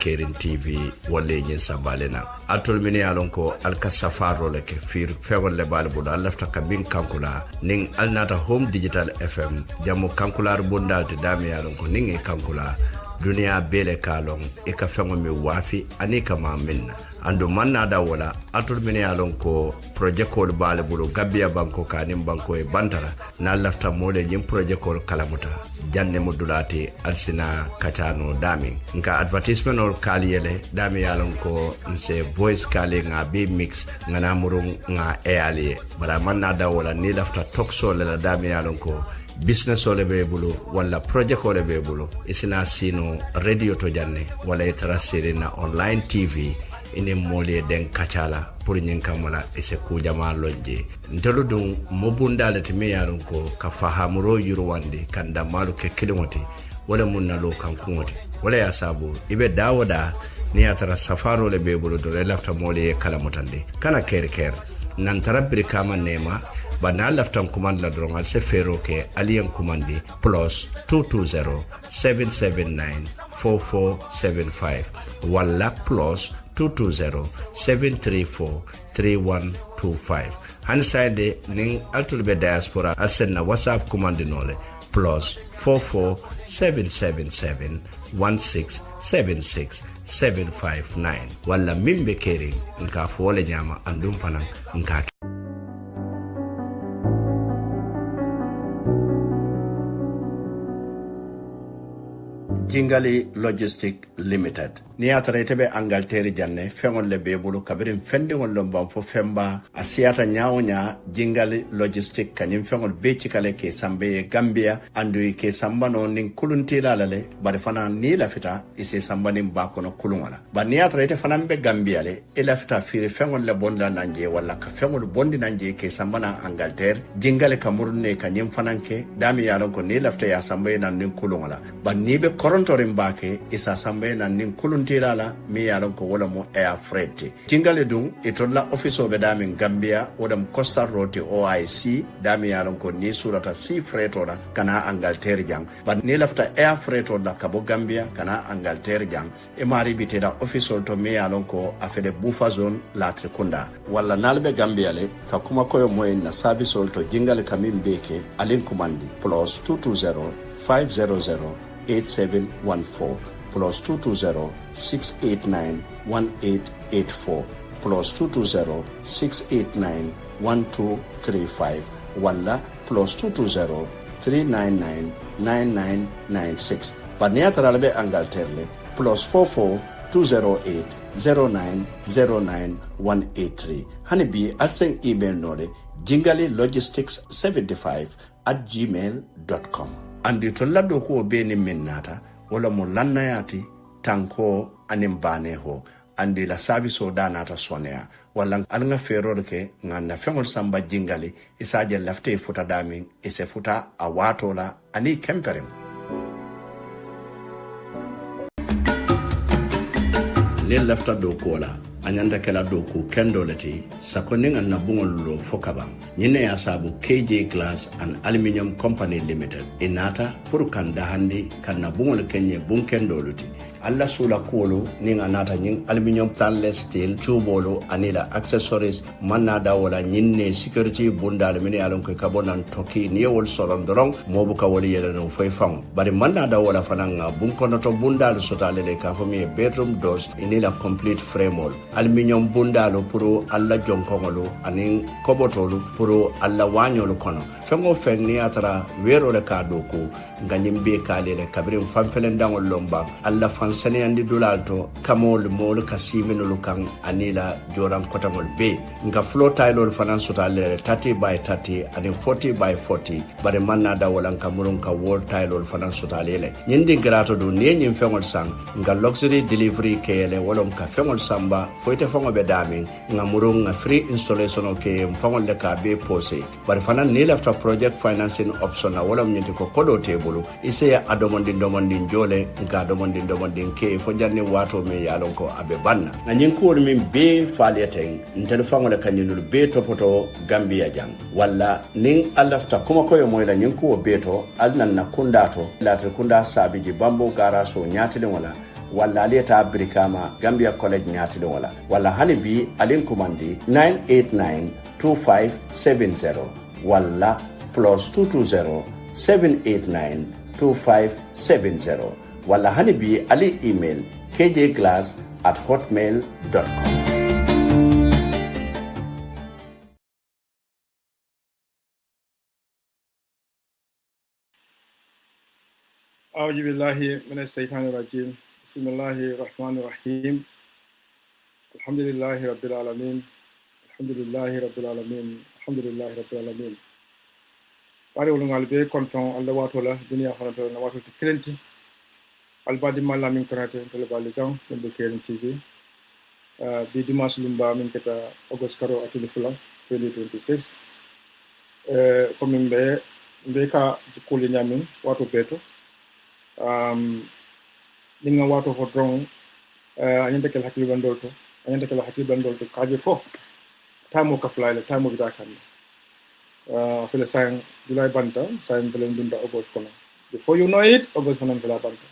Kerin TV wale nyin sambalena atol mini alonko alka safaro leke fir fewol le balbu da lafta kabin kankula ning alnata home digital fm jamu kankular bundal te dami alonko ning kankula dunia bele kalong e ka fengo mi wafi ani kama minna ando manna da wala atol mini alonko project ko balbu gambia banko kanim banko e bantara na lafta mole nyim project ko kalamuta janne modulati alsina kachano dami nka advertisement or kaliyele dami yalonko nse voice kali nga bi mix ngana murung nga eali bara manna da wala ni lafta talk show la dami yalonko business ole be bulu wala project ole be bulu isina sino radio to janne wala itarasiri na online tv ine mole den kachala pour nyin kamala ese ku jama lonje ntolu dum mobundale te me yaron ko ka fahamuro yurwande kanda malu ke kilomoti wala munna lo kan kunoti wala ya sabu ibe dawoda ni atara safaro le be bulu do lafta mole kala motande kana ker nan tarabri kama nema bana laftan command la drongal se fero ke alien commandi plus 220 779 4475 wala plus 220-734-3125. Hanside ning altulbe diaspora alsenna WhatsApp command nole plus 44777167679 wala mimbe kering nka fole nyama andum fanan nka Jingali Logistic Limited. Ni atarete be Angleterre janne fengol le be bulu kabirin fendingol lombam fo femba asiata nyaonya Jingali Logistic kanyim fengol be chikale ke sambe Gambia andu ke sambano nin kulunti lalale bari fana ni lafita ise sambani bakono kulungala. Ba ni atarete fana be Gambia le elafita firi fengol le bonda nanje wala ka fengol bondi nanje ke sambana Angleterre Jingali kamurne kanyim fananke dami yalon ko ni lafita ya sambe nan nin kulungala. Ba ni be torin bake isa sambe na nin kuluntira la mi yalon ko wala mo air freight kingale dun itolla office obe dami Gambia wodam Costa Road OIC dami yalon ko ni surata sea freight oda kana Angleterre jang ban ni lafta air freight oda kabo Gambia kana Angleterre jang e mari biteda office to mi yalon ko afede bufa zone la trikunda wala nalbe Gambia le ka kuma koyo moy na service to jingale kamin beke alin kumandi plus 220 500 8714 plus 220-689-1884 plus 220-689-1235 wala plus 220-399-9996 Paniataralbe Angleterre plus 44-208-0909-183 Honeybee Alseng email node jingalilogistics75@gmail.com andi to laddo ko be ni minnata wala mo lannayati tanko animbane ho andi la service o danata sonea wala alnga ferol ke ngana fengol samba jingali isaje lafte futa dami ise futa awatola ani kemperem ne lafta do kola anyanda kala doku kendolati sakoninga na bungol lo fokaba nyine ya sabu KJ Glass and Aluminium Company Limited inata pour kanda handi kana bungol kenye bunkendolati alla sula kolo ninga nata nying aluminium stainless steel tubolo anila accessories manada wala nyinne security bundal mini alon ko kabonan toki ni wol solon dorong mobu ka woli yele no fay fam bari manada wala fananga bunkono to bundal sotale le ka fami bedroom doors inila complete frame aluminium bundalo puro alla jonkongolo anin kobotolu puro alla wanyolo kono fengo fenni atara wero le ka doko nganyimbe kale le kabrim famfelen dangol lomba alla fansane andi dolalto kamol mol kasimeno kan anila joran kotangol be nga floor tile fanan sotale 30 by 30 anin 40 by 40 bare manna da walan kamurun ka wall tile fanan sotale le nyindi grato do nyim fengol sang nga luxury delivery kele wolom ka fengol samba foite fongo be dami nga murung nga free installation ke fongol le ka be pose bare fanan ni lafta project financing option na wolom nyinti ko kodo tebulu ise domondin jole nga domondin ke fo janni wato me yalon ko abe banna na nyin ko min be faleten ntel fongol kanyinul be topoto Gambia jang walla nin alafta kuma koyo moyla nyin ko be to alnan na kundato la kunda sabiji bambo gara so nyatile wala walla aliyata Brikama Gambia College nyatilo wala walla hani bi alin kumandi 9892570 walla +220 7892570 walla hani bi ali email kjglass@hotmail.com. أعوذ بالله من الشيطان الرجيم بسم الله الرحمن الرحيم الحمد لله رب العالمين الحمد لله رب العالمين الحمد لله رب العالمين bari wala ngal be konton alla watola dunia fanato na wato tikrenti albadi malla min karate tele bali kan be keren tv bi dimanche lumba min keta august karo atili fula 2026 comme mbe ka ko le nyamin wato beto ninga wato fo drone anyanta kel hakli bandolto kaje ko tamo ka flyla tamo bita kan fele sang July banta sang fele dunda August kono before you know it August kono fele banta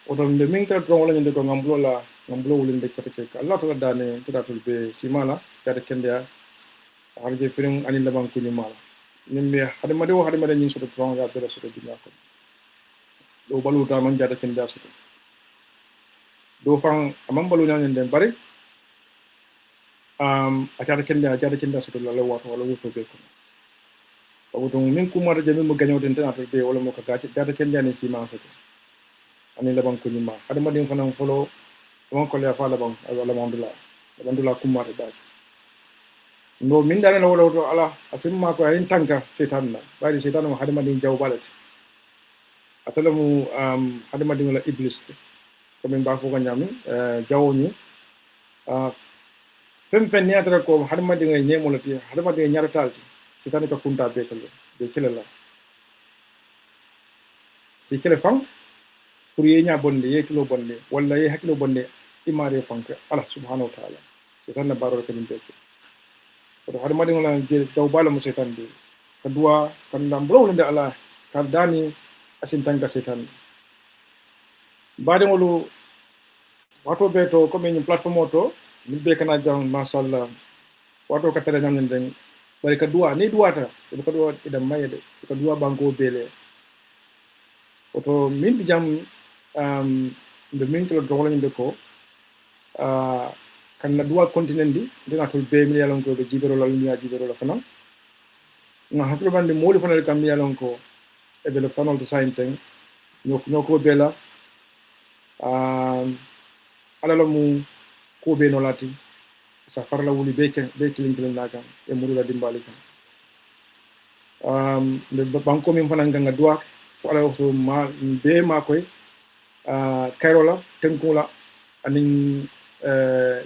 odon de minka drone wala nyande ko ngamblo wulinde ko te ka Allah to dane tutatul be simala kada kende harje film ani laban ko ni mala nimbe hadamade nyin so drone ya bela so dunya ko do balu ta man jada kende so do fang amam balu nyan den bari ajada kende so la wato wala wuto be ko wuto min kuma da jami mu ganyo den tan be wala mo ka gati jada kende ni sima so ani laban ko ni ma hadamade fanan folo mon ko le fa laban alhamdulillah kuma da no min dana la wala to ala asimma ko ayin tanka setan na bari setan mo hadamade jaw balati atalamu hadamade wala iblis ko min ba fo ko nyami jawoni fem ni atara ko hadamade ngay ñemolati hadamade ñara talti setan ka kunta be kala si kele fam pour ye nya bonde ye kilo bonde walla ye hakilo bonde imare fanka Allah subhanahu wa ta'ala setan na baro ko min beke to hadamade wala je taw bala mo setan be kadua kan dam blowlinde Allah kan dani asin tanga setan bade ngolu wato beto ko min platform to min be kana jang mashallah wato ka tere nyam den bari kadua ni duata ko kadua idam mayede kadua banko bele oto min bi jam de min to do wala nyinde ko kan na dua kontinendi dina tol be mi yalon ko be jibero la fana nga haklo bande moli fana kam mi yalon ko e be le panel de sainten nyoko bela ala la mu ko be no lati sa farla wuli be kilin naga e muri la dimbali kan le banko min fana nga dua fo ala so ma be ma koy kairola tenkula anin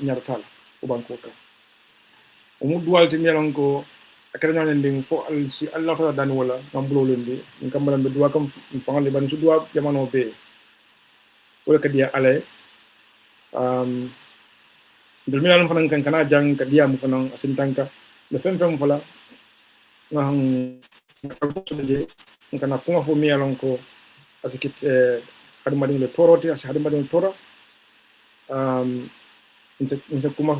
ñartal o banko ka o mu duwalti mi yalon ko akara ñaan nding fo si Allah ta dan wala ngambulo lendi ngam balam be duwa kam fangal ban su duwa jamano be wala ka dia ale ndel mi yalon fanan kan kana jang ka dia mu fanan asin tanka le fem fala ngam ko de kana ko fo mi yalon ko asikit hadamadi le toroti as hadamadi tora inta kuma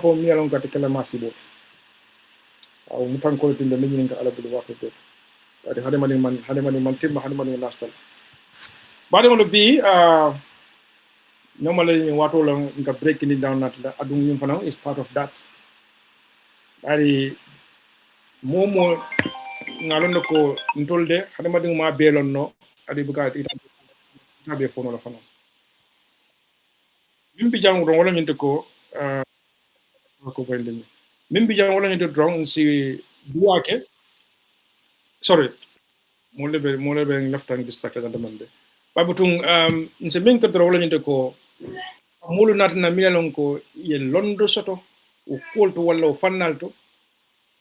fo mi yalon gati kala masibo aw mutan ko tinde min ninka ala bulu wato be ade hadamadi man timma hadamadi nastal bade mo bi normally wato la nga breaking it down natla adum yum fana is part of that ari momo ngalon ko ntolde hadamadi ma belon no adi buka ita be fono la fana mimbi jang ron wala nyinte ko ko bende mimbi jang wala nyinte drone si duake sorry mo lebe laftan distracted and demande babutung nse min ko drone wala nyinte ko mulu natna milon ko ye londo soto o kolto walla o fannalto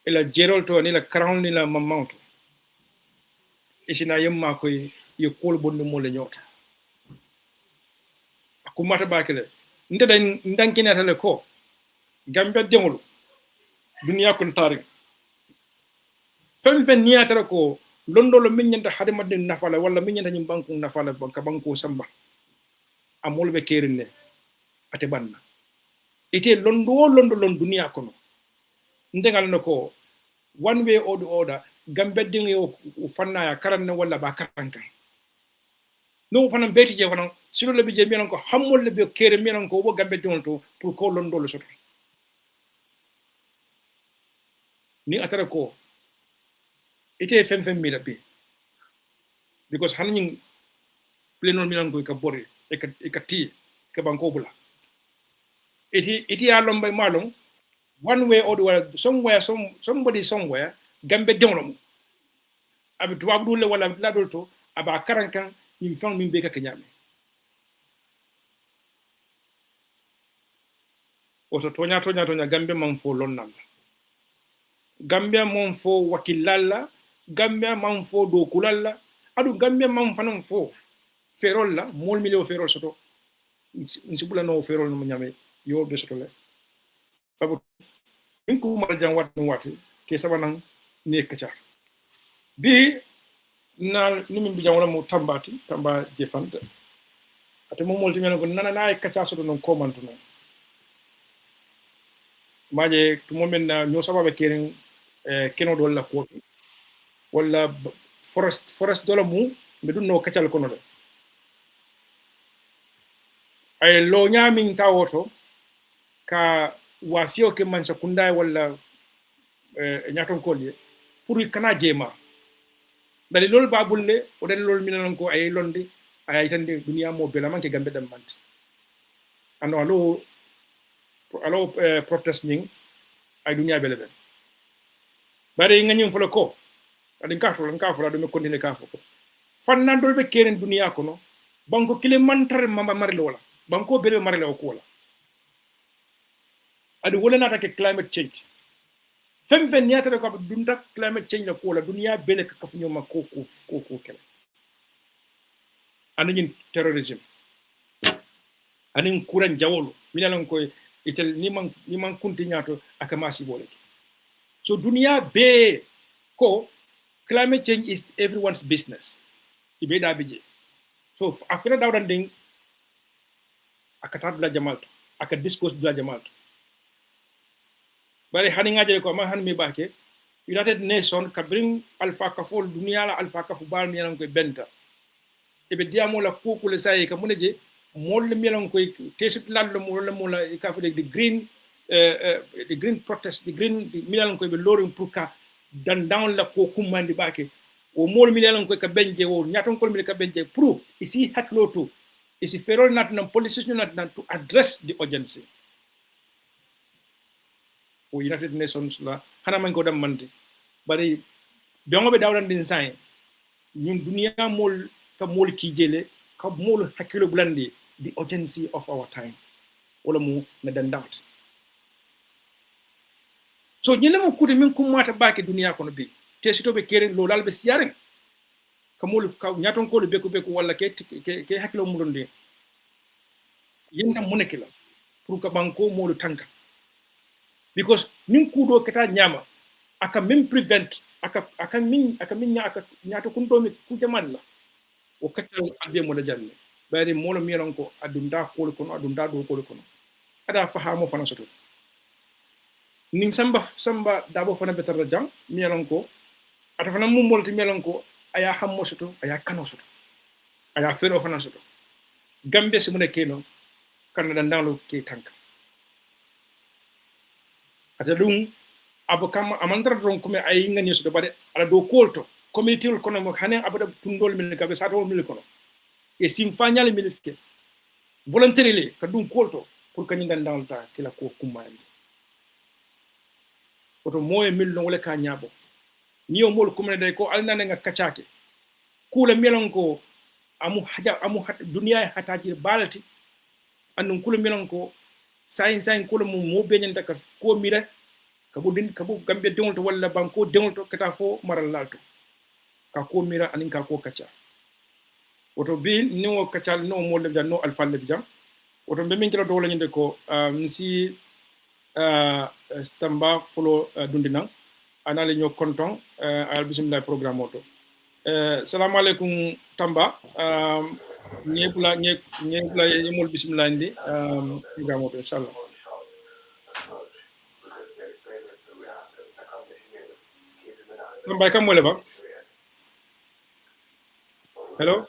ila jerolto ni la crown ni la mamanto isina yemma ko ye kol bonno mo le nyota akumata bakele nte dañ ndankinetale ko gambe dengol duniya kun tarik fen niyatara ko londolo min nyanta hade madde nafala walla min nyanta nyim banku nafala ka banku samba amol be kerine ate banna ite londo lon duniya kono ndengal nako one way or the other gambe dingi o fanna ya karanne walla ba karanka no fanan beti je fanan silo le je minan ko hammol le be kere minan ko bo gambe dingol to pour ko londo le soto ni atara ko ite fem mi la bi because hanin plenon minan ko ka bori e ka ti ka banko bula iti ya lombay malong one way or the other somebody somewhere gambe dingol abi tubaab dul wala la dul to aba karankan ni fang min be ka kenyame oto tonya gambe man fo lonnal gambe mon fo wakilalla gambe man fo do kulalla adu gambe man fanan fo ferol la mol milio ferol soto nsibula no ferol no nyame yo be soto le babu ko mara jang wat no wati ke sabanan ne kacha bi na nimin bi jawla mo tamba jefang ate mo molti men ko nana na kacha soto non komantu non maje to momen na ñoo sababe kenen keno do la ko wala forest do la mu be dun no kacal kono de ay lo ñamin tawoto ka wasio ke man sakunda wala ñaton kolye pour kana jema dali lol babulle o den lol minan ko ay londi ay tande duniya mo bela manke gambe dam mant ano alo protest ning ay duniya bele ben bare nganyum folo ko adin ka folo do me continue ka folo fan nan dolbe keren duniya ko no banko kile mantar mamba marle wala banko bele marle o ko wala adu wala nata ke climate change fem nyata ko dunda climate change la ko wala duniya bele ka kafu nyoma ko kele anin terrorism anin kuran jawolo minalan ko itel ni man kunti nyato akamasi bole so dunia be ko climate change is everyone's business ibe da bije so akira dawdan ding akatat la jamalto aka discourse la jamalto bari hani ngaje ko ma han mi bake united nation ka bring alpha kafol dunia la alpha kafu bal mi nan ko benta ibe diamo la ko le say ka muneje mol milan koy tesut lallo mo la ka fa the green protest the green milan koy be lorin pour ka dan down la ko kumandi bake o mol milan koy ka benje wo nyaton kol mi ka benje pour ici hakloto ici ferol nat nan politician nat nan to address the urgency o united nations la hana man ko dam mande bari dongo be dawdan din sai ñun dunia mol ka mol ki jele ka mol hakilo blandi the urgency of our time wala mu na dandat so ñene mo kuti min kum mata baake duniya kono bi te sito be keren lo lalbe siaren kamul ka nyaton ko beku wala ke hakilo mu donde yenda munekila pour ka banko mo lu tanka because min kudo keta nyama aka min prevent aka min nyato kun do mi ku jaman la o katal albe mo la janne bari molo miron ko adunda ko kono adunda do ko kono ada fahamo fana soto ning samba dabo fana betar jang miron ko ata fana mum molti miron ko aya hammo soto aya kano soto aya fero fana soto gambe se mun keno kan dandalo ke tanka ata dum abokam amantra don kuma ay ngani soto bade ala do kolto community kono mo hanen abada tundol min ka be sato mil kono e simfanyal militke volontairely ka dum kolto pour ka nyinga ndalta kila ko kumandi oto moye mil no wala ka nyabo niyo mol kumne day ko alnane nga kachake kula melon ko amu dunia hataji balati andun kula melon ko sain kula mo benyanta ka ko mira ka bu gambe dongto wala banko dongto kata fo maral lalto ka ko mira anin ka ko kacha oto bi ni wo kacal no mo le no alfa le jam oto be min kila do la nyinde ko si stamba folo dundina anale ño konton al bismillah programme oto Salam alaikum Tamba. Nyebula yemul bismillah ndi. Igamo inshallah. Tamba kam wala ba? Hello?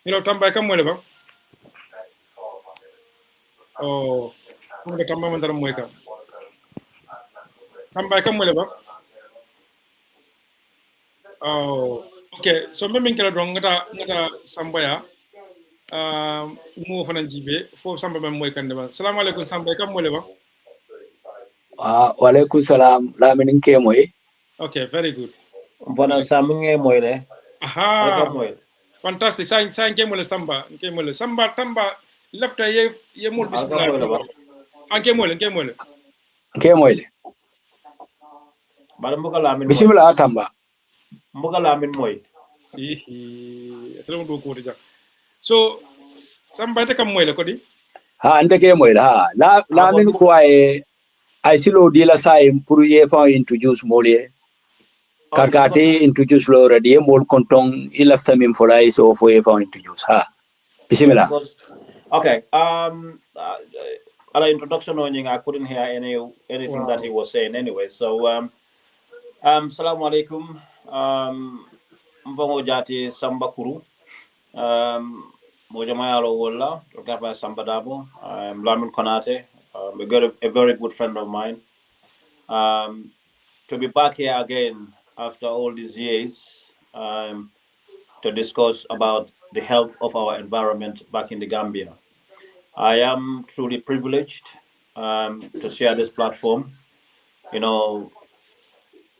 Hello Tamba kam wala ba? Oh, kuma Tamba man daram moy kam. Tamba kam wala ba? Oh, okay. So me min kala dong ngata Samba ya. Mo fanan jibe fo Samba man moy kan ba. Salam alaikum Samba kam wala ba? Walaikum salam. Lamin ke moy. Okay, very good. Bona samunge moy le. Aha. Fantastic. Sain ke mole Samba, ke mole Samba Tamba left ye mol bismillah. Ke mole. Ke moy le. Bala mbuka lamin. Bismillah Tamba. Mbuka lamin moy. Atelo do ko deja. So Samba te kam moy le ko di? Ha ande ke moy ha. Lamin ko ay silo di la say pour JEFANG introduce molye. Karkate introduce lo already mol kontong ilafta mim folay so for JEFANG introduce ha. Bismillah. Okay. Ala introduction on I couldn't hear anything that he was saying anyway. So assalamu alaikum. Mvango jati Samba Kuru. Mojamayalo wala. Rokapa Samba Darboe. Lamin Konate. A very good friend of mine. To be back here again after all these years to discuss about the health of our environment back in the Gambia. I am truly privileged to share this platform. You know,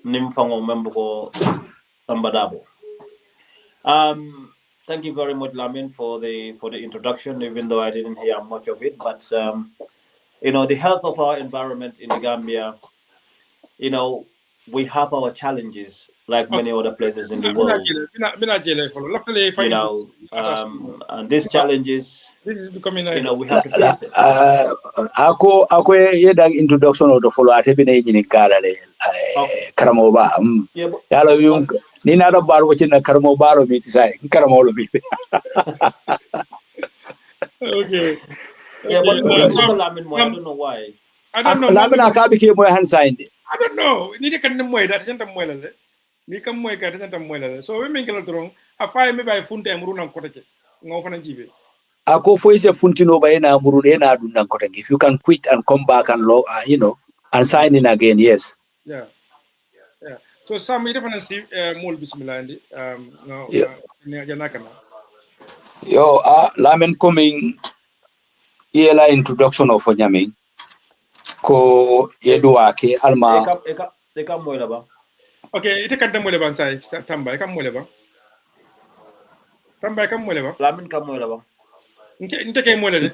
Nimfango Membuko Samba Darboe. Thank you very much, Lamin, for the introduction, even though I didn't hear much of it. But you know, the health of our environment in the Gambia, you know, we have our challenges like many other places in the world. You know, and these challenges, this is becoming you know, we have to face it. Ako yedang introduction of the follow ate bine nyini kala le karamo ba. Yalo yung ni na do baro china karamo baro mi tisai karamo lo mi. Okay. Yeah, but I don't know why. I don't know. Lamin akabi ke moy hand sign. I don't know. Ni de kan moy dat tan moy la le. Ni kam moy ka tan moy la le. So we min kala drong a fay me bay funte am runan ko take. Ngo fana jibe. Ako fo ise funtino ba ena muru ena dunan ko take. If you can quit and come back and you know and sign in again, yes. Yeah. So Sam ide fana si mol bismillah ndi no janakana. Yo Lamin coming yela introduction of Nyaming ko Eduake Alma Eka moy la ba. Okay, ite kan moy la ban sai Tamba kam moy la ba. Tamba kam moy la ba. Lamin kam moy la ba. Inte kay moy la de.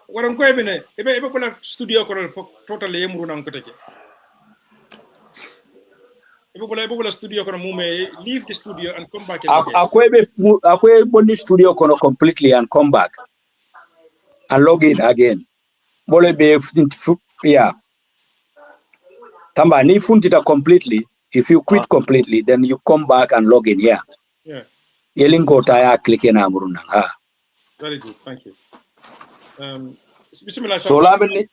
Waran ko ebene ebe ko la studio ko total yemru nan ko take. Ebe ko la studio ko mume leave the studio and come back. Akwe boni studio kono completely and come back and log in again. Bole be yeah. Tamba ni funtita completely. If you quit completely, then you come back and log in. Yeah. Yelingo taya click na muruna. Very good, thank you. Bismillah. So lamine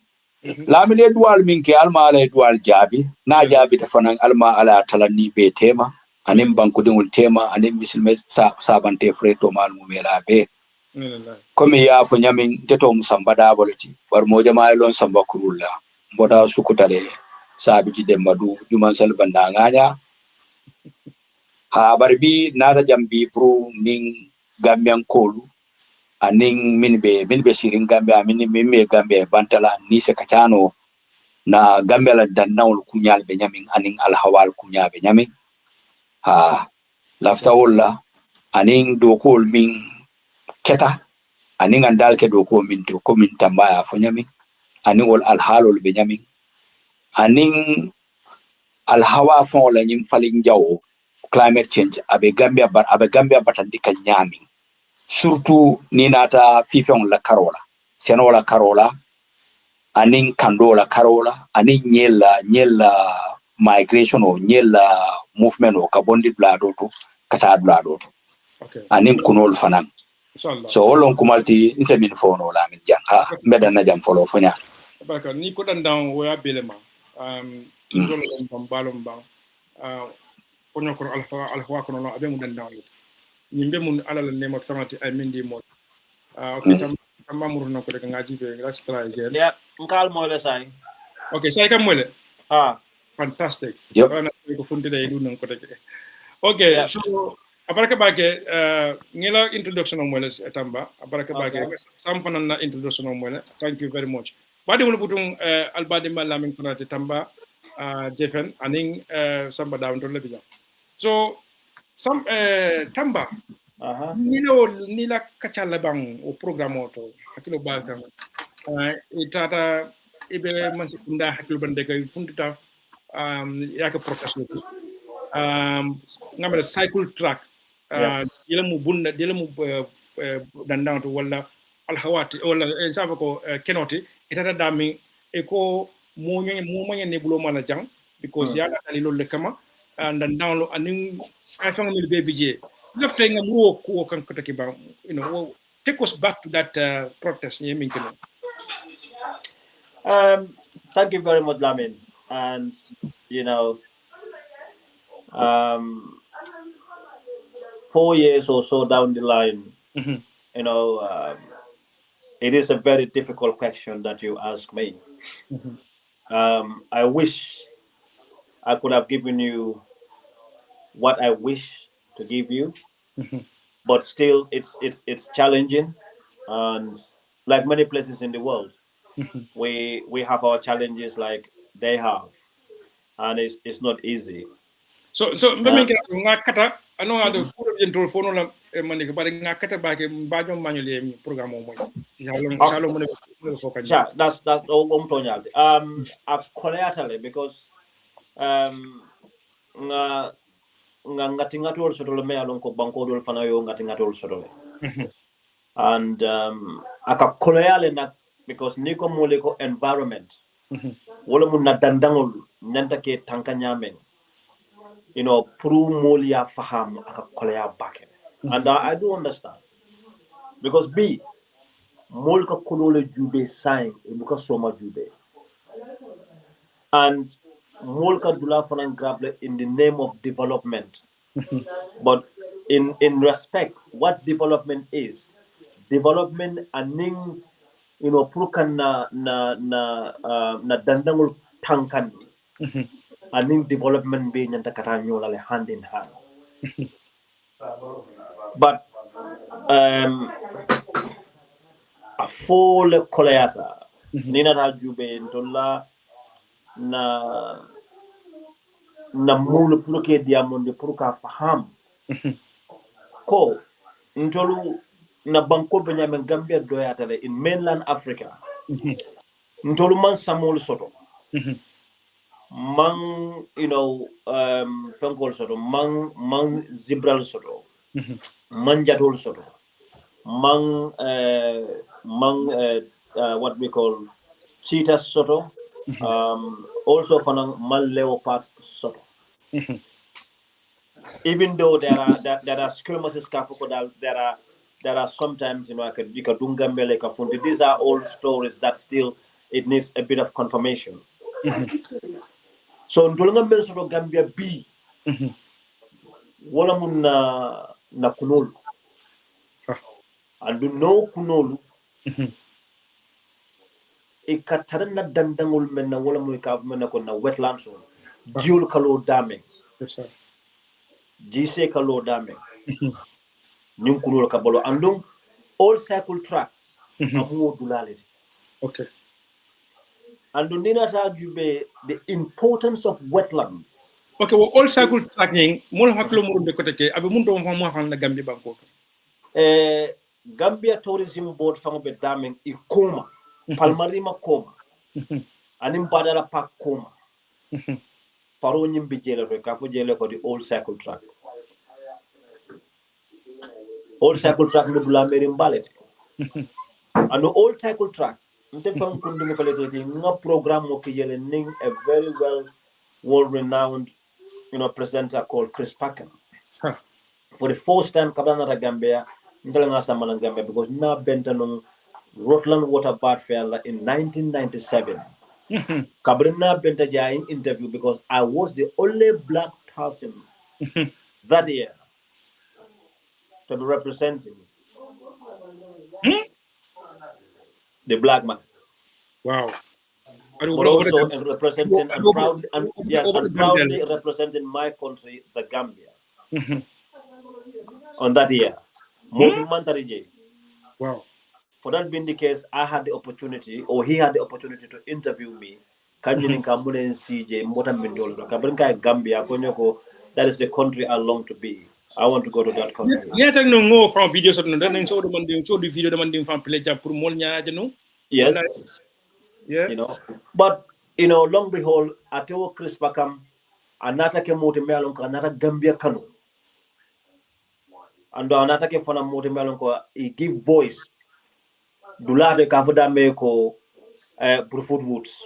dual minke alma ala dual jabi na jabi tafanan alma ala talani be tema anim bankudin tema anim misilme sabante freto malmu mela be. Komi ya fo nyamin teto Samba Darboe ti war mo jama lon Samba Kurulla boda sukutale sabiti de madu juman sel banda nganya ha barbi nada jambi pro ning Gambian kolu aning minbe sirin Gambia minbe Gambia bantala ni se kachano na Gambia la dannaul kunyal be nyamin aning alhawal kunya be nyamin ha lafta wala aning dokol min keta aning andal ke doko min to ko min tambaya fo nyami aning wal alhalol be nyami aning alhawa fon la nyim falin jawo climate change abe Gambia batandi kan nyami surtout ni nata fifon la karola seno la karola aning kando la karola aning nyella migration o nyela movement o kabondi blado to kata blado to Okay. anin kunol fanan Inshallah. so olon kumalti insemin fono la min jang ha meda na jam folo fonya Baraka ni ko dan down wo ya belema tindol bam balom bang fonyo ko alfa ko no abe mu dan down yimbe mun alala nema famati ay mindi mo okay tam mamuru na ko de ngaji be let's try again. Yeah, ngkal mo le say. Okay, say kam mo le. Fantastic. Yep. Ana ko funde de lu nan ko de. Okay, yeah. So abaraka bake ngela introduction mo le Tamba abaraka bake sam fanan na introduction mo le. Thank you very much. Badi wala butung albadi malamin ko na Tamba JEFANG aning Samba down to le bija. So some Tamba nila kachala bang o programo to hakilo ba kan itata ibe man sikunda hakilo bande kay fundita yaka professional ngamela cycle track dila mu bunna dila mu dandanto wala alhawati wala safa ko kenoti itata dami e ko mo ne bulo mala jang because yaka tali lol kama dandanlo anin ay fanga mil be bije left nga muro ko kan ko take ba take us back to that protest ye min kino. Thank you very much, Lamin. And 4 years or so down the line, it is a very difficult question that you ask me. I wish I could have given you what I wish to give you, but still it's challenging, and like many places in the world, we have our challenges like they have, and it's not easy. So mbemi ngakata ano ado puro jentol fono la manike bari ngakata ba ke mbajo manuel programme mo shalom mo ko kan. Yeah, that's tonyalde a koleatale because ngati ngatol sotole me alon ko banko dol fana yo ngati ngatol sotole and aka koleale nak because niko mole ko environment wala mun na dandangol nyanta ke tanka nyamen pru molia faham aka kolea baken and I do understand because mol ka kolole jube sign e buka soma jube and Molka Dula Fanan Grable in the name of development. But in respect, what development is, development aning prukan na dandangul tankan aning development be nyanta katanyo lale hand in hand. But a full koleata nina jube ntola na mulu puruke diamonde puruka faham ko ntolu na banko benyamin Gambia doyatale in mainland Africa ntolu man samol soto man fenkol soto man zibral soto man jadol soto man what we call cheetah soto also for man leopard soto. Even though there are skirmishes there are sometimes these are all stories that still it needs a bit of confirmation. So ndolunga mbele soto Gambia B wala mun na kunolu and no kunolu ikatarana dandangul menna wala mu ka menna ko na wetlands on jiul kalo daming jise kalo daming nyum kunul ka bolo andung all cycle track amu dulale. Okay. And Dundina Tajube, the importance of wetlands. Okay, well, all cycle tracking, more haklo mo de koteke, abe mundo mo han na Gambia banko. Gambia Tourism Board fango be daming ikoma, Palmarima koma, anim badala pak koma. Paro nyimbi jele ko kafu jele ko the all cycle track. All cycle track no dula merim balete. And the all cycle track nga program mo ki yele ning a very well world-renowned, presenter called Chris Packer. Huh. For the first time, Kabana Gambia, Gambia, because now Benton Rutland Water Bad Fair in 1997. Kabrina Bentaja in interview because I was the only black person that year to be representing the black man. Wow. But also representing and proudly and proudly representing my country, the Gambia, on that year. Wow. For that being the case, I had the opportunity, or he had the opportunity to interview me. Gambia, that is the country I long to be. I want to go to that country. Yeah, tell no from videos then show the video demanding from pledge pour molnya no. Yes. Yeah. But long behold, Ateo Chris Bakam, anata ke mote melon ko anata Gambia kanu. And anata ke fana mote melon ko he give voice. Dulade kafuda me ko Burfoot Woods.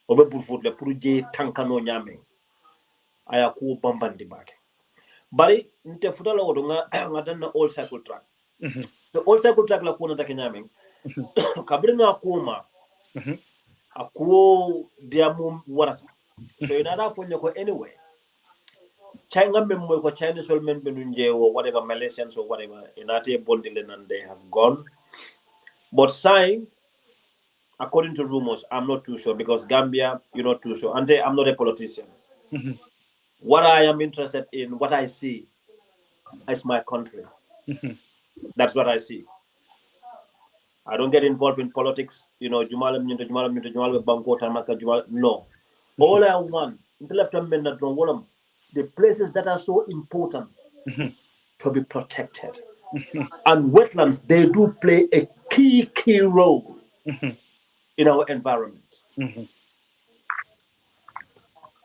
Obe Burfoot le puruje tankano nyame. Aya ku bambandi bake. Bari nte futala wodo nga danna all cycle track. So all cycle track la kuna take nyame. Kabringa kuma. Akuo diamu warata. So in order for you anyway, China member ko Chinese men benunje or whatever Malaysians or whatever in ate bondile and they have gone. But sign, according to rumors, I'm not too sure because Gambia, you're not too sure. And I'm not a politician. What I am interested in, what I see, is my country. That's what I see. I don't get involved in politics. No. All I want, the places that are so important to be protected. And wetlands, they do play a key role in our environment.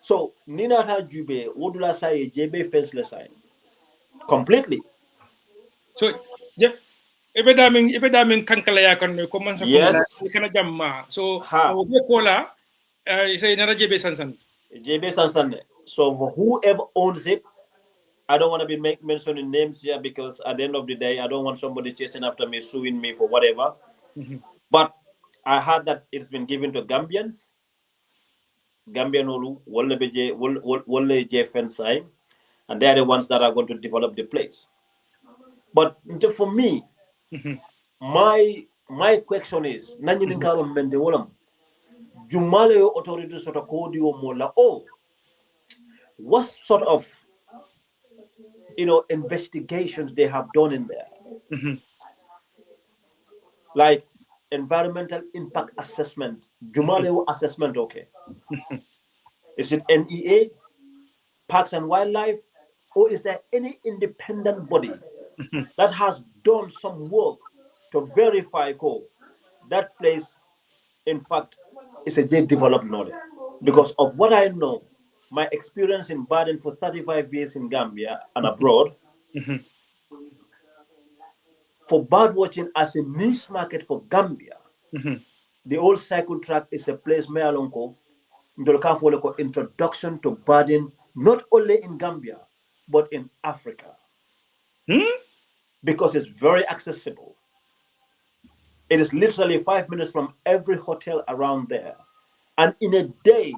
So, Nina Jube, what do I say? JB fenceless sign. Completely. So, yep. Ebedamin kankala ya kan ko man sa kana jamma. So, we kola say na JB Sansan. JB Sansan. So, whoever owns it, I don't want to be mentioning names here because at the end of the day, I don't want somebody chasing after me, suing me for whatever. But I heard that it's been given to Gambians. Gambian Olu, Wole JEFANG sign, and they are the ones that are going to develop the place. But for me, my question is, Nanyininkaro Mende Wolam, Jumale authority sort of code you mola. Oh, what sort of investigations they have done in there? Like environmental impact assessment, Jumale assessment, okay. Is it NEA, Parks and Wildlife, or is there any independent body that has done some work to verify that place, in fact, is a developed knowledge? Because of what I know, my experience in Baden for 35 years in Gambia and abroad, for bird watching as a niche market for Gambia, the old cycle track is a place where Alonko introduction to birding, not only in Gambia, but in Africa. Because it's very accessible. It is literally 5 minutes from every hotel around there. And in a day,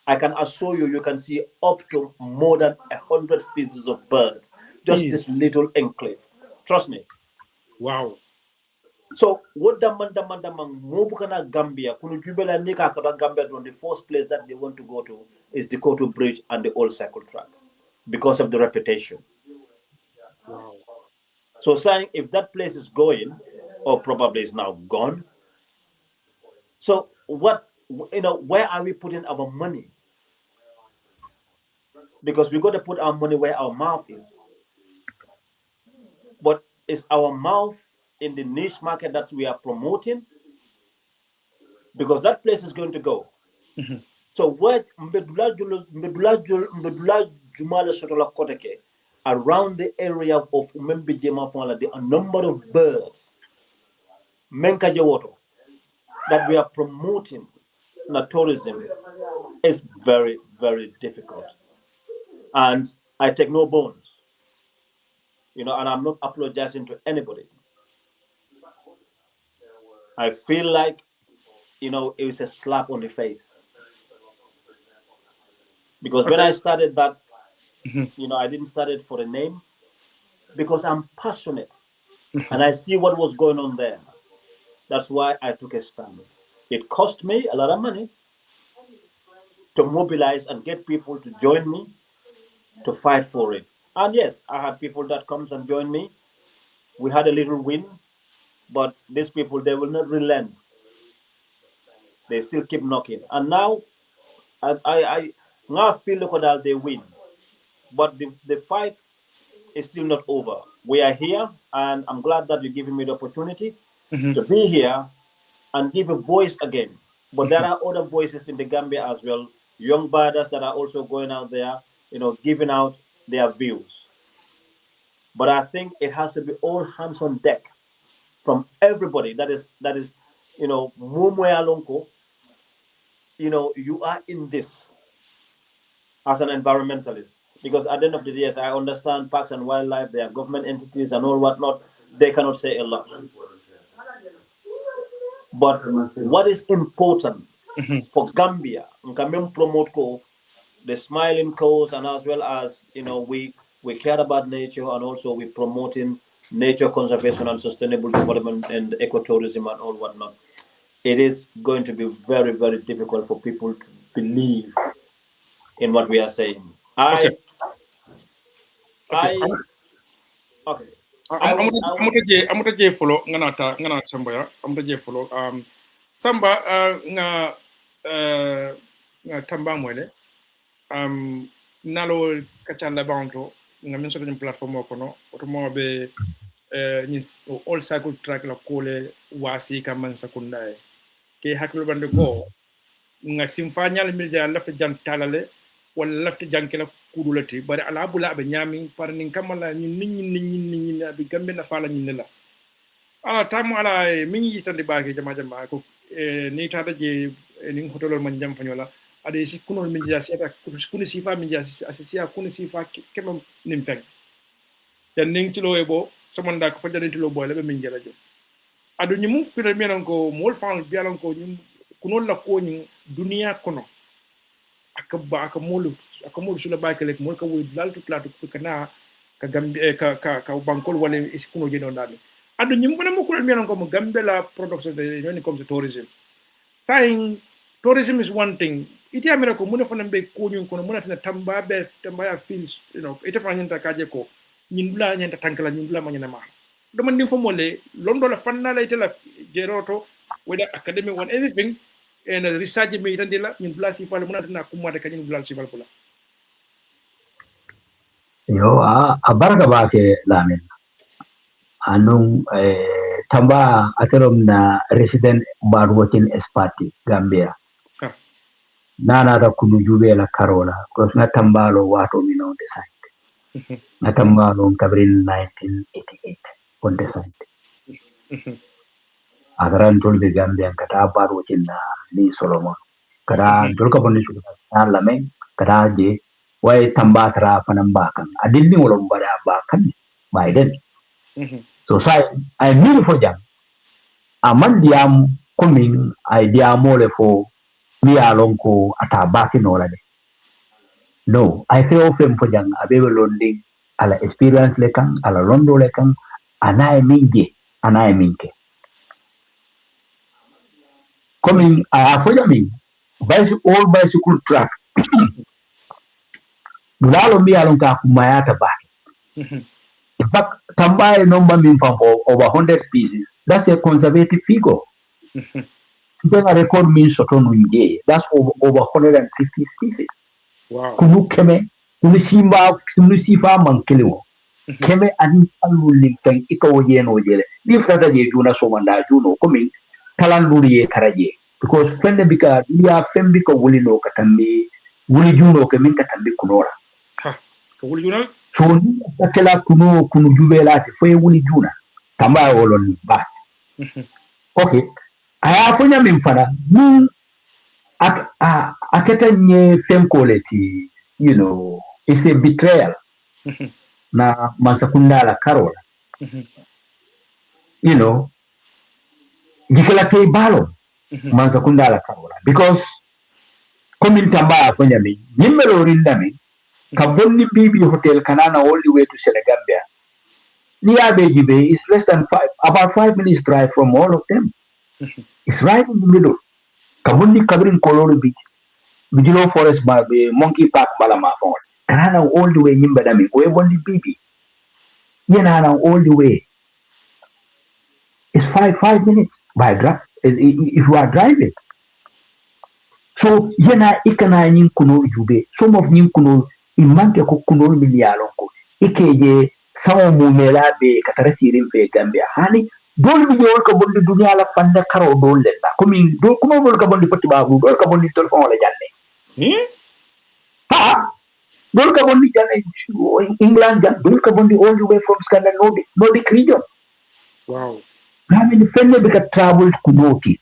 I can assure you, you can see up to more than 100 species of birds. Just this little enclave. Trust me. Wow. So what the Mobukana Gambia, Kunujubela Nika Gambia, the first place that they want to go to is the Koto Bridge and the old cycle track because of the reputation. Wow. So saying if that place is going, or probably is now gone, so what, where are we putting our money? Because we got to put our money where our mouth is. But is our mouth in the niche market that we are promoting? Because that place is going to go. So what around the area of Umembijema, there are a number of birds menka jawoto that we are promoting tourism is very, very difficult. And I take no bones, and I'm not apologizing to anybody. I feel like, it was a slap on the face. Because when I started that, I didn't start it for the name, because I'm passionate and I see what was going on there. That's why I took a stand. It cost me a lot of money to mobilize and get people to join me to fight for it. And yes, I had people that comes and join me. We had a little win, but these people, they will not relent. They still keep knocking. And now, I now feel like they win. But the fight is still not over. We are here, and I'm glad that you're giving me the opportunity to be here and give a voice again. But there are other voices in the Gambia as well, young brothers that are also going out there, giving out their views. But I think it has to be all hands on deck from everybody. That is, Mumwe Alonko, you are in this as an environmentalist. Because at the end of the day, yes, I understand parks and wildlife, they are government entities and all whatnot. They cannot say a lot. But what is important for Gambia, Gambian promote the smiling coast, and as well as, we care about nature, and also we promoting nature conservation and sustainable development and ecotourism and all whatnot. It is going to be very, very difficult for people to believe in what we are saying. Okay. I'm gonna je follow ngana Samba ya. I'm gonna je follow Samba nga tamba mwele nalo kachanda banto nga min soto platform ko no otomo be ni all cycle track la kole wasi ka man sakunda ke haklo bande ko nga simfanya le milja lafta jan talale wala lafta jankela kudulati bari ala bula be nyami par nin kamala ni bi gambe na fala ni la ala tamu ala min yi tande baake jama ko ni tada je ni hotolol man jam fanyola ade si kunol min jasi ata kuni sifa min jasi asisia kuni sifa kemam nim fek dan ning tilo ebo somanda ko fajade tilo boy la be min jara jo adu ni mu fira menan ko mol fan bialan ko ni kunol la ko ni dunia kono akaba akamulu sula bakale mol ka woy dal tout platu ko kana ka gambe ka bankol wala is kuno je don dal adu ni mu fana mo ko menan ko mo gambe la production de ni comme c'est tourisme saying tourism is one thing. Iti amira ko muna fana be ko nyun ko muna tana tamba ya feels, ita fana nyanta kaje ko nyindula nyanta tankala nyindula manyana ma. Do man nim fo mole londo la fanna la ita la jeroto whether academy one everything and research me itandila nyindula si fala muna tana kuma da kanyin bulal si balbula. Yo a baraka ba ke lamin. Anung tamba aterom na resident bar working party Gambia. Nana da kunu jube la karola because na tambalo wato mi no the site. Na tambalo kabrin 1988 on the site. Agaran tol de Gambia kata bar working na ni Solomon. Kada dol ka bonni shuka na lamen kada je way tamba tra panambakan. Adilni wolom bada bakan Biden. So I mean for jam. Aman diam coming idea more for me along ko atabaki no lade. No, I feel open for jam abebe londing ala experience lekang ala londo lekang anai minke. Coming I affording bicycle track. Dulalo mi along ka kumayata baki. In fact, Tamba number mean from over 100 species. That's a conservative figure. Then a record means that's over 150 species. Wow. Kunu keme, kunu sifa mankelewo. Keme ani aluli kan ikawoje no jele. Ni fata je juna somanda juno coming talan luri karaje. Because fende bika dia fembika wuli no katambi wuli juno ke min katambi kunora. Ha, ka wuli juno? So ni akela kunu jubelati fo wuli juna. Tamba wolon ba. Okay. Aya funya mimfana ni aketa nye femkoleti, you know, it's a betrayal na mansakundala karola, you know, jikela te balo mansakundala karola because komin tamba funya mi nimelo rinda mi kabonni bibi hotel kanana all the way to Senegambia. Niabejibe is less than about 5 minutes drive from all of them. It's right in the middle. Kabundi Kabrin Kololo Beach, Bijilo Forest Barbe, Monkey Park Balama Phone. Kanana all the way in Badami, Webondi Bibi. Yanana all the way. It's 5 minutes by drive if you are driving. So yana ikana nyin kuno jube. Some of nyin kuno imanke ko kuno milialonko. Ikeje sama mumela be katarasi rimpe Gambia. Hani dole bi jowol ka bondi dunya la pande karo dole la komi do kuma bol ka bondi poti babu dole ka bondi telefon la janne ha dole ka bondi janne England jan dole ka bondi all the way from Scandinavia Nordic region. Wow. Nami ni fenne be ka travel kunoti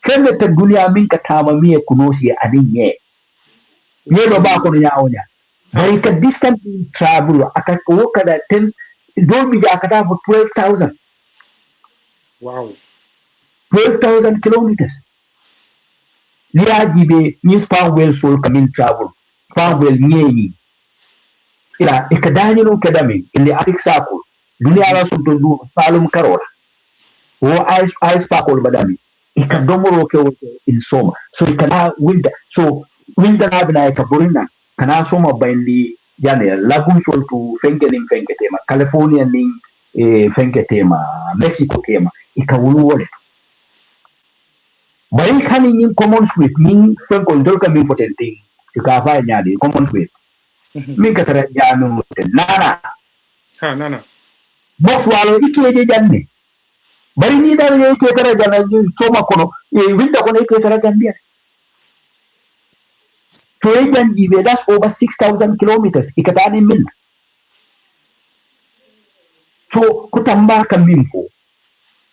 fenne ta dunya min ka tama miye kunoti aninye yedo ba ko nyaawonya bari ka distance travel aka ko kada 10 do mi jakata for 12,000. Wow. 12,000 kilometers. Niajibe ni span well sol kamin travel. Span well nyeni. Ila ikadani no kadami in the Arctic Circle. Dunia la sunto du salum karola. Wo ice pakol badami. Ikadomoro ke in soma. So ikana winter. So winter na bina ikaburina. Kana soma baindi jane lagun sol tu fengening fengetema. California ning fengetema. Mexico tema. Ikawulu wole. Bari kani nin common sweet nin fenko ndolka min potenti. Ikafa nyadi common sweet. Min katara janu moten. Nana. Ha nana. Box walo ikeje janne. Bari ni da ye ke tara jana soma kono winda kono ke tara janne. So janji that's over 6,000 kilometers. Ikatani min. So kutamba kamimpo.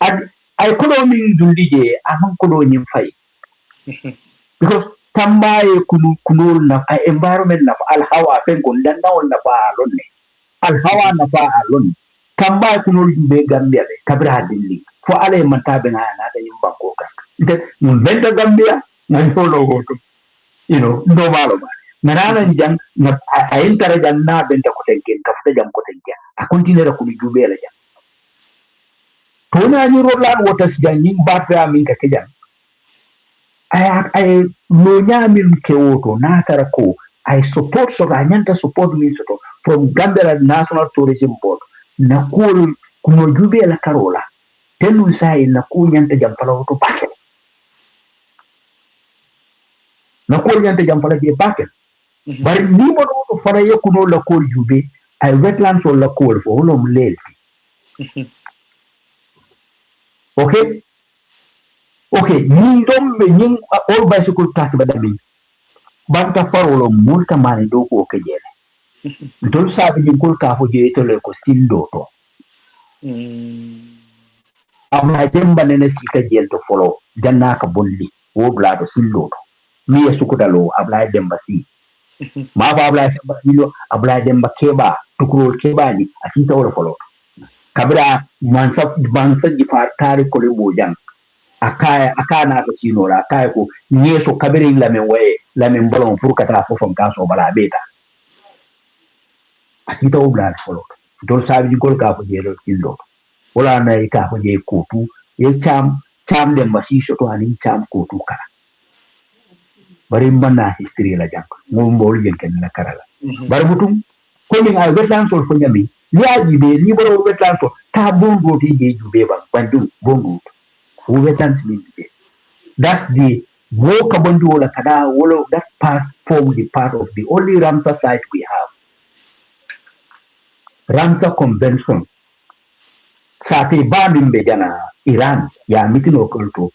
I could only do the among colonial fight because Tamba kunul na environment na al hawa pengon dan na alone al hawa na pa alone Tamba kunul be Gambia kabra dilli fo ale mantabe na da yim banko ka ite benta Gambia na solo go to no malo ba narana jang na ayintara janna benta ko tenken kafta jam ko tenken a continue ko jube la jang Tona ni rolan wotas jangin batra min ka kejan. I no min ke woto na tara ko. I support so anyanta support min so from Gambia National Tourism Board. Na ko kuno jube la karola. Tenu sai na ko nyanta jampala woto bakel. Na ko nyanta jampala je bakel. Bari ni mo woto fara ye kuno la ko jube ay wetlands o la ko fo holom lelti. Okay, ni dom be ning all bicycle tax badami. Banta farolo multa mani do ko kejele. Dol sabi ni kol ka fo je to le ko stindo to. Amna demba nene sika jel to follow janna ka bolli wo blado sillo to. Mi yesu ko dalo abla demba si. Ma ba abla samba dilo abla demba keba tukurol keba ni asita wala follow. Kabra mansa jifar tari ko lebo jang akana ko sinora akaya ko nyeso kabiri la men waye la men bolon furkata fo fon kaso bala beta akita obla folo dol sabi gol ka ko jelo kindo wala na ka ko je kotu ye cham de masiso to ani cham kotu kala bari manna history la jang ngol mbol yen ken la karala bari mutum ko min ay wetlan sol fo nyami liaji be ni boro wetlan to ta bongo ti je jube ba bandu bongo wetlan min be that's the walk abondi wala kada wala that part form the part of the only Ramsar site we have Ramsar convention sati bandin be jana Iran ya mitino kulto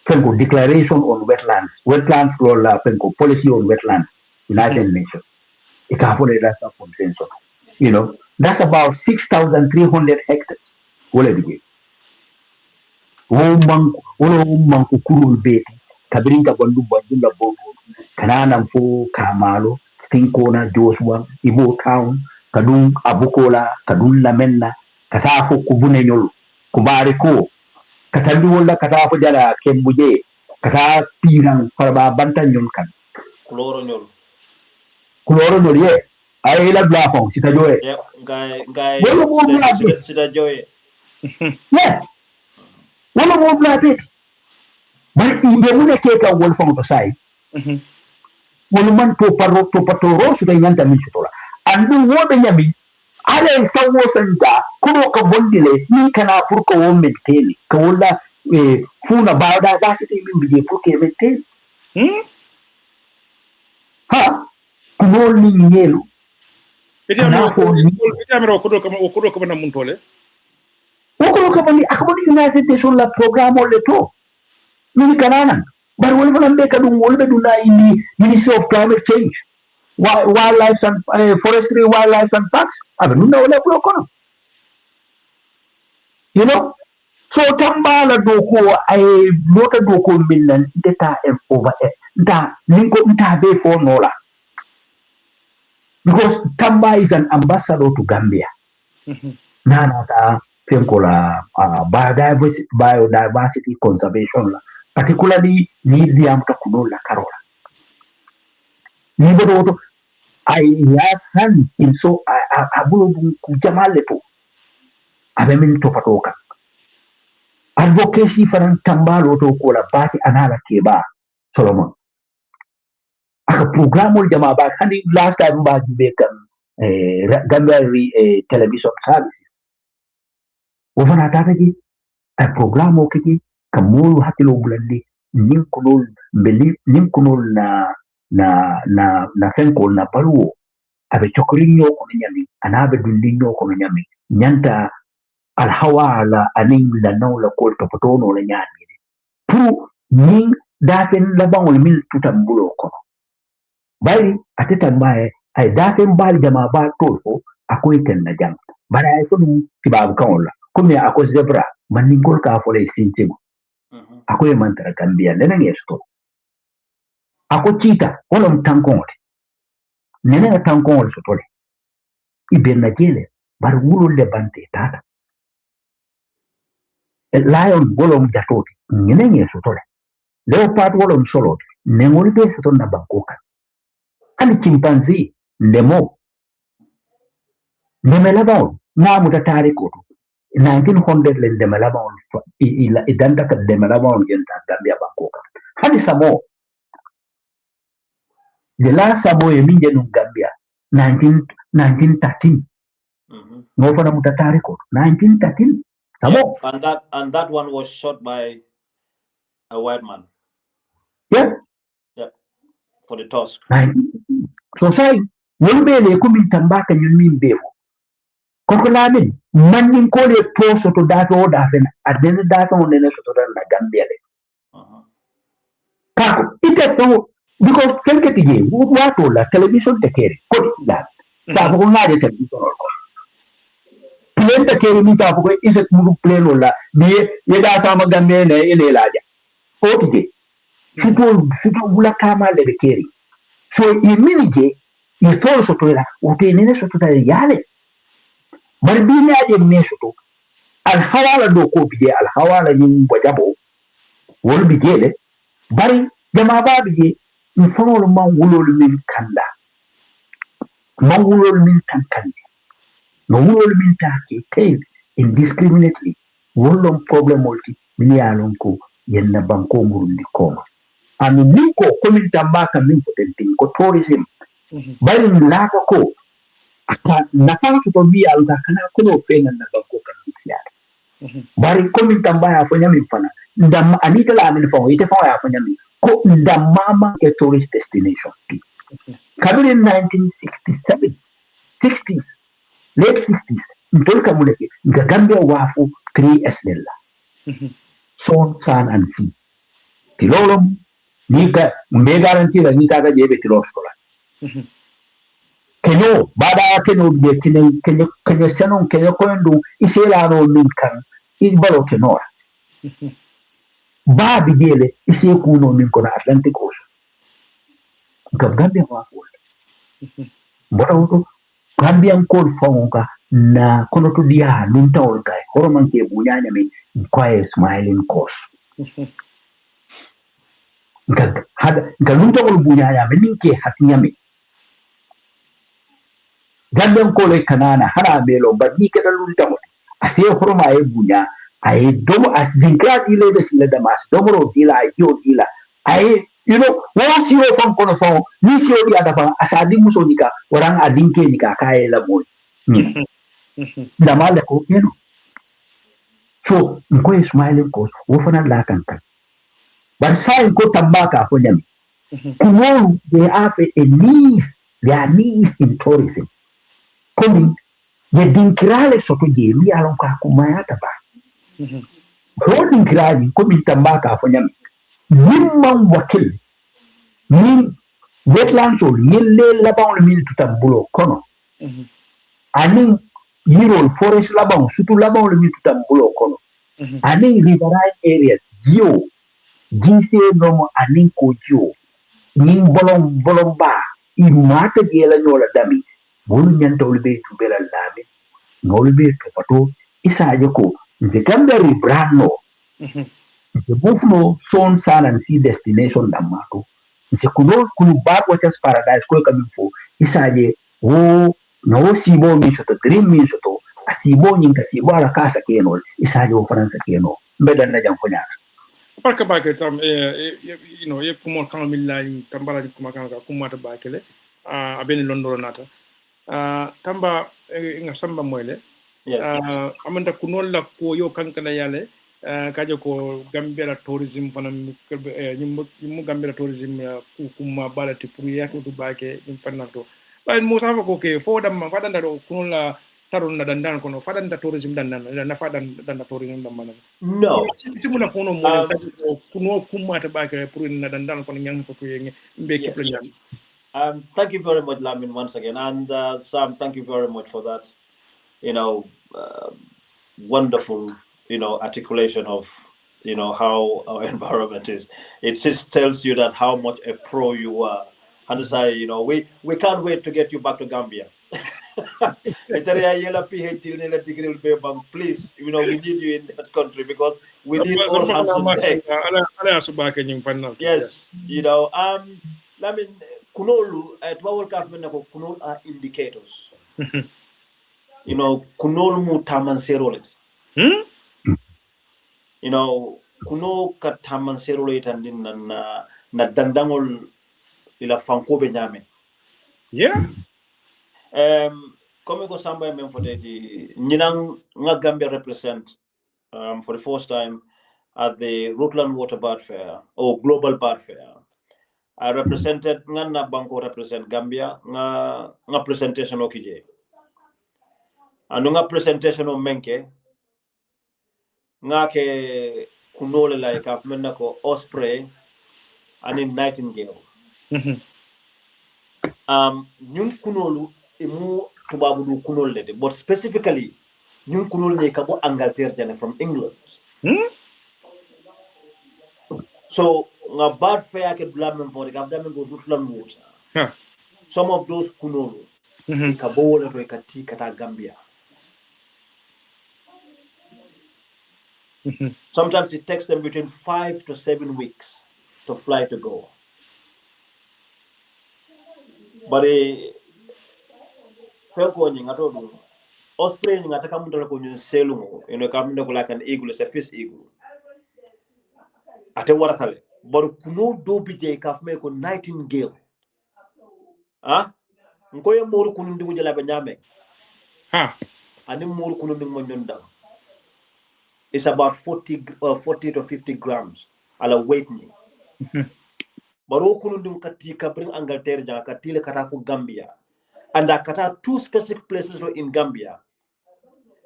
penko declaration on wetlands law penko policy on wetlands United Nations ikafole Ramsar convention you know, that's about 6,300 hectares. wo manku kurul beti kabirinka bandu la bongo kanana fo kamalo stinkona Joshua Ibo Town kadun abukola kadun lamenna kata fo kubune nyol kubare ko katandu wala kata fo jala kembuje kata pirang farba banta nyol kan Kuloro nyol ye ay la bla fo sita joye yeah guy wala mo bla beti sida joye yeah wala mo bla beti bar imbe mune ke ka wol fo to sai wala man to patoro su da nyanta min tola andu wobe nyami ale sawo sanda kuno ka bondile ni kana furko wo menteni ka wala funa bawda da shi min bije furke menteni ha kuno ni nyelu Itiamero kudo kama na muntole kudo kama ni akaboni United Nations la programo le to ni kanana bar wala man be kadum wala duna ini Ministry of Climate Change wildlife and forestry, wildlife and parks. I mean, no, you know. So tamba la doko I nota doko minan data over da linko nta be for nola because Tamba is an ambassador to Gambia. Nana ta penkola biodiversity conservation la particularly ni diam ta kunola karola. Ni bodo I has hands in so abulo kujamale to abemin to patoka advocacy faran tambalo to ko la bati anala keba Solomon aka programol jama ba hani last time ba be kan Gambia television services wo fana tata ji a programo kiti kamulu hakilo bulandi nin kunol na fenkol na baluwo abe chokorinyo ko nyami anabe dundinyo ko nyami nyanta alhawala aning la nawla ko to potono la nyami pour ning daten la bangol mil tutambulo ko bari ateta mbaye ay daten bal jama ba tolfo akoy ten na jam bara ay ko dum tibab kawla comme ako zebra man ningol ka fo lay sinsimo akoy man tara Gambia lenen yesto ako chita wolom tankonte nene tankon so tole ibenna jele bar wulo le bante tata lion wolom jatoti nene so tole leopard wolom solo nengol be so na bankoka kan chimpanzee lemo nemelabon na mutatari ko 1900 le nemelabon idanda ka nemelabon yenta Gambia bankoka hadi samo the last Sabo Eminje no Gambia 1913. No for mutatari ko 1913. Sabo. Yeah, and that one was shot by a white man. Yeah. Yeah. For the tusk. So say will be le kumi tambaka nyumi mbefo. Kokolamin manning ko le to so to that order and at the that on the so to na Gambia le. Kako ite to because kelke tije wato la television te kere ko la sa ko ngade television ko plane te kere mi sa ko ise mu plane la bi ye da sa ma Gambia ne ile laja o tije suto bula kama le kere so iminije ni to so to la o te ne so to ta yale bar bi ne aje me so to al hawala do ko bi al hawala ni bajabo wol bi jele bari jama ba bi il faut le man wulol min kanda man wulol min tankande no wulol min take tail indiscriminately wolon problem multi miliyalon ko yenna banko murundi koma anu min ko komin tambaka min ko tentin ko tourism bari laka ko aka nafa to bi alda kana ko fenga na banko kan siya bari komin tambaya fo nyami fana ndam anita la min fo ite fo ya fo nyami ko ndamama ke tourist destination kabiri 1967 60s late 60s ntolka muleke nga Gambia wafu 3S della son san and sea tilolom nika mbe garanti la nika ga jebe tiloskola keno bada keno be kene senon kene ko ndu isela no min kan ibalo kenora Ba bigele isi kuno min kono Atlantic Ocean gam Gambia wa ko boto Gambian code fonga na kono to dia nun tawol kay horoman ke bunyanya mi kwae smiling coast ga nun tawol bunyanya min ke hatinya mi Gambian code kanana hana melo badni ke nun tawol ase horoma e bunya ay domo as dinkra ile de sile damas domoro dila yo dila ay once you from kono fon ni si odi adafa asadi muso nika orang adinke nika kae la boy damale ko so nko smiling ko wo fana la kan but sai ko tabaka ko nyami kuno they have a niche their niche in tourism komi ye dinkirale soto je mi alon ka kuma ta ba ko dinkirali komi tabaka ko nyami nimman wakil min wetlands o yelle laban min tutambulo kono anin yiro forest laban sutu laban min tutambulo kono anin riverine areas jio jinse nomo anin ko jio nin bolom ba imata gela nyola dami bolu nyanta ulbe tubela lami ngolbe topato isaje ko nze gambari brano the buffalo son sun and sea destination damato nse kuno kunu bad waters paradise ko kamin fo isaje wo no sibo min soto dream min soto asibo nyin ka sibo ala kasa kenol isaje wo faransa keno mbedan na jam ko nyaaka barka tam ye kumo kan millahi tambara di kuma kan ka kuma ta bakele abeni londoro nata tamba nga samba moyle amanda kunol la ko yo kankana yale kajo ko Gambia tourism fanam mu Gambia tourism kuma balati pour yako to bake dum fannato bay musa ko ke fo dam ma fadanda do kunol la taron na dandan kono fadanda tourism dandan na fadanda tourism dam man no ci mu na fono mo kuno kuma ta bake pour na dandan kono nyang ko yenge mbe kepla nyam. Thank you very much, Lamin, once again. And Sam, thank you very much for that, wonderful, articulation of, how our environment is. It just tells you that how much a pro you are. And say, we can't wait to get you back to Gambia. Please, we need you in that country because we need all hands on deck. Yes, Lamin, kunolu at Wawal Kafman kunol are indicators. Kunol mu tamanserolet. Kuno ka tamanserolet and in na dandangol ila fanko benyame. Yeah. Come go Samba memfodeti Ninang nga Gambia represent for the first time at the Rutland Water Bird Fair or Global Bird Fair. I represented nga banko represent Gambia nga presentation okije. Anu nga presentation o menke nga ke kunole like afmenna ko osprey ani nightingale. Nyun kunolu imu tubabu du kunol lede, but specifically nyun kunol ne kabo Angleterre jane from England. So nga bad fair ke blamen for the government go Rutland Water. Some of those kunolo kabo wole do kati kata Gambia. Sometimes it takes them between 5 to 7 weeks to fly to go. But felko nyinga to osprey nyinga taka mutala ko nyun selu kamunda ko like an eagle, a fish eagle. Ate waratale. But kuno do bije kafme ko nightingale. Nkoye moru kunu ndingu jala benyame. Ani moru kunu ndingu nyonda. It's about 40 to 50 grams. Ala weight ni. Baro kunu ndingu katika bring Angleterre janga katile katafu Gambia. And there are 2 specific places in Gambia.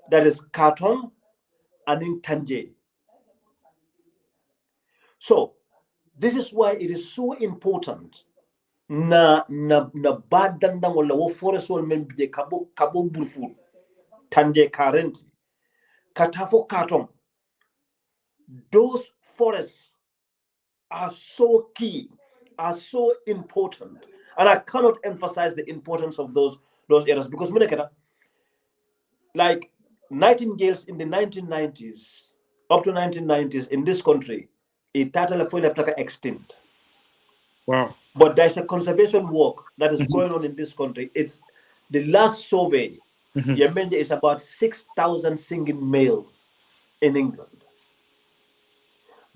That is Kartong and in Tanje. So, this is why it is so important na bad dandang wala wo forest wal men bije kabo burfu Tanje currently. Katafo Kartong. those forests are so key, are so important. And I cannot emphasize the importance of those areas because like nightingales in the 1990s, up to 1990s in this country, it totally left extinct. Wow. But there's a conservation work that is going on in this country. It's the last survey. Yemen is about 6,000 singing males in England.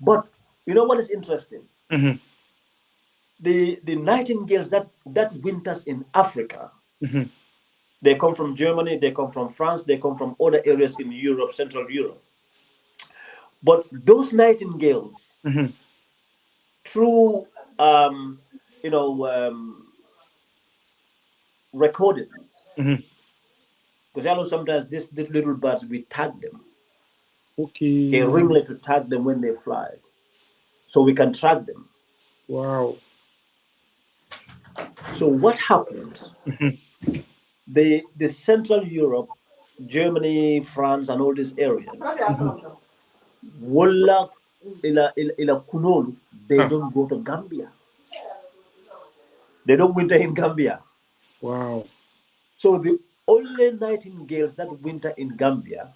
But you know what is interesting? The nightingales that winters in Africa, they come from Germany, they come from France, they come from other areas in Europe, Central Europe. But those nightingales, through recordings, because I know sometimes these little birds, we tag them. Okay. They ringlet to tag them when they fly, so we can track them. Wow. So what happened? The Central Europe, Germany, France, and all these areas, wala ila kunolu, they don't go to Gambia. They don't winter in Gambia. Wow. So the only nightingales that winter in Gambia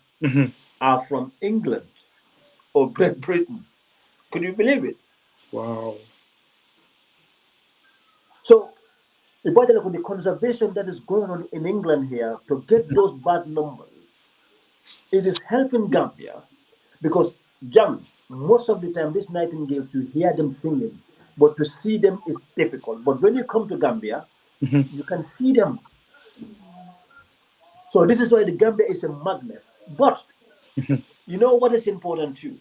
are from England or Great Britain. Could you believe it? Wow. So the conservation that is going on in England here to get those bad numbers, it is helping Gambia because most of the time these nightingales, you hear them singing, but to see them is difficult. But when you come to Gambia, you can see them. So this is why the Gambia is a magnet. But you know what is important too?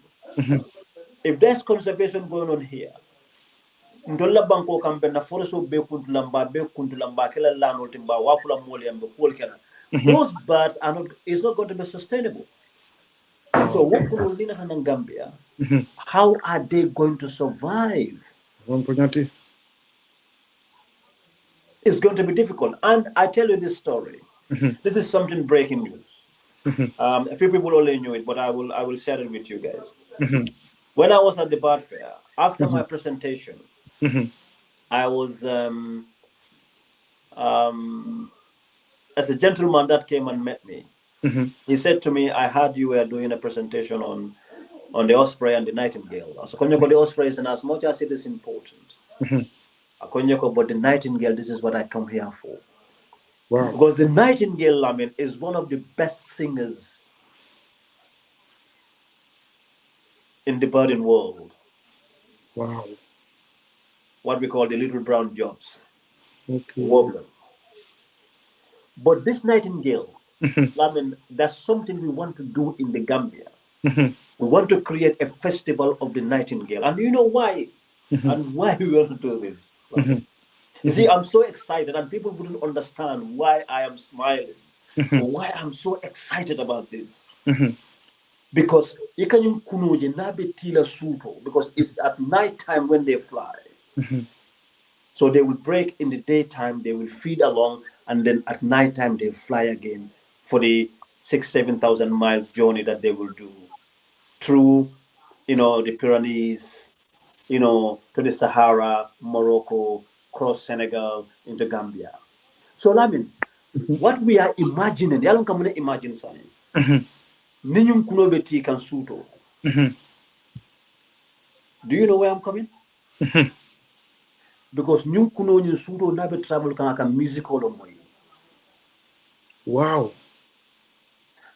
If there's conservation going on here, ndolla banko kambe na foreso be kuntulamba kala lano timba wafula moli ambe kala. Those birds are not, it's not going to be sustainable. So what will Lina and Gambia, how are they going to survive? It's going to be difficult. And I tell you this story. This is something breaking news. A few people only knew it, but I will share it with you guys. When I was at the bird fair, after my presentation, I was as a gentleman that came and met me. He said to me, I heard you were doing a presentation on the osprey and the nightingale. So the osprey is, and as much as it is important, but the nightingale, this is what I come here for. Wow. Because the nightingale, I mean, is one of the best singers in the birding world. Wow. What we call the little brown jobs, Okay. warblers. But this nightingale, I mean, that's something we want to do in the Gambia. We want to create a festival of the nightingale. And you know why? And why we want to do this? You see, I'm so excited, and people wouldn't understand why I am smiling or why I'm so excited about this. Because because it's at night time when they fly. So they will break in the daytime, they will feed along, and then at night time they fly again for the 6,000-7,000 mile journey that they will do through, the Pyrenees, to the Sahara, Morocco, cross Senegal into Gambia. So I mean, what we are imagining, they don't come to imagine something. Ninyum kunobeti kan suto. Do you know where I'm coming? Because nyum kuno nyu suto nabe travel kan musical moy. Wow.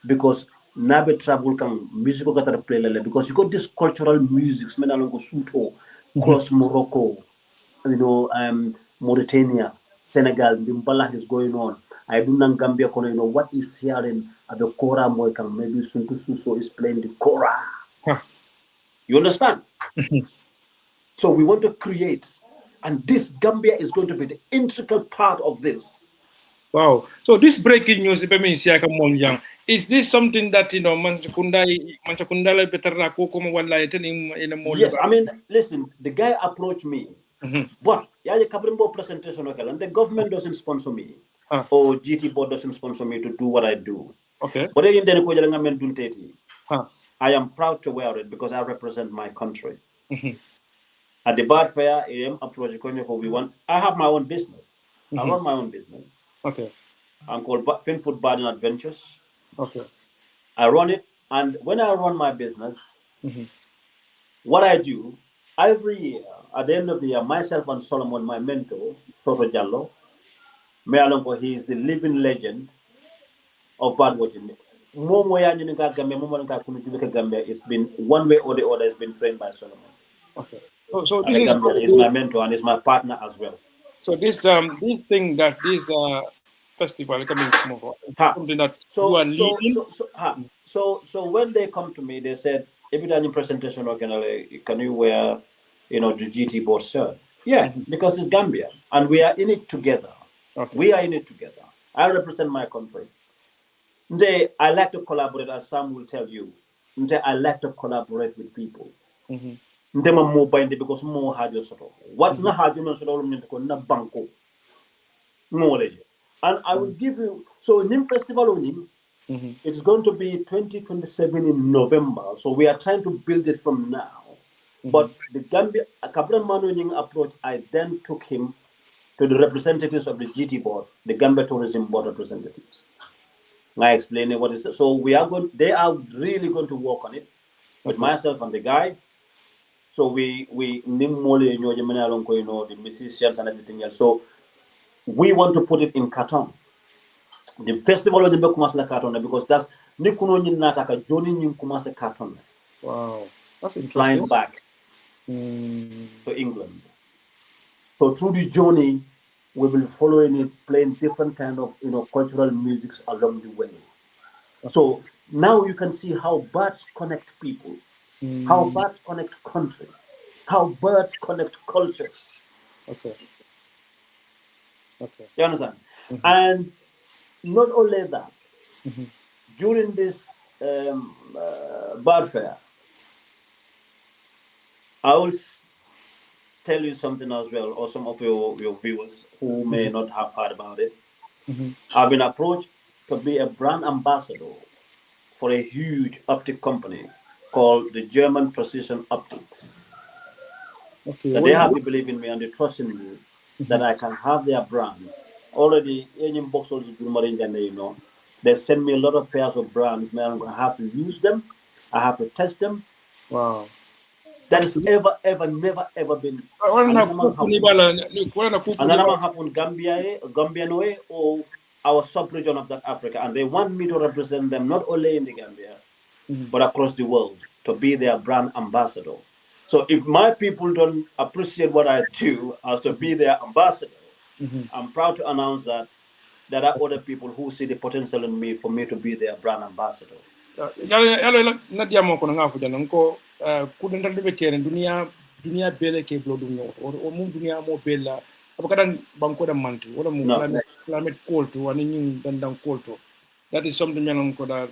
Because nabe travel kan musical kata play lele, because you got this cultural music menalongo suto cross Morocco, Mauritania, Senegal, Bimbala is going on. I do not Gambia, what is hearing at the Kora Moikang, maybe Suntu Suso is playing the Kora. You understand? So we want to create, and this Gambia is going to be the integral part of this. Wow. So this breaking news, is this something that, Yes, I mean, listen, the guy approached me, but presentation, and the government doesn't sponsor me, or GT board doesn't sponsor me to do what I do. Okay. But then I am proud to wear it because I represent my country. At the Bad Fair, I am approaching we want. I have my own business. I run my own business. Okay. I'm called Finfood Garden Adventures. Okay. I run it, and when I run my business, what I do every year at the end of the year, myself and Solomon, my mentor, Soto Jallo, Mealonko, he is the living legend of bird watching. It's been one way or the other. It's been trained by Solomon. Okay. So And this is he's my mentor and he's my partner as well. so this thing that this festival coming tomorrow, something that you are leading. So when they come to me, they said, "Every time presentation, can you wear, the GT board shirt?" Yeah, because it's Gambia and we are in it together. Okay. We are in it together. I represent my country. I like to collaborate, as Sam will tell you. I like to collaborate with people. Ndema mo binde because mo hajo soto. What na hajo no soto ko na banko. And I will give you Nim Festival Nim, it's going to be 2027 in November. So we are trying to build it from now. But the Gambia Kabran Manuing approach, I then took him to the representatives of the GT board, the Gambia Tourism Board representatives. I explained what is so they are really going to work on it with myself and the guy. So we the musicians and everything else. So we want to put it in Qatar. The festival of the Bekumas Carton because that's Nikuno Nataka joining in Kumasa Carton. Wow, that's interesting. Flying back to England. So through the journey, we will follow it, playing different kind of cultural musics along the way. So now you can see how birds connect people, how birds connect countries, how birds connect cultures. Okay. You understand? And not only that, during this bird fair, I will tell you something as well, or some of your viewers who may not have heard about it. I've been approached to be a brand ambassador for a huge optic company called the German Precision Optics. Okay. That they have to believe in me and they trust in me that I can have their brand. Already, they send me a lot of pairs of brands, man. I have to use them. I have to test them. Wow. That has never been. And that happened Gambia or our sub-region of that Africa. And they want me to represent them not only in the Gambia, but across the world, to be their brand ambassador. So if my people don't appreciate what I do as to be their ambassador, I'm proud to announce that there are other people who see the potential in me for me to be their brand ambassador. Dunia bele ke blo dunia or mu dunia mo bela abakadan banko da manti wala mu climate cold to ani nying dan cold to. That is something yanon ko that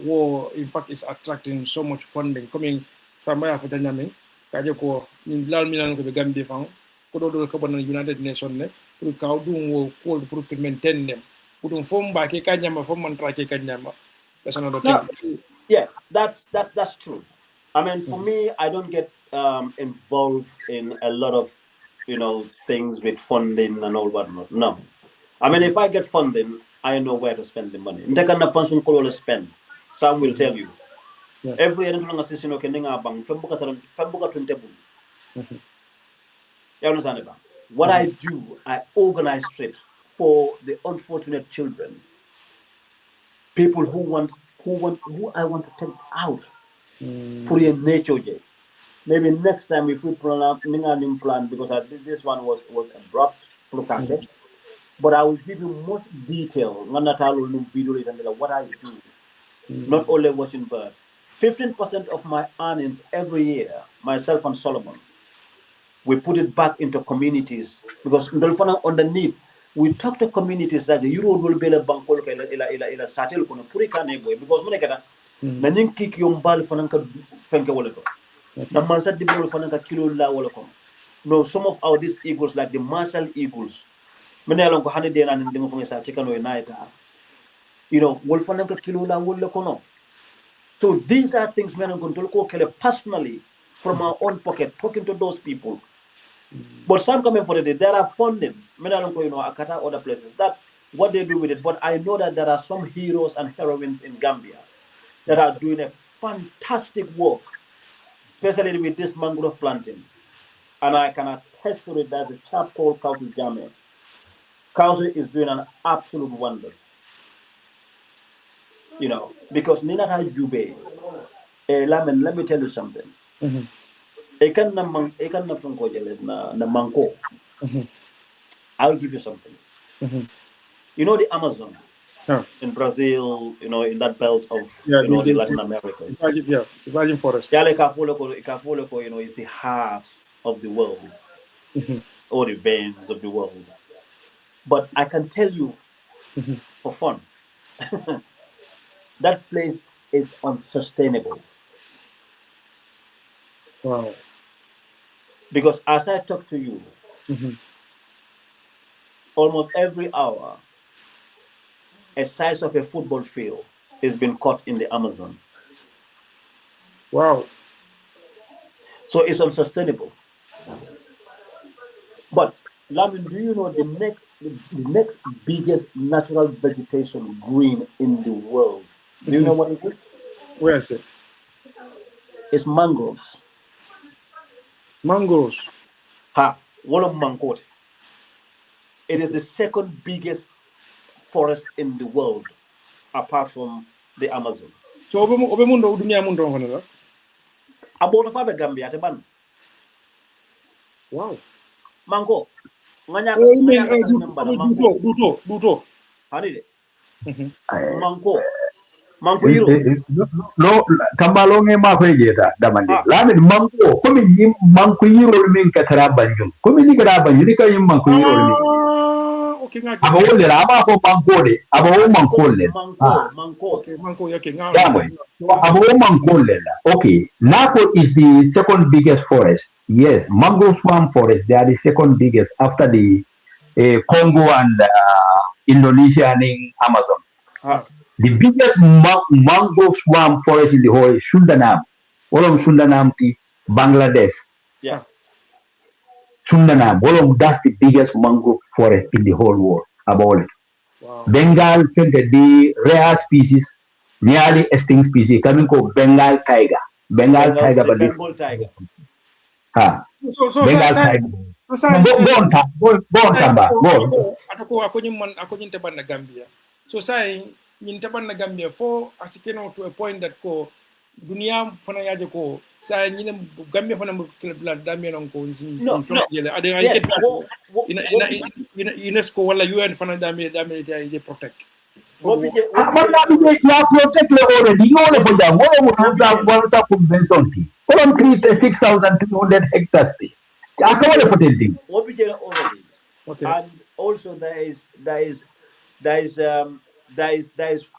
war in fact is attracting so much funding coming Samba Africa nyame kaje ko ni lal milan ko be Gambia fan ko do ko bon United Nations ne pour ka du wo cold pour to maintain them pour dum fom ba ke ka nyama fom man tra ke ka nyama. That's another thing. Yeah, that's true. I mean, for me, I don't get involved in a lot of, things with funding and all whatnot. No. I mean, if I get funding, I know where to spend the money. Spend. Some will tell you. Yeah. Every year, you understand it? What I do, I organize trips for the unfortunate children. People who I want to take out for a nature day. Maybe next time if we plan because this one was abrupt, but I will give you much detail. What I do, not only watching birds. 15% of my earnings every year, myself and Solomon, we put it back into communities because underneath we talk to communities that the Euro will be a bankol ila satel kono purika nebo because mune kata nanin kik yombal fananka fenke wala to na mansa dibol fananka kilo la wala kono. No, some of these eagles like the Marshall eagles mene alon ko hande de nan ndingo fonga sa chikano naita wol fananka kilo la wala kono. So these are things men are going to look personally from our own pocket, talking to those people. But some coming for the day, there are fundings. Men are not going to Akata, other places. That what they do with it. But I know that there are some heroes and heroines in Gambia that are doing a fantastic work, especially with this mangrove planting. And I can attest to it. There's a chap called Council Jame. Council is doing an absolute wonders. You know, because Nina Jube, let me tell you something. Ekan na franco jele na manko. I'll give you something. You know the Amazon in Brazil, you know, in that belt of the Latin America. The virgin forest. Yale Kafoloko, you know, is the heart of the world, or the veins of the world. But I can tell you for fun, that place is unsustainable. Wow. Because as I talk to you, almost every hour, a size of a football field is being cut in the Amazon. Wow. So it's unsustainable. But Lamin, do you know the next biggest natural vegetation green in the world? Do you know what it is? Where is it? It's mangroves. Mangroves. One of mangrove. It is the second biggest forest in the world, apart from the Amazon. So obe mundo dunia mundo hono. About of the Gambia te ban. Wow. Mango. Duto. Hanide. Mango. Mango yiro. No, tambalonge ma ko jeta damande. Lamin mango ko min yim mango yiro min ka tara banjum. Ko min ni gara banjum ni ka yim mango yiro min. Okay nga. Aba wole aba ko mango de, aba wo mango le. Mango. Okay, mango yake nga. Aba wo mango le. Okay, Napo is the second biggest forest. Yes, mangrove swamp forest, they are the second biggest after the Congo and Indonesia and Amazon. The biggest mangrove swamp forest in the whole is Sundanam. All of Sundanam to Bangladesh. Yeah. Sundanam, that's the biggest mangrove forest in the whole world. About it. Wow. Bengal, the rare species, nearly extinct species, coming called Bengal tiger. Bengal tiger. Bengal tiger. So Bengal tiger. Go on, Samba. Go. Ako nyinte ban na Gambia. So say nyinte ban na Gambia for asikeno to a point that ko dunia fana yaje ko say nyine Gambia fana la Gambia non ko No. Yes. In UNESCO wala UN fana Gambia they protect. But you protect already. You only for them. What are convention? What create 6,200 hectares? I can't protect them. What we already. Okay. And also there is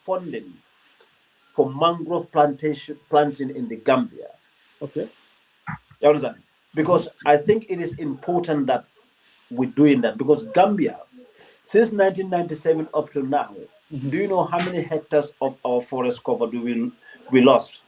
funding for mangrove planting in the Gambia. Okay. You understand? Because I think it is important that we're doing that, because Gambia, since 1997 up to now, do you know how many hectares of our forest cover we lost?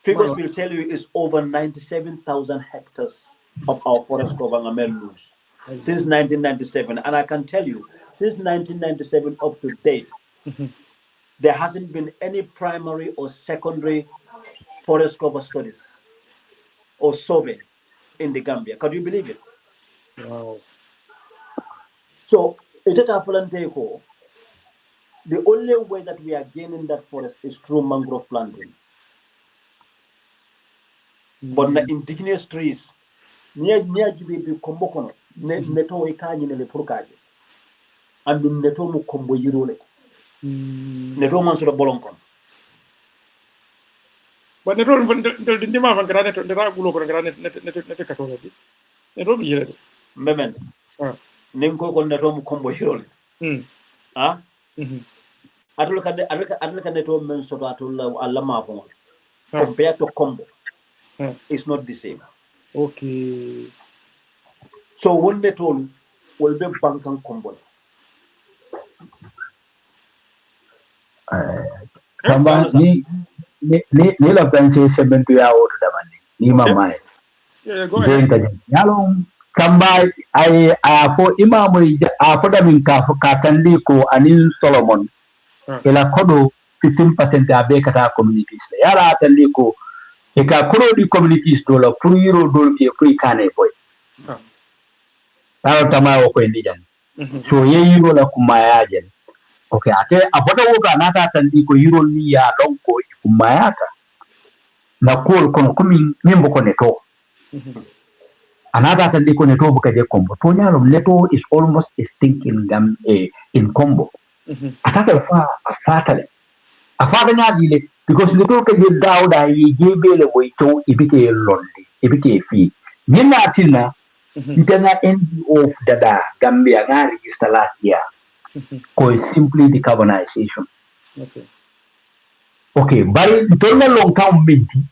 Figures will tell you it's over 97,000 hectares of our forest cover lose since 1997. And I can tell you, since 1997 up to date, there hasn't been any primary or secondary forest cover studies or survey in the Gambia. Can you believe it? Wow. So, the only way that we are gaining that forest is through mangrove planting. But the indigenous trees, near Jibi Kombokono, Neto Ekani and the Purkaji, and the Netomu Kombo Yurole, Netoman sort of Bolonkon. But the role the demand of granite, the Ragulo granite, net Neto Moment. Nimko on the Romu Kombo Yurole. Ah? I look at the Neto men sort of Alama compared to Kombo. It's not the same. Okay. So when they told will be bank and combo. Samba ni la pense 70 ya oto damani ni mama Yeah, go ahead. zenga yalo Samba ay afo imamu afo da min ka kandi ko anin Solomon ila kodo 15% abe kata communities yala tandi ko e ka kodo di communities do la pour yiro do ke free kane boy taro tama ko ndijan so ye yiro la kumaya jen okay ate aboda woga nata tandi ko yiro ni ya don ko kumayaka na kol kono kumi nimbo ko neto another tandi ko neto buka je combo to nyalo neto is almost a stinking gum in combo ataka fa fatale afaga nyaadile because neto ke je dawda yi jebele boy to ibike londi ibike fi nyina tina Internal NGO of Dada Gambia registered last year called simply decarbonization. Okay, but tola long term minti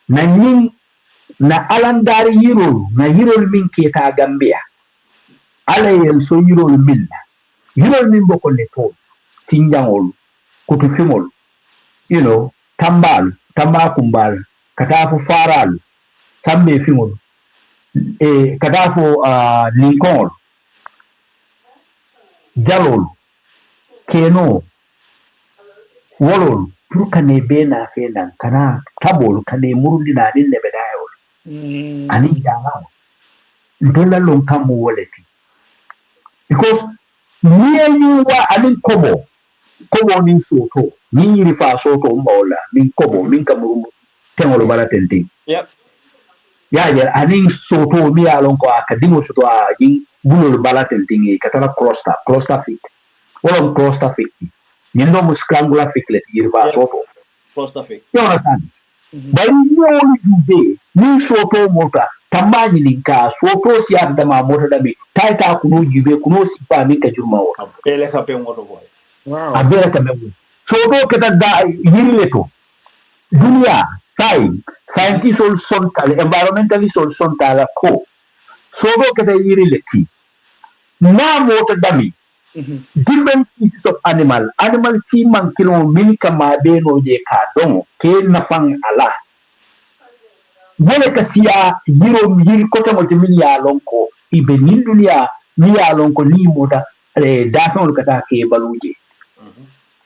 na ning na alandari yiro na yiro min keta Gambia ala yen so yiro min boko neto tinjangol kutufimol tamba kumbal katafu faral sambe fimol kadafo Lincoln jalol keno wolol pour kane be na fenan kana tabol kane murundi na din lebe dayol ani janga ndola lon kamu woleti because ni wa alin kobo ni soto ni rifa soto mbola min kobo min kamuru tengolo bala tenti yep ya aning soto mi alon ko akadimo soto a yin bulol bala tentingi katala cluster fit wala cluster fit nyendo muscangula fit let yirba soto cluster fit you understand bari ni oli jube ni soto mota tamani ninka soto si adama mota dabi taita kuno jube kuno sipa min ka jurma wo ele ka pe moto boy Wow. abere ka mewu soto kata da yirleto dunia scientists also environmentalists also ko sodo kata yiri leti na mota dami different species of animal si man kilo min kama be no je ka don ke na fang ala wala ka siya yiri kota mo min ya lonko ibe nin dunia mi ya lonko ni mota da ton kata ke baluje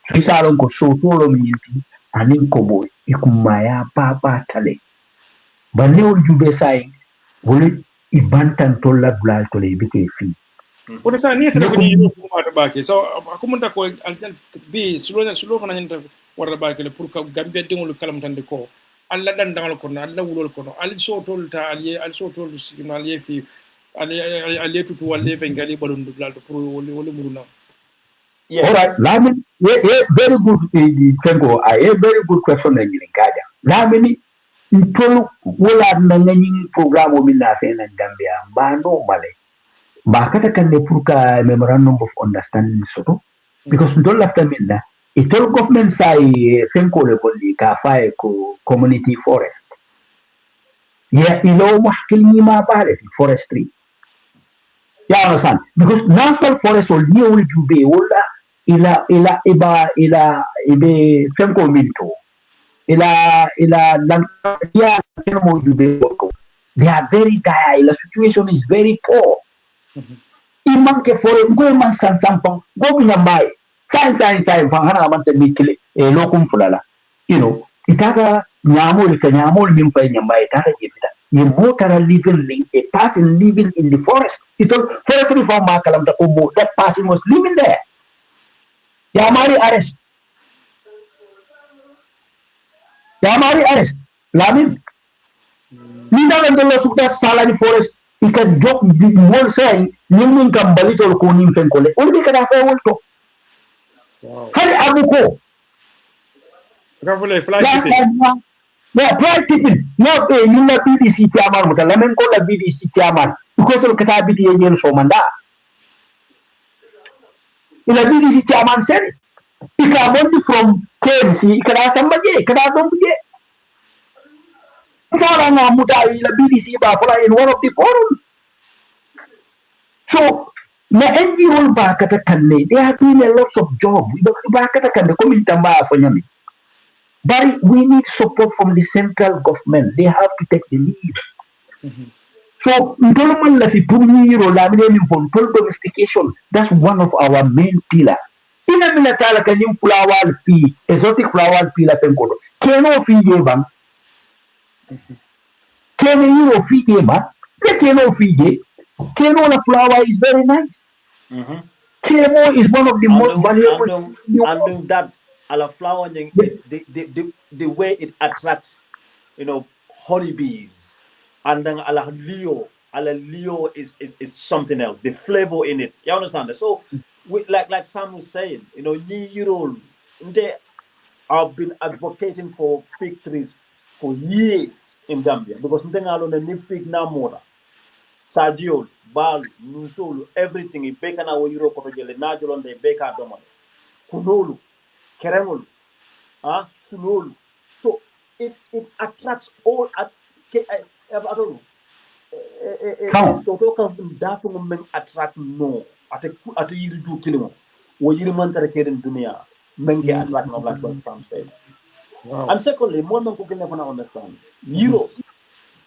so isa lonko soto lo min anin kobo ikumaya papa tale banne wol jube sai wole ibantan tolla blal tole bite fi Wala sa niya talaga ni yiro kuma da bake. So ako munta ko aljan bi sulo fana nyanta warda bake le pour ka Gambia dingol kalam tande ko alla dan dangal ko alla wulol ko al so tolta al so tol signal ye fi al tutu wal fe ngali balon blal pour wole muruna. Yes. All right, Lamin, very good. Tengo, a very good question. In Gaja, Lamini, intolo wala nangani program o minna fe na Gambia. Ba normally, ba kata kan ne purka memorandum of understanding soto because ntolo lafta minna. Itolo government sai fenko le boli ka fae ko community forest. Ya ilo muhkili ma pare forestry. Ya understand? Because national forest will deal with jube wala ila ibe fenko minto ila ya kemo jube wako. They are very dire. The situation is very poor. Imam ke forest go man san sampang go binyambai sai fangana amante mikile lokum fulala itaka nyamol min pa nyambai itaka jibita motara living a person living in the forest. Forest reform makalam da umbo, that person was living there. Yamari arrest. Lamin. Nida vendolo sukta sala di forest. Ika jok di wall saying, nimin kambali tol kunim fenkole. Uli kada fa wolto. Hari abuko. Rafale fly tipping. Yeah, fly tipping. Not a nila BDC chairman, but lamin ko la BDC chairman. Because of kata BDC yen so manda. Ila BDC chairman said, ika bondi from KMC, ika samba je, ika dombu je. Ika na muta ila BDC ba fly in one of the forum. So na NGO bakata kanne, they are doing a lot of job. Bakata kanne komi tamba afanyami. But we need support from the central government. They have to take the lead. So, domestication, that's one of our main pillars. Ina minatala kanyang flower fee, exotic flower fee la penkodo. Keno fee bang? Keno you fee bang? The keno fee. Keno la flower is very nice. Keno is one of the most valuable. And that ala flower, the way it attracts, honeybees, and then ala Leo is something else. The flavor in it, you understand that? So, like Sam was saying, they have been advocating for fig trees for years in Gambia because the fig na more. Sadio, Bal, Nusolu, everything. If beka na Euro kotojele najolon de beka domon, Kunolu, Keremolu, Sunolu. So it attracts all at I don't know. So to come dafu men attract no at yiri do kilimo. Wo yiri man tare keren dunia men ke attract no like what Sam said. Wow. And secondly, more than cooking never understand.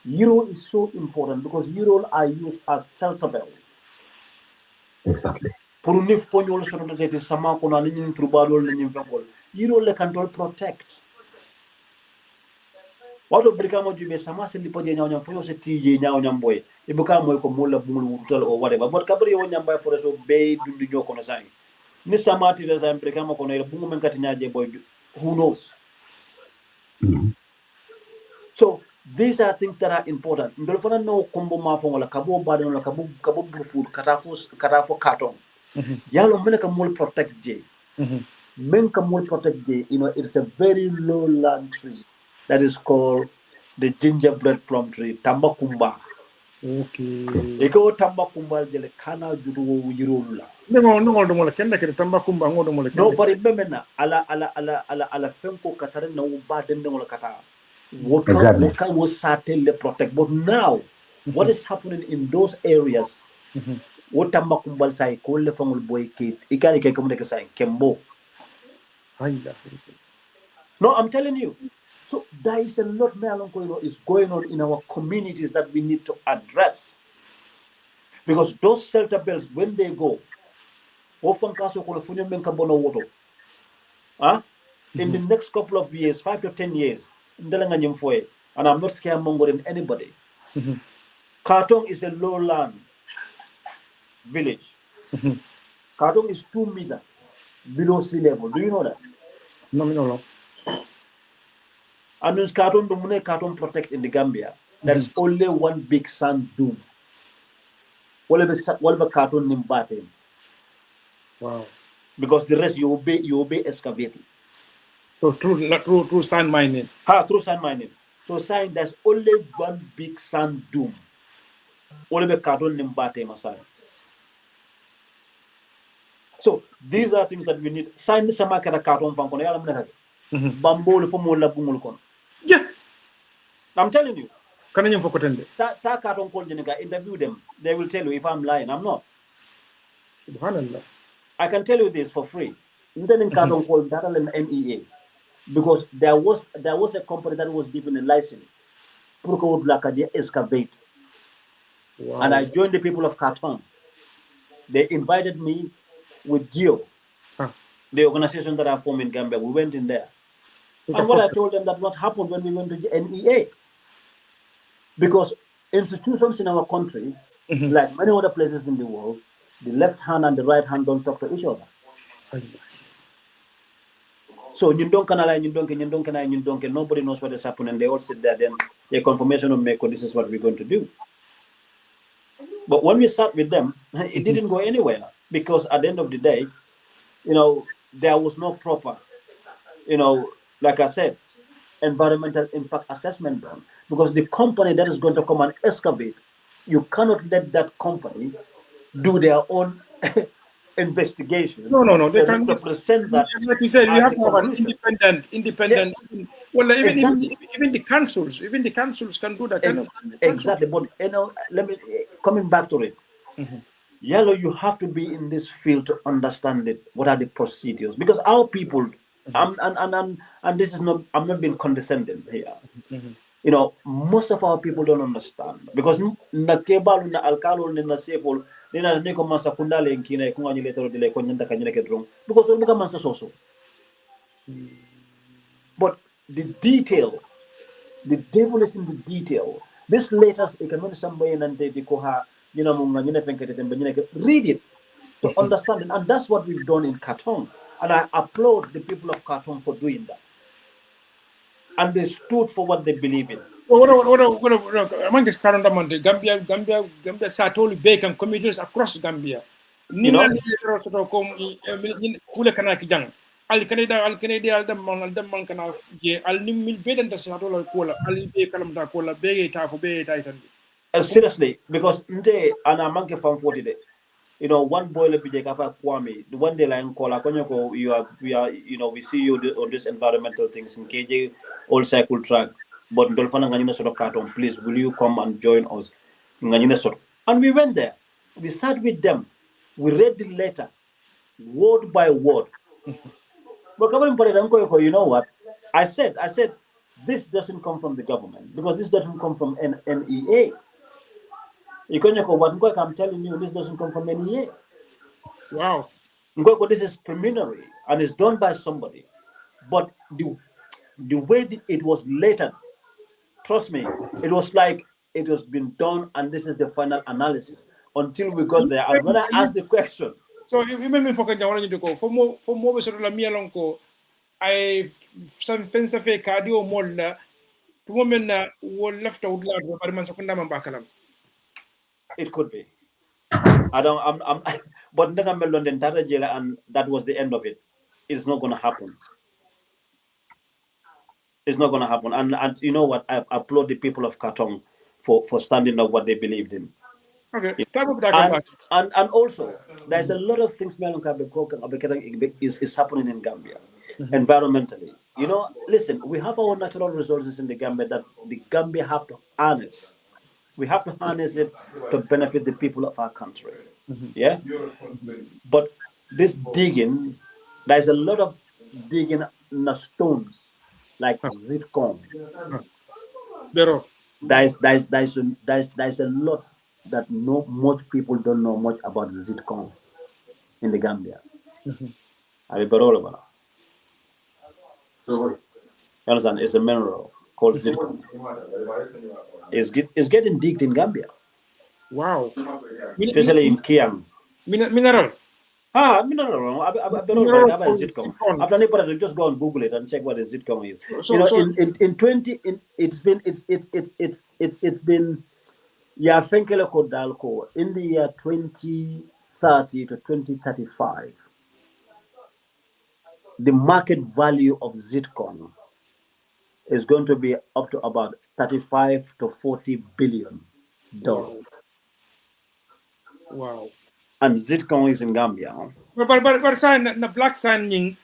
Euro is so important because Euro are used as shelter bells. Exactly. Pour ne fonyol so no te sama ko na ni trubadol ni fengol. Euro le control protect. Wato brikamo jube sama se lipo je nyawnyam foyo se tije nyawnyam boy. E buka moy ko mola bumul wutal or whatever. But kabri yo nyamba for so be dundu nyoko no sang. Ni sama ti da sam brikamo ko no bumu men kati nyaaje boy. Who knows? So these are things that are important. Ndolfana no kombo mafo wala kabo badon wala kabo food katafo carton. Yalo men ka mol protect je. Men ka mol protect je, it's a very low land tree that is called the gingerbread plum tree, Tamba Kumba. Okay. Eko Tamba Kumba jele kana judu wo yirolula. No mo kenda ke Tamba Kumba ngodo mo no bari bemena ala fenko katare na uba den ngol kata. What was certainly protect. But now, what is happening in those areas? What Tamba Kumbal say, call the family boy kid, Ikari Kakumaka say, Kembo. No, I'm telling you. So there is a lot more is going on in our communities that we need to address. Because those shelter bells, when they go, often in the next couple of years, 5 to 10 years, and I'm not scaremongering anybody. Kartong is a lowland village. Kartong is 2 meters below sea level. Do you know that? No. And this Kartong protect in the Gambia. There's only one big sand dune. Whatever Kartong nimbate. Wow. Because the rest you obey excavating. So through sand mining. Through sand mining. So saying there's only one big sand dune. Whatever Kartong nimbate masai. So these are things that we need. Sign the sama kada Kartong from kono yala mneka. Bamboo le fomo la bungul kon. Yeah. I'm telling you. Can you forget it? Ta Kartong call jenika interview them. They will tell you if I'm lying. I'm not. Subhanallah. I can tell you this for free. Internet Kartong call that an MEA. Because there was a company that was given a license to excavate. Wow. And I joined the people of Kartong. They invited me with Geo, the organization that I formed in Gambia. We went in there. And what I told them that what happened when we went to the NEA. Because institutions in our country, like many other places in the world, the left hand and the right hand don't talk to each other. So nobody knows what is happening. They all sit there, then a confirmation of Meko, this is what we're going to do. But when we sat with them, it didn't go anywhere. Because at the end of the day, there was no proper, like I said, environmental impact assessment done. Because the company that is going to come and excavate, you cannot let that company do their own investigation. No. They can represent that. Like you said, you have to have an independent. Yes. Well, even the councils can do that. Exactly. But let me coming back to it. Yellow, you have to be in this field to understand it. What are the procedures? Because our people, and this is not, I'm not being condescending here. You know, most of our people don't understand because na kebalu na alkalo na sefol nina ne ko masa kundale nkina ko ngani letoro dile ko nyanda kanyene ke drum because on buka masa soso. But the detail, the devil is in the detail. This letters economic somebody and they koha nyina munga nyina fenkete tembe nyina ke read it to understand it, and that's what we've done in Khartoum, and I applaud the people of Khartoum for doing that, and they stood for what they believe in. Among this current amount, Gambia Satoli Bacon communities across Gambia. You know, Kule Kanaki Jang. Al Canada, Al Canada, Al Daman Kana, Al Nimil Beden, the Satola Cola, Ali Bekalam Cola, Bay Tafo Bay Titan. Seriously, because nte ana manke from 40 days. You know, one boy let me Kwame. The one day line call Akonyoko, we are, you know, we see you on this environmental things in KJ, all cycle track. But Dolphana Nganyina sort of carton, please, will you come and join us? Nganyina sort of. And we went there. We sat with them. We read the letter, word by word. But you know what? I said, this doesn't come from the government because this doesn't come from NEA. I'm telling you, this doesn't come from NEA. Wow. This is preliminary and it's done by somebody. But the way it was lettered, trust me, it was like it was been done and this is the final analysis. Until we got there, and when I asked the question. So you remember for Kajawan to go for more sort of Mialonko, I some fence of a cardio molna, two women were left out loud, but Mansakundam Bakalam. It could be. I don't. I'm. But then I'm London Tata jail, and that was the end of it. It's not going to happen. It's not going to happen. And you know what? I applaud the people of Khartoum for standing up what they believed in. Okay. And also, there's a lot of things is happening in Gambia, environmentally. You know, listen, we have our natural resources in the Gambia that the Gambia have to harness. We have to harness it to benefit the people of our country. Yeah? But this digging, there's a lot of digging in the stones, like zircon. There's a lot that much people don't know much about zircon in the Gambia. So, you understand? It's a mineral called zircon. It's getting digged in Gambia. Wow. Especially in Kiang. Mineral. Mineral. Zircon. After anybody, just go and Google it and check what a zircon is. It's been Fenkele Kodalko in the year 2030 to 2035. The market value of zircon is going to be up to about 35 to 40 billion dollars. Wow. And zircon is in Gambia. But sign na black sign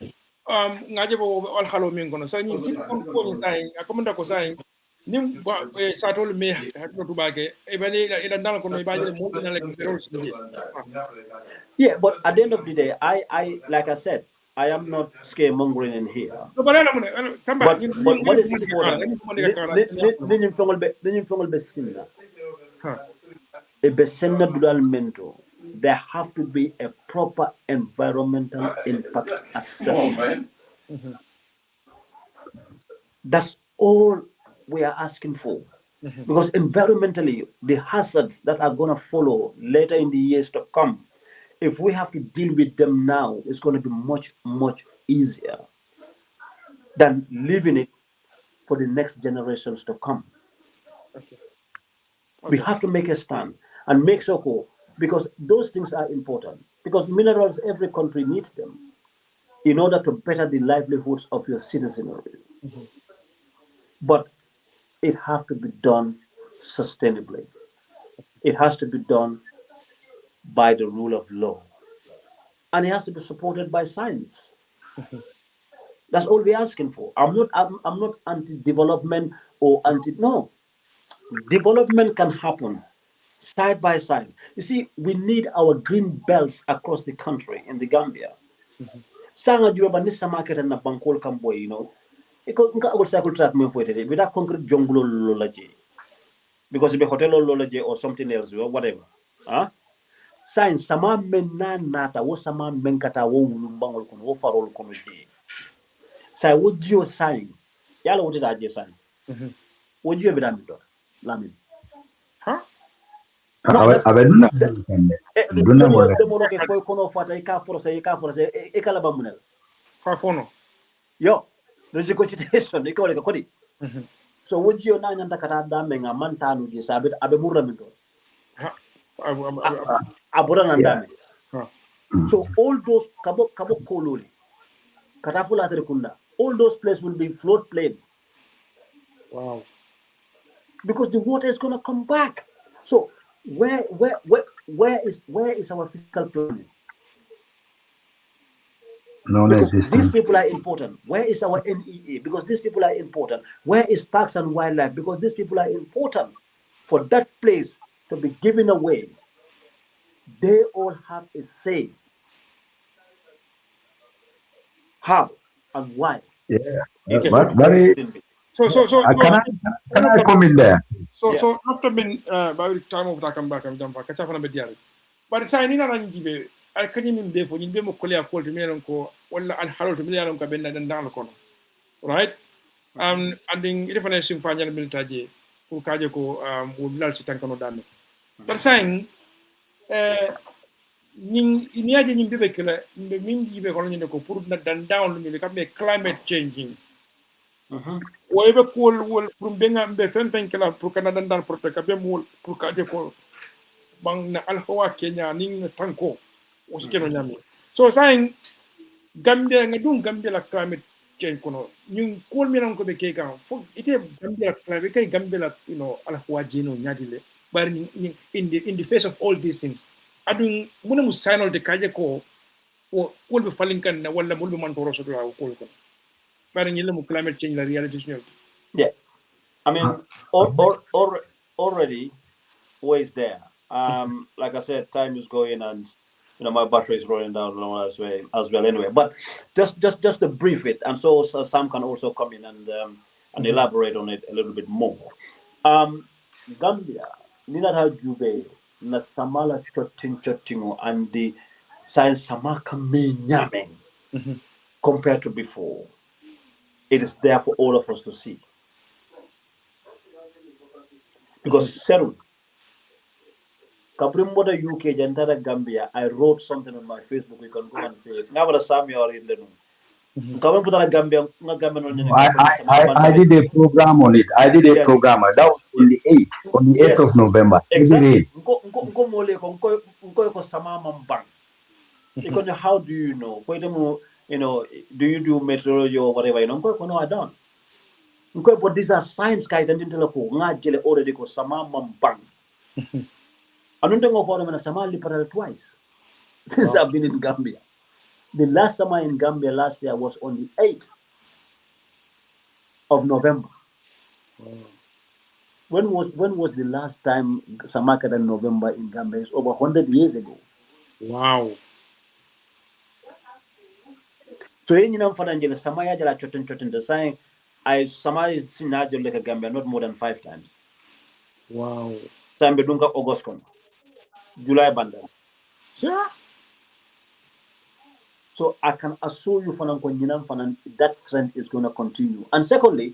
ngaje bo all halo mingono so zircon ko sign akomanda ko sign nim satol me hakno tubake e bani ila ndala ko no ibaje mo na like yeah, but at the end of the day, I like I said, I am not scaremongering in here. No, but what is important? There have to be a proper environmental impact assessment. That's all we are asking for. Because environmentally, the hazards that are going to follow later in the years to come, if we have to deal with them now, it's going to be much, much easier than leaving it for the next generations to come. Okay. We have to make a stand and make sure, because those things are important. Because minerals, every country needs them in order to better the livelihoods of your citizenry. But it has to be done sustainably. It has to be done by the rule of law. And it has to be supported by science. That's all we're asking for. I'm not anti-development or no. Development can happen side by side. You see, we need our green belts across the country in the Gambia. Sanga juwa ba nissa market na bankol kamboy, you know. Iko nka agol cycle track men foyete without concrete jungle lolaje. Because it be hotel lolaje or something else or whatever. Huh? Sign sama menna nata wo sama menkata wo wulumbangol kono wo farol kono je. Sai wo jio sign. Yala wote da je sign. Wo jio be damito. Lamin. Huh? No, that's Abeduna Duna mo de mo ke foy kono fata e ka force e kala bamunel. Fafono. Yo, regicotation e ko le kodi. So would you na nyanda kata dame nga mantanu je sabe abe murra mito. Abura nandame. So all those kabo kololi. Katafula kunda. All those places will be flood plains. Wow. Because the water is gonna come back. So where is our physical planning? Because these people are important. Where is our NEA? Because these people are important. Where is Parks and Wildlife? Because these people are important. For that place to be given away, they all have a say. How and why? Yeah, It but shouldn't be. So can I come in there? So after being by the time of that come back and jump back, catch up on a bit. But sign in a rangibe, I can't even be for you be more clear call to me and co wala and Harold to me and Cabena than down the corner. Right? And then if I see Fanya Militaje, who Kajako would not sit and done. But saying niaje nyimbe bekele mbe mingi be kono nyinde ko pour na dan down mi ka be climate changing wo be ko wol pour benga mbe fen kala pour kana dan dan pour ka be mol pour ka de ko bang na alhawa kenya ning tanko o skeno nyami so saying Gambia nga dum Gambia la climate change kono nyum ko mi non ko be ke kan fo ite Gambia climate kay Gambia la alhawa jeno nyadile bar in the face of all these things adun muna mu signal de kaje ko o kol be falinkan na wala mulbe man toro soto ko ko bari nyele mu climate change la reality is yeah, I mean already always there. Like I said, time is going and my battery is running down as well anyway, but just to brief it, and so Sam can also come in and elaborate on it a little bit more. Gambia nina ha jube na samala chottingo and the science samaka me nyameng compared to before. It is there for all of us to see. Because Seru, Kabrimboda UK, Jantara Gambia, I wrote something on my Facebook. You can go and see it. Now, Sami or in the room. Gambia, I did a program on it. I did a program. That was on the 8th of November. Exactly. How do you know? For them, do you do meteorology or whatever? No, I don't. But these are science guys and already ko sama mambang. I don't think of them sama liberal twice since I've been in Gambia. The last summer in Gambia last year was on the 8th of November. When was the last time Samaka in November in Gambia? It's over 100 years ago. Wow. So in Fanangela Samaya Jala Chotin the sign I Samaya is Sinajo like a Gambia not more than 5 times. Wow. Sambedunga August kon. July Banda. Yeah. So I can assure you that trend is going to continue. And secondly,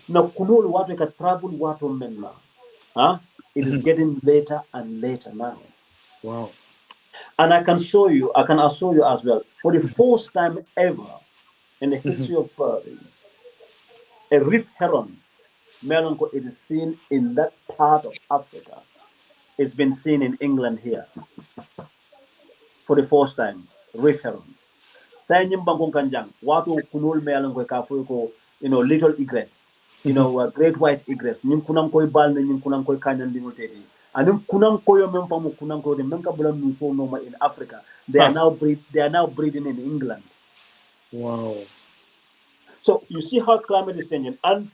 now kunol what we can travel water menna. It is getting later and later now. Wow. And I can assure you as well, for the first time ever in the history of birthing, a reef heron, Melonko, it is seen in that part of Africa. It's been seen in England here. For the first time, reef heron. Say Bangong Kanjang, Watu Kunul Melonko Kafuko, little egrets, great white egrets, Ninkunam Koi Balne, Ninkunam Koi Kanyan Dimoteti. And then Kunam Koyo Memfamu Kunam Ko, the Menkabula Muso Noma in Africa. They are now breeding in England. Wow. So you see how climate is changing. And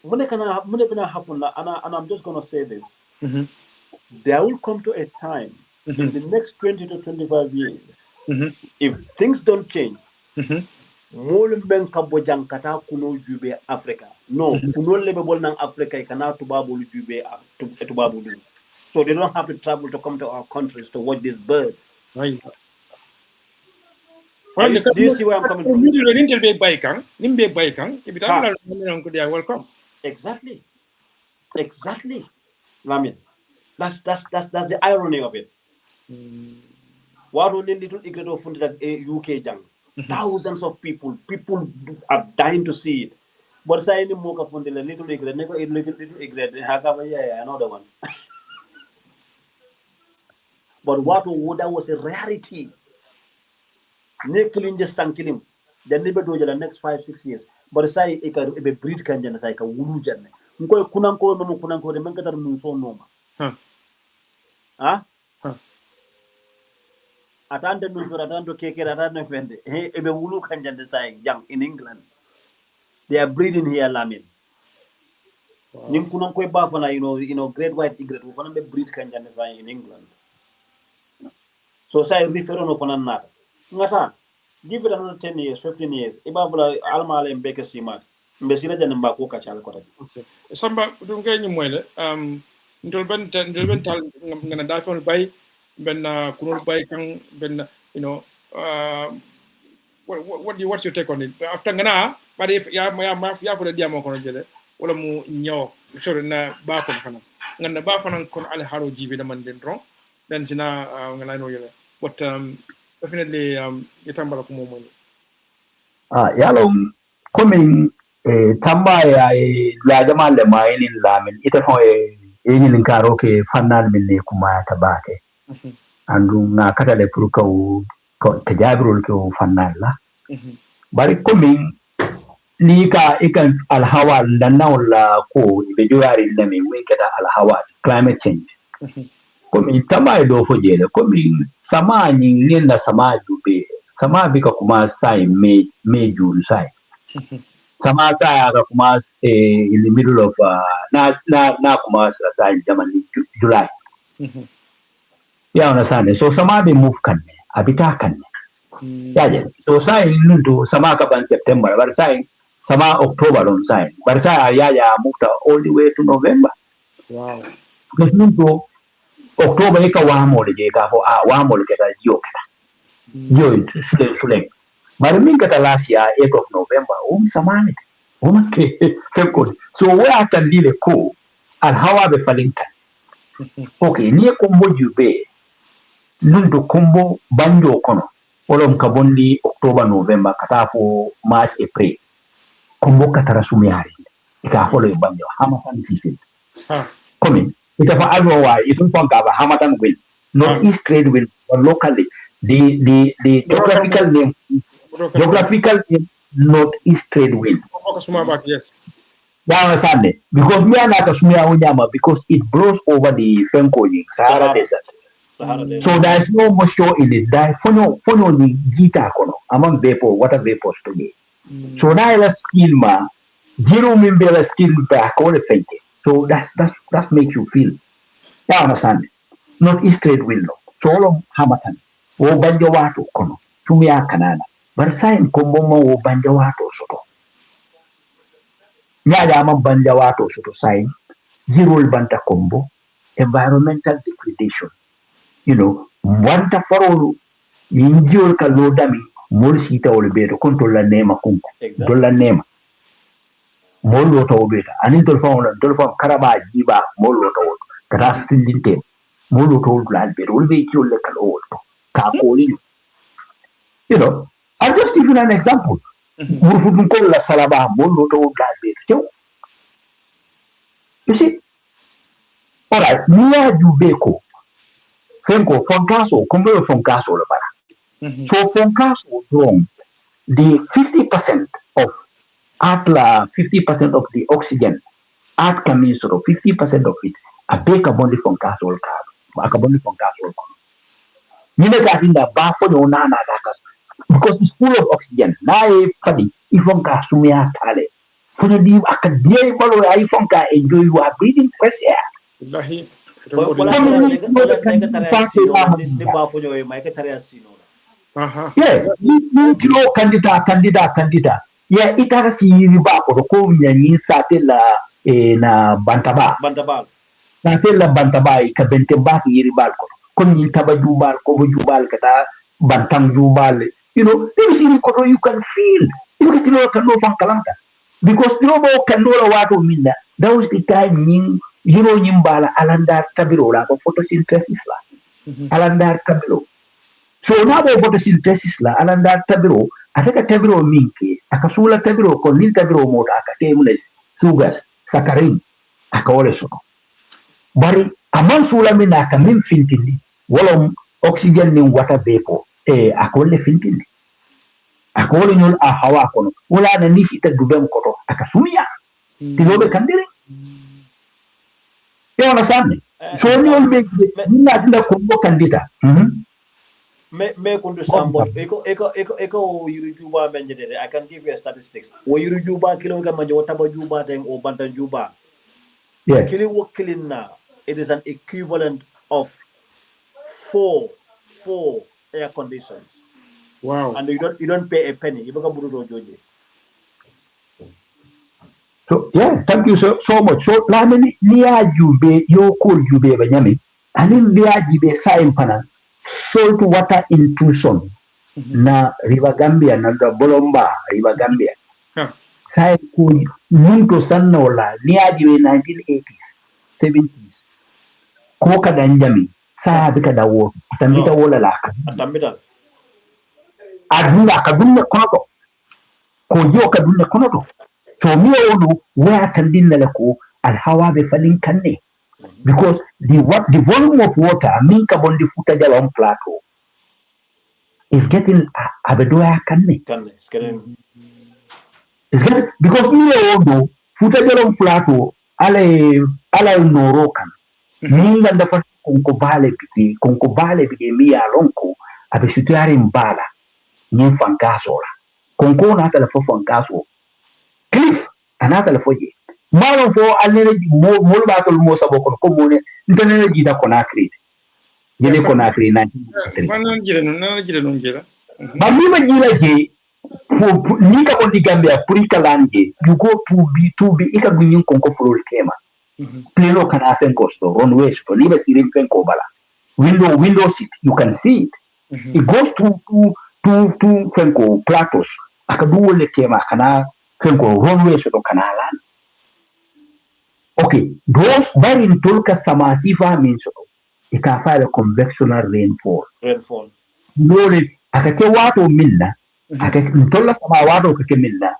when it can happen, and I'm just gonna say this. there will come to a time in the next 20 to 25 years, if things don't change, molu men kabo jankata kuno jube Africa. No, kuno lebe bol nang Africa kana tubabulu jube tubabulu. So they don't have to travel to come to our countries to watch these birds. Right. Do you see where I'm coming from? Welcome. Exactly. Lamin. That's the irony of it. What only little ignorant of UK jang. Thousands of people are dying to see it. But say any more of the little ignorant, little ignorant, another one. But that was a rarity. Killing just sankilim. Then never do the next 5-6 years. But say it can be breed can just like a wulu jan. Kunanko no kunanko the menkata munso noma. Atanda nusura atando keke atanda fende. Hey, ebe wulu kan just say young in England. They are breeding here lamin. Nim kunanko bafana you know great white egret who fana be breed kan just say in England. So say refer on of another. Ngata, give it another 10 years, 15 years. Ibabula alma le mbeke simat. Mbesira jana mbako kachal kote. Okay. Samba dunga ni mwele. Ndolben tal ngana dafon bay ben kunul bay kang ben what's your take on it? After ngana, but if ya for the diamo kono jele wala mu nyaw sore na ba ko fana. Ngana ba fana kon al haro jibe na man den ron. Then sina ngana no yele. But definitely yatambala ko mo mo. Yalo coming tamba ya la jama le mayin lamin ita ko yin karo ke fanal min ne kuma tabake andu na kata le purka ko tajabirul ke fanal la bari coming ni ka ikan alhawa lanna wala ko be joyari lami we kada alhawa climate change komi tamba do fo jele komi sama ni na sama dube sama bika kuma sai me jul sai sama sai aka kuma in the middle of na kuma sai jamani July ya understand so sama be move kan abita kan ya je so sai nundu sama ka ban September bar sai sama October on sai bar sai ya move all the way to November. Wow. Because nundu October ika wamo le ka ho wamo le ka yo sule but min kata last year 8th of November samani ke fekon so we atandile ko al hawa be falinta okay ni kombo jube nundu kombo banjo kono olom kabondi October November kata fo March April kombo katara sumiyari ika fo le banjo hamatan season komi ita fa alwa itun fonka ba hamatan wind not east trade wind or locally the geographical name northeast trade wind. Yes. Understand? Because we are not a Sumia because it blows over the Sahara Desert. So there is no moisture in it. There follow the gita among vapor, water vapors today. So now let's skill ma zero member skill back all the fake. So that makes you feel. You understand? Northeast trade wind. So all of Hamatan. O banjawato kono tumia kanana barsain kombo o banjawato soto nyaja ma banjawato soto sign zero banta kombo environmental degradation wanta farolu injol ka lodami mol sita wol beto control la nema kunko do la nema mol lo to beta anin dol fam karaba jiba mol lo to kata fillinte mol lo to dal beto wol be jol le kal o I'll just give you an example. La salaba you see? Alright, Mia Jubeko, Fenko, Foncaso, Combo Foncaso, so Foncaso wrong. The 50% of Atla, 50% of the oxygen, At coming sort of 50% of it, a big abundant Foncaso, a abundant Foncaso. Because it's full of oxygen. Now, Ifonka Sumia Tale. For the academia, I Ifonka enjoy you are breathing fresh air. ni kilo kandida ya itara si riba ko nyanyi satela na bantaba satela bantaba ka bente ba yiribal ko ni taba jubal ko jubal kata bantang jubal there is ko you can feel you kilo kan no fankalanta because you know kan no wato minda that was the time nyim bala alandar tabiro la ko photosynthesis la alandar tabiro so na bo photosynthesis la alandar tabiro ataka tabiro minki akasula tabiro ko lil tabiro moda akatemules sugars saccharin akawole so bari aman sula mina kamin fintindi wolom oxygen ni water vapor akole fintindi akole nyol a hawa kono wala na nisi ta dubem koto akasuya tilobe kandiri you understand so ni on be na tinda ko kandida me kundu sambo eko yuru juba menjede I can give you a statistics wo yuru juba kilo ga manjo taba juba den o bantan juba kili wo kilina it is an equivalent of four air conditions. Wow. And you don't pay a penny. You become Burudo Joji. So yeah, thank you so much. So lamini niya jube yo cool jube banyami anin niya jube sa impana salt water intrusion na River Gambia na Bolomba River Gambia. Sa cool munto sanola niya jube 1980s 70s ko kadanjami sa bika dawo tambita wala laka tambita aduna kadunne kono ko yo kadunne kono to mi onu where tandinna lako alhawa be falin kanne because the volume of water min ka bondi futa jalam plateau is getting abedoya kanne is getting because mi onu futa jalam plateau ala noro kan min ganda fa konko bale bige mi ya lonko abe sutiyari mbala nyin fangaso la konko na tala fo fangaso cliff anata la foje malo fo alneji mo ba to mo sabo ko mone nteneji da Conakry jele Conakry 1993 manan jire non jira ba mi ma jira je fo ni ka on di Gambia pour kalanje you go to be ika gunyin konko flor kema pleno kana fenkosto runway to liba sirim fenko bala window seat you can see it it goes to fenko platos akaduole kema kana fenko runway to kanalan okay those very in tulka samasifa means ikafa convectional rainfall lore akake wato minna akake tolla sama wato kake minna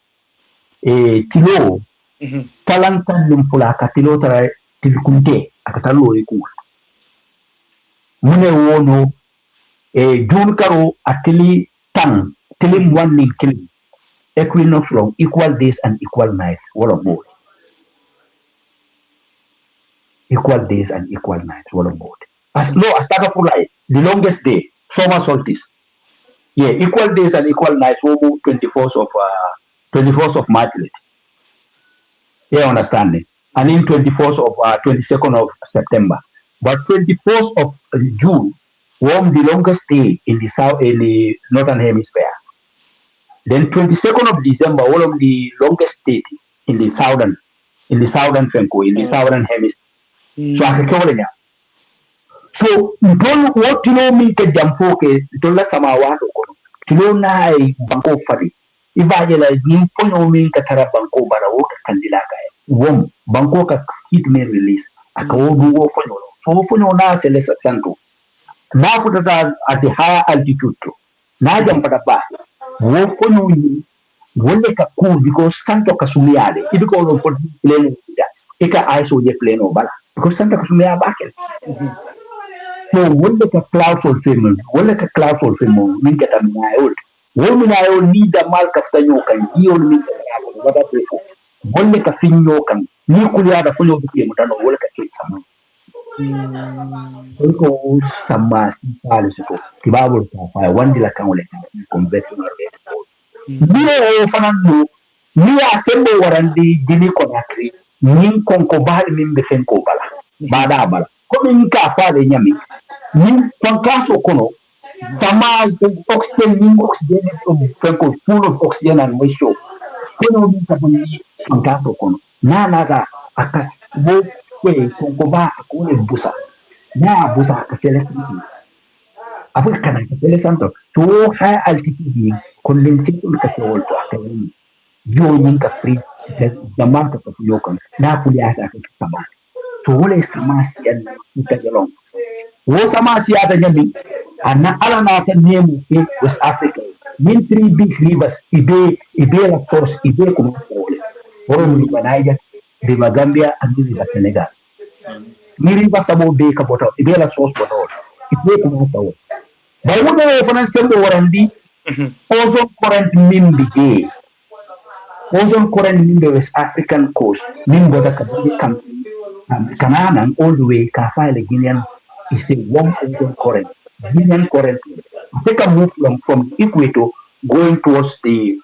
tilo talantan nim fulaka tilo tara tilkunte akatalo iku mune wono jun karo atili tan tilim one kilim equinox long equal days and equal nights wala more equal days and equal nights wala more as low as taka fulai the longest day summer solstice equal days and equal nights wo 24th of March. Understand it. And in 22nd of September. But 24th of June was the longest day in the northern hemisphere. Then 22nd of December was the longest day in the southern southern hemisphere. So I can so what you know me ke jampo ke dolla samawa ko kilo na banko fari ibajela nim ponyo min ka tara banko bara wo ka kandila ka wom banko ka hit me release aka wo wo ponyo na sele santo na puta at the higher altitude na jampada ba wo ponyo ni wonde ka cool because santo ka sumiale ibiko no for plane ika iso je plane bala because santo ka sumia bakel so wonde ka cloud sol film min ka tam na wominayo ni da mal kaftanyo kan diol min wada prefo bolle ka finyo kan ni kuliya da funyo buke mutano wala ka ke sama ko sama si pale so kibabo ta wandi la kan wala conventional ni fanando ni asembo warandi dini Conakry ni konko bal min be fen ko bala bada bala komin ka faale nyami min fankaso kono sama oxygen min oxygen fenko full of oxygen and moisture kono min ka bonni fankaso kono nanaga aka wo kwe ko ba ko ne busa na busa ka celestity abu kana ka celesanto to high altitude condensate ka tewol to aka yi yoyin ka free jama'a ka yokan na kuliya ta ka sama to wole sama siyan ita jalon wo sama siya ta nyami anna ala na ta nemu ke West Africa min 3 big rivers ibe la force ibe ko wole woro mi banaija river Gambia and river Senegal mi river sabo be ka boto ibe la source boto ibe ko wole ba wono fanan sembo warandi ozone current min bige ozone current min the West African coast min boda ka kam Kananan all the way Kafile Guinean is a warm ozone current. Guinean current. Take a move from equator going towards the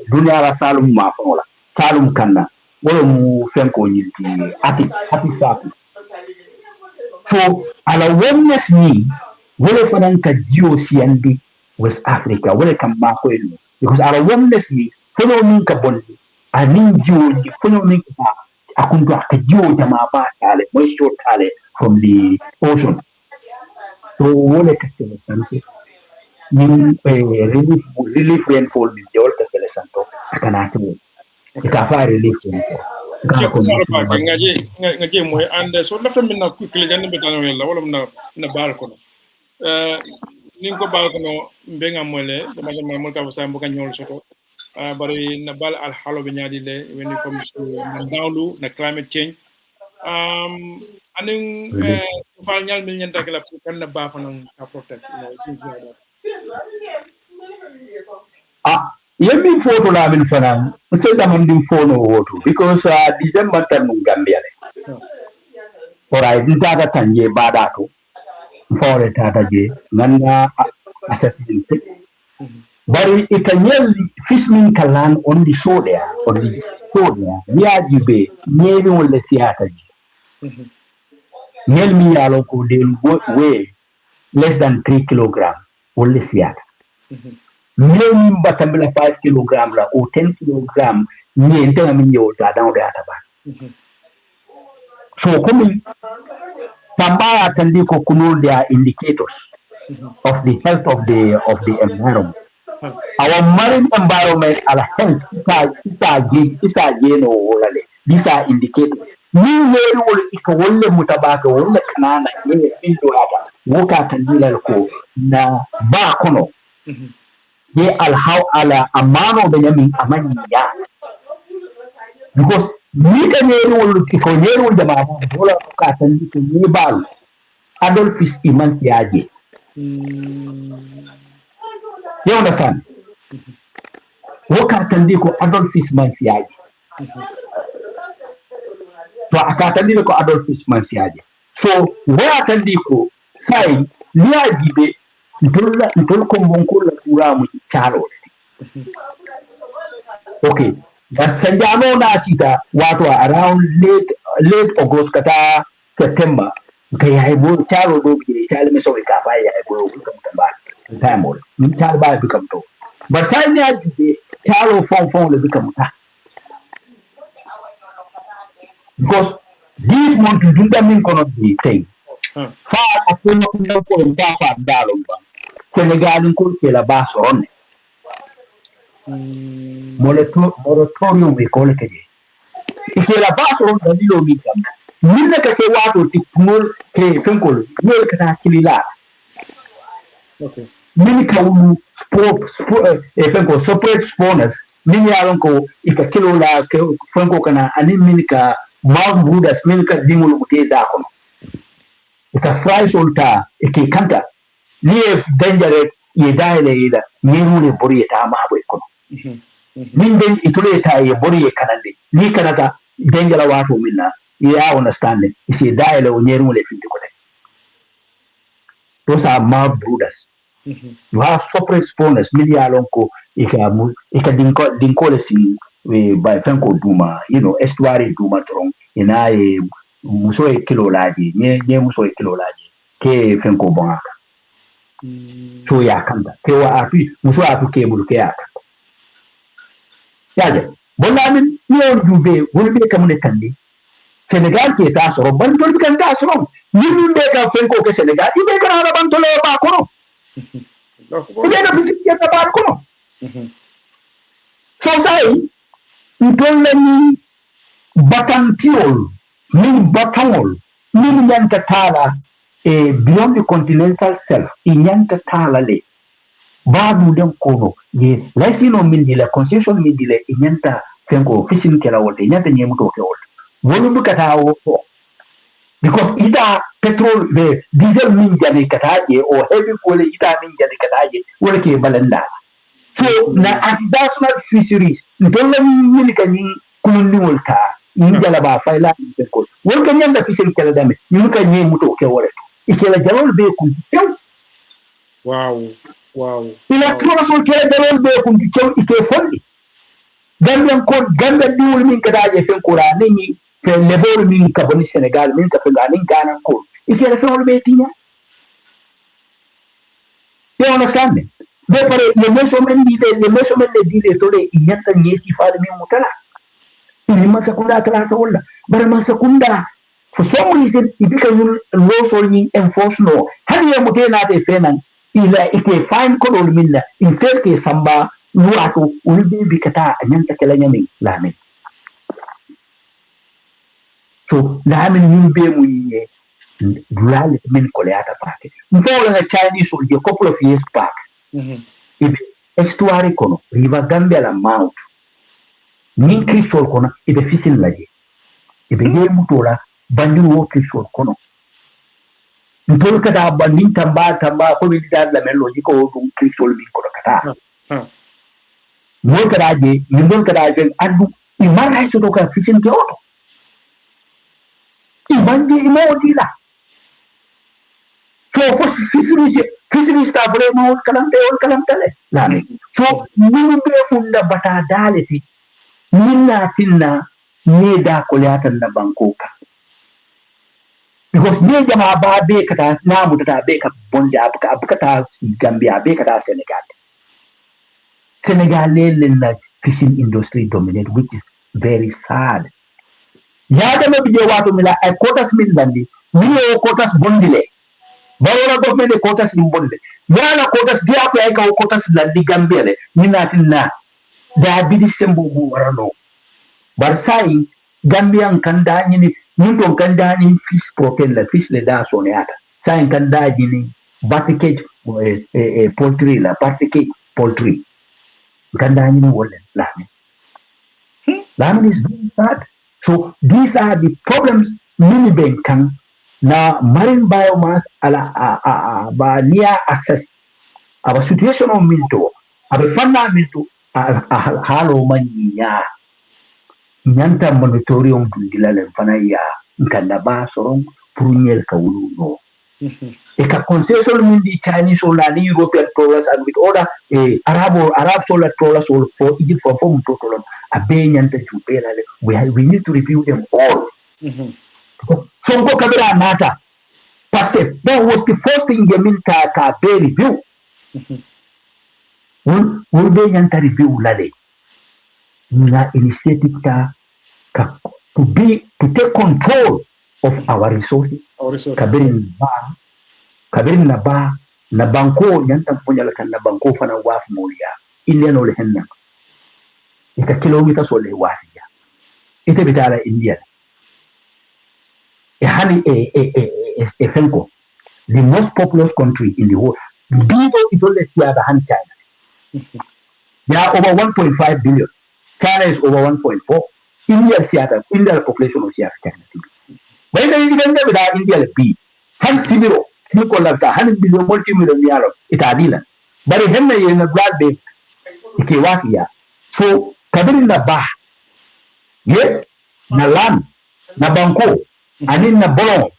Dunyara Salum Mafola, Salum Kana, Wolomu Fenko Yiti, Ati Sapi. So, ala warmness ni, wole fananka GOCND West Africa, wole kamako elu. Because ala warmness ni, fono minka bondi, anin GOG, fono minka akundu akajio jamaa ba tale moisture tale from the ocean so wole kasele santo ni relief rainfall ni jol kasele santo akana to ikafa relief rainfall ngaje moy and so lafa minna quickly ganne betano yalla wala na balkono ninko balkono mbenga mole dama mo ka sa mbuka nyol soto bari na bal al halo be nyaadi le when it comes to downlu na climate change aning fal nyal mil nyanta kala kan na ba fanan ka protect since yemi photo la min fanan se tamam dim phono woto because December tan Gambia le alright data tanje badato fore tata je nanga assessment bari ikanyel fishing kalan on the shore there ya jibe nyeri wala siata ji nyel mi yalo ko del weigh less than 3 kg wala siata nyel mi batambila 5 kg la o 10 kg ni entena mi yota down there ata ba so kumi tambaya tandi ko kunul their indicators of the health of the environment. Our marine environment ala health isa no wolale bisa indicate ni weri wol iko wolle mutabaka wolle kanana ne indo hapa woka tandila ko na ba kono ye al how ala amano be yami amani ya because ni ka weri wol iko weri wol jama wala ka tandika ni bal adult is iman yaje. You understand? Wakatandiko adult fisman siaje. So akatandiko adult fisman siaje. So wakatandiko sai liajibe ntol kombonko la kuramu chalo. Okay. Basanjano na sita watu around late August kata September kaya haibu chalo do bigire chalo meso ikafa ya haibu kukamtamba. Time all. Chalo ba become to. But sai ne ajibe chalo fon le become ta. Because this month to do that mean cannot be thing. Fa akuna kuna ko ntafa ndalo ba. Senegal ko kela ba soronne. Moratorium we call it again. Ikela ba soron dalilo mi kam. Minna ka ke wato tikmul ke fenkol yel ka ta kilila. Okay. Mini ka ulu fenko separate spawners mini yaron ko ika kilo la fenko kana ani mini ka mount brooders mini ka dingul mute da kono ika fry solta ike kanta ni dangerous ye daile ida ni mune bori ta ma boy kono min den itule ta ye bori ye kanande ni kanata dangala wato minna ya understand isi daile o nyeru le findi ko de those are mount brooders. You have separate spawners, media lonko, ika dinko le si by fenko duma, estuary duma trong, ina muso e kilo laji nye muso e kilo laji ke fenko bonaka so ya kanda ke wa api muso api ke bulu ke aka yaje bolla min ni on dube wolbe kamune kandi Senegal ke ta soro ban dol kan ta soro ni min be ka fenko ke Senegal ibe kana ban tole ba kono ibe na bisik ke ta ba kono so sai ntolle ni batantiol min batangol min nyanta tala beyond the continental self nyanta tala le babu den kono ye lasino min dila concession min dila nyanta fenko fishing kala wote nyanta nyemu to ke wote wonu bukata wo because ida petrol be diesel min jani kataje o heavy fuel ida min jani kataje wala ke balanda so na artisanal fisheries ndolla min kan kunni wolta ni jala ba fayla ko wol kan yanda fisheries kala dame ni kan nyemu to ke wote ikela jalol be kun tew wow ila trola sol kala jalol be kun tew ike fondi gambian ko gamba diwol min kataje fen ko ra ni fe lebol min ka boni Senegal min ka fe ganin Ghana ko ikela fe wol be tinya you understand me be pare le measurement le dile to le inyanta nyesi faade min mutala ni masakunda kala to wala bar masakunda for some reason ibika yul law ni enforce no hadi ya mutena te fenan ila ike fine ko dol minna instead ke samba luato ulbe bikata anyanta kala nyame lamin so lamin yulbe mu ye dulal min ko leata paake mfawla na Chinese a couple of years back ibe estuary kono river Gambia la mount min kristol kono ibe fisin laje ibe ye mutola bandu wo kristol kono ntol kada bandin tamba ko bi da la meloji ko dum kristol bi ko kata mo kada je min don kada je addu iman hay so do ka fisin ke oto ibandi imodila so for fisheries ta vraiment kalam tale lami so min be funda bata daleti minna tinna ne da kulyatan na bankoka because ne jama ba be kata namu ta be ka bonde abuka ta Gambia be kata Senegal na fishing industry dominate, which is very sad. Yada me bije watu mila ay quotas min landi miyo quotas bondile bawora government quotas in bonde yana quotas dia ko ay ka quotas landi Gambia le minatina da bidi sembo bu warano bar sai Gambian kanda ni don kanda ni fish protein la fish le da so ne ata sai kanda ni batikage poultry la batikage poultry kanda ni wala lamin is very sad. So these are the problems many bank can na marine biomass ba near access our situation of minto our fundamental halo manya nyanta moratorium dundilale fana ya nkanda ba soron prunyel ka wuluno e ka concession min di Chinese or the European trawlers and with other Arab solar trawlers or for Egypt for total we need to review them all. So go kabira nata parce that was the first thing they mean ka be review will be nyanta review lale na initiative to take control of our resources kabirin na ba na banko nyanta punyala kan na banko fana waf moliya ile no le henna ita kilomita so le wafiya ita bitala India hani fenko the most populous country in the world bido itole tiya da han China they are over 1.5 billion. China is over 1.4. India population of China. When they even with India B, Han Sibiro, Nicolata, 100 billion multi-million euro, Itadila. But in Henry in a blood bay, Ikiwakia. So, Kabirin na Bah, yet, na Lam, na Banco, and in na Bolon,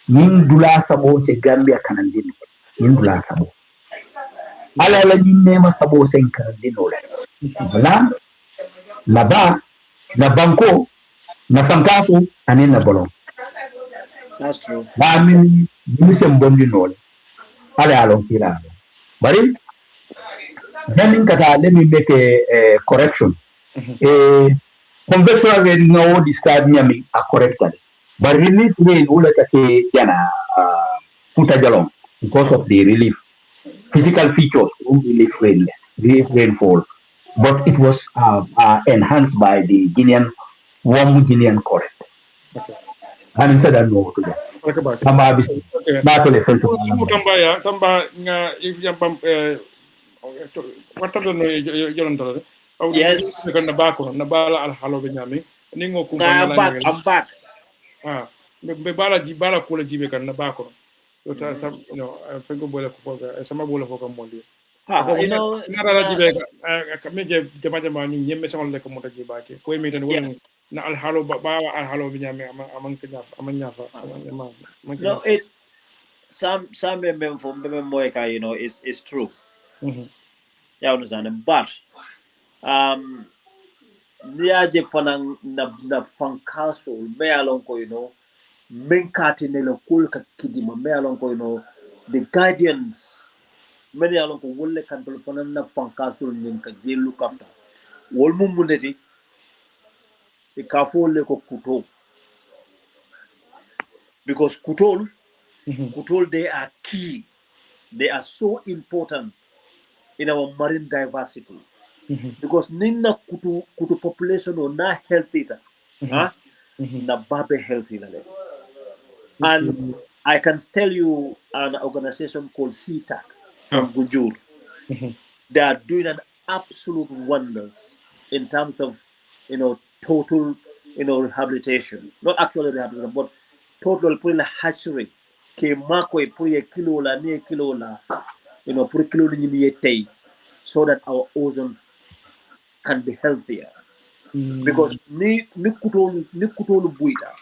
Nin Dula Sabo, Gambia Canandino, Nin Dula Sabo. Ala la name Sabo Saint Canandino. Lam, na Ba, na Banco, na Fancaso, and in na Bolon. That's true. Ba mi sem bondi non. Ale alon kila. Bari then kata let me make a correction. A conventional way no describe me a correctly. But relief rain ula take yana kuta jalong because of the relief physical features relief rainfall. But it was enhanced by the warm Guinean current. Okay. And instead of no to them. Okay, back. Tamba bis Okay. ba to le fenso. Sumu tamba ya tamba nga if yang pam wata do no yolon dala. Aw Yes. kan na ba ko na bala al halo be nyami. Ni ngo kum Nah, na back. I'm back. be bala ko la jibe kan na ba ko. So ta sam fengo bola ko foga sama bola foga mondi. You know, na la jibe ka me je jama ni nyemme sama le ko mota jiba ke ko mi tan wala na al halo ba al halo be nyami amang kenya amanya fa no, it's some moeka, you know, is true. You understand? But niya JEFANG na fankaso me along ko, you know, menkati nila kul ka kidima me along ko, you know, the guardians many along ko wolle kan telefonan na fankaso nyin ka je look after wol mum muneti e ka fo le ko kuto because kutol they are key, they are so important in our marine diversity. Because nina kutu population or na healthy na babe healthy lale. And I can tell you an organization called CTAC from Gunjur. They are doing an absolute wonders in terms of, you know, total, you know, rehabilitation. Not actually rehabilitation, but total putting a hatchery. Ke mako e puri kilo la ni kilo la, you know, puri kilo ni tay, so that our ozones can be healthier. Because ni kutolu buita,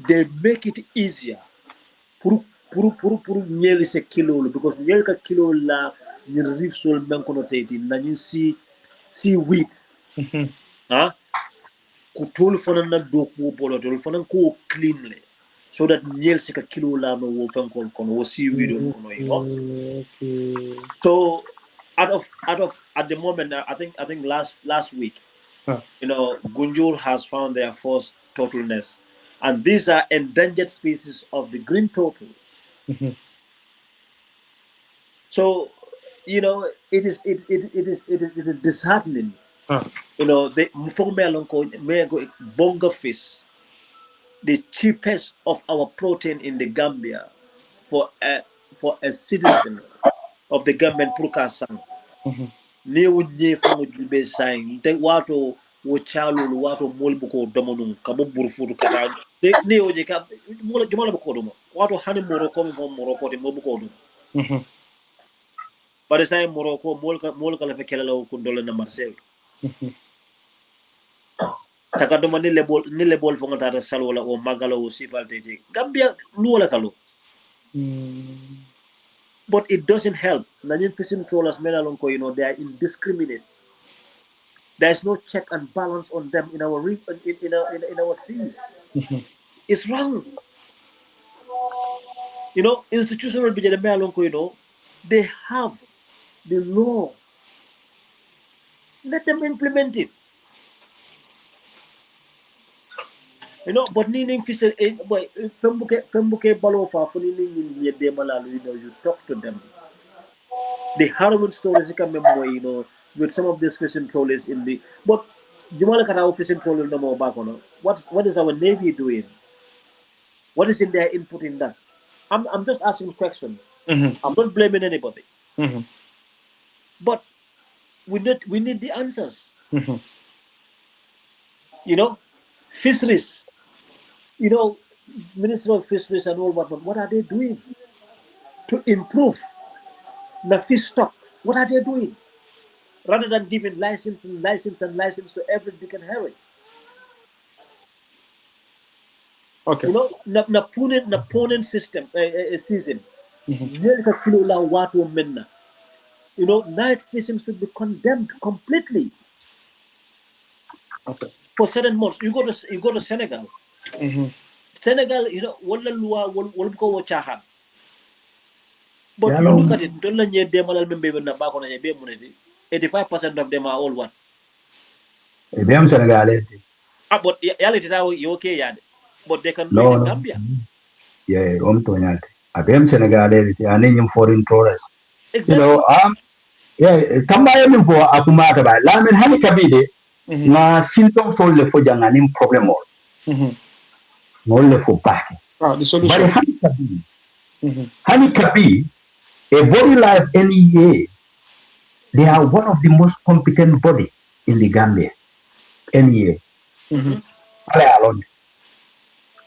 they make it easier. Puru nyeli se kilo because nyeli ka kilo la ni reef sol men kono teti na ni si wheat. Kutolu fana na doku bolo dol fana ko clean le. So that nyeli se ka kilo la no wo fen kono wo si wheat kono, you know. Okay. So at the moment, I think last week, you know, Gunjur has found their first turtle nest, and these are endangered species of the green turtle. So, you know, it is disheartening. You know, the bonga fish, the cheapest of our protein in the Gambia, for a citizen of the Gambian Purkasang. Ni wujje fango jube saying te wato wo chalulu wato molbu ko domonum kabo burfutu kata de ni oje ka mola jumala ko domo wato hani moroko mo moroko de mobu ko domo bare say moroko molka la fe kelalo ko dole na marseille taka do ni lebol fongo tata salwala o magalo o sifalte Gambia luwala kalo. But it doesn't help. Nigerian fishing trawlers, you know, they are indiscriminate. There's no check and balance on them in our in our seas. It's wrong. You know, institutional you know, they have the law. Let them implement it. You know, but needing fishing, boy, fembuke balofa for you talk to them. The harrowing stories you can remember, you know, with some of these fishing trawlers in the but Jumala Kanao fishing trawler no more back on. What is our Navy doing? What is in their input in that? I'm just asking questions. I'm not blaming anybody. But we need the answers. You know, fisheries, you know, Minister of Fisheries and all what are they doing to improve the fish stocks? What are they doing? Rather than giving license to every Dick and Harry. Okay. You know, Napoleon system season. You know, night fishing should be condemned completely. Okay. For certain months. You go to Senegal. Senegal, wala luwa, wala ko wachahan. But you look at it, 85% of them are all what? Senegalese. But you okay, yeah. But they can do it No, in no. Gambia. Yeah, Abem Senegalese, and then foreign tourists. Exactly. Tambaya min fo akumata ba lamin hani kabide na symptom fo le fo janganim problem or le fo back. The solution. But hani kabi a body like NEA, they are one of the most competent body in the Gambia. NEA.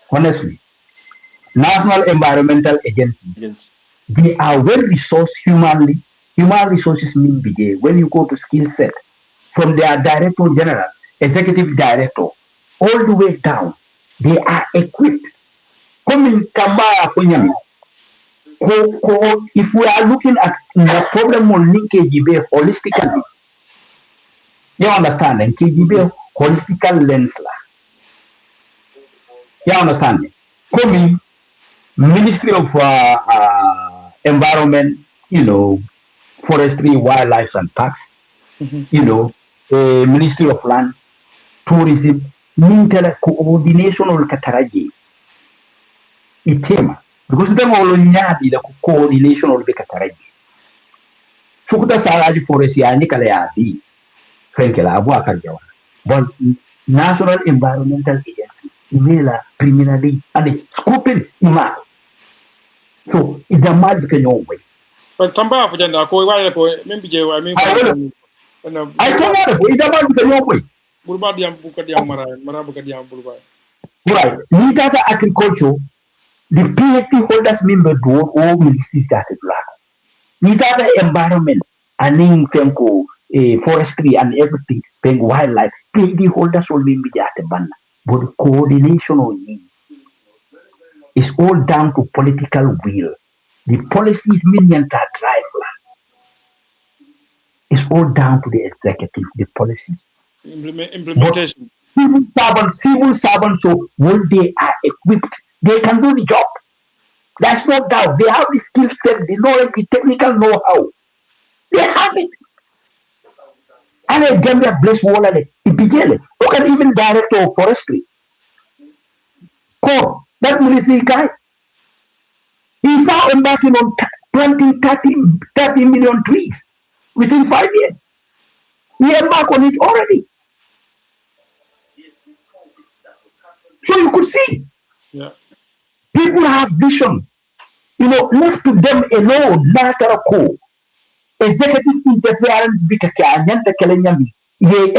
Honestly, National Environmental Agency. Yes. They are well resourced humanly. Human resources mean big. When you go to skill set, from their director general, executive director, all the way down, they are equipped. If we are looking at the problem of linkage holistically, you understand? And KGB holistical lens. You understand? Coming Ministry of Environment, Forestry, Wildlife and Parks, Ministry of Lands, Tourism, coordination of Kataraji. Itema. Because them all nyadi the coordination of the Kataraji. Sukuta Saraji Forest ya Nikala ya di. Frankela Abu Akarjawa. But National Environmental Agency, Imela, criminally, and scooping Ima. So it's a mad way. But Tamba for Janda, maybe I mean, I come out of it about way. Bulbadiam Bukadiam Marabukadiam Bulbai. Right. Nidata agriculture, the PhD holders member do all ministries that is black. Nidata environment, and in Fenko, forestry and everything, wildlife, PhD holders will be at the banner. But the coordination of it is all down to political will. The policies million that drive. It's all down to the executive, the policy. Implementation. Civil servants, so when they are equipped, they can do the job. That's no doubt. They have the skill set, the knowledge, the technical know-how. They have it. And a Gambia bless wall and it began. Look at even director of forestry. Core, that military guy. He's now embarking on planting 30 million trees within 5 years. He embarked on it already. So you could see. Yeah. People have vision. Left to them alone, executive interference bikakanyanta kalenyami. Ye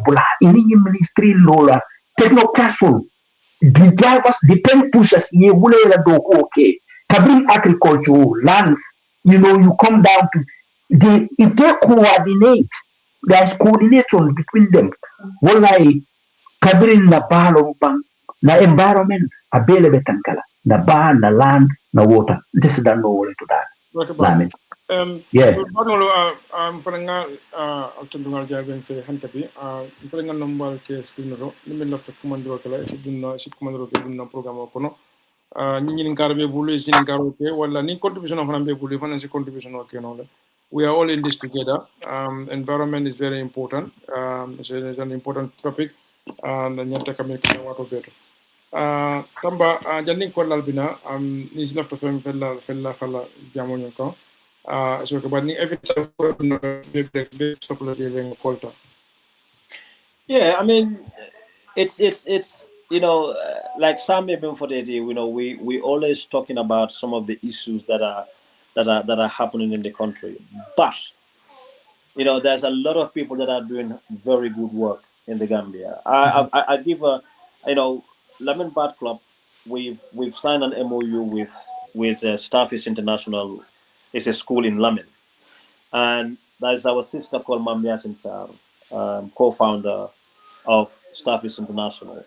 bula, ini ministry lola, technocraft. The drivers, the pen pushers, ye wule la doko okay. Cabin agriculture, lands, you come down to if they coordinate, there's coordination between them. Wallahi, Cabin na balo bang, na environment, a bele betankala, na ba, na land, na water. This is the no to that. Yeah. Faranga altundungal jaben fe hantabi faranga nombal ke skinro nimen lafta kumandro kala sidunna kumandro ke dunna programme kono ñi karbe bulu ci karo ke wala ni contribution of nambe bulu finance contribution o ke no we are all in this together. Environment is very important. It's an important topic and nyanta kamel ke wato beto tamba janni ko lalbina ni lafta fem fella fala jamono ko so every time yeah, I mean it's like Sam even for the day, we always talking about some of the issues that are happening in the country, but there's a lot of people that are doing very good work in the Gambia. I give Lemon Bat Club, we've signed an MOU with Starfish International. It's a school in Lamin. And that's our sister called Mamia Sinsar, co-founder of Starfish International.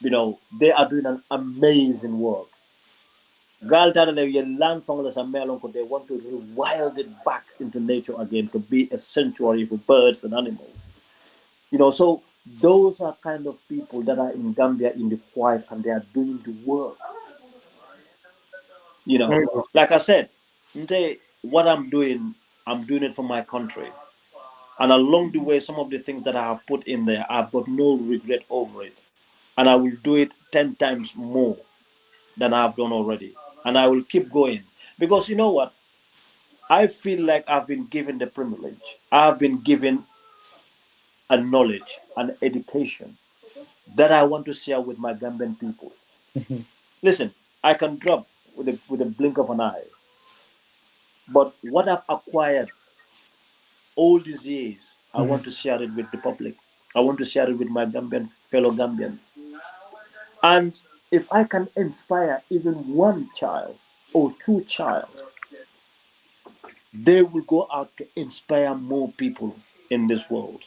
They are doing an amazing work. They want to rewild it back into nature again to be a sanctuary for birds and animals. So those are kind of people that are in Gambia in the quiet and they are doing the work. You know, Very good. like I said, what I'm doing it for my country. And along the way, some of the things that I have put in there, I've got no regret over it. And I will do it 10 times more than I've done already. And I will keep going. Because you know what? I feel like I've been given the privilege. I've been given a knowledge, an education that I want to share with my Gambian people. Listen, I can drop with a blink of an eye. But what I've acquired all these years, I want to share it with the public. I want to share it with my Gambian fellow Gambians. And if I can inspire even one child or two child, they will go out to inspire more people in this world.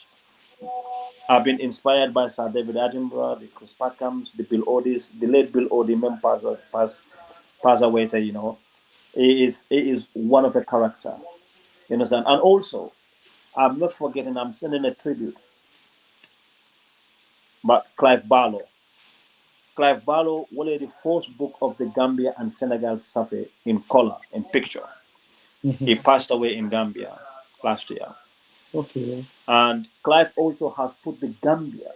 I've been inspired by Sir David Attenborough, the Chris Packhams, the Bill Odis, the late Bill Odie, pass away, you know. He is one of a character. You understand? And also, I'm not forgetting, I'm sending a tribute. But Clive Barlow. Clive Barlow was the first book of the Gambia and Senegal survey in color, in picture. He passed away in Gambia last year. Okay. And Clive also has put the Gambia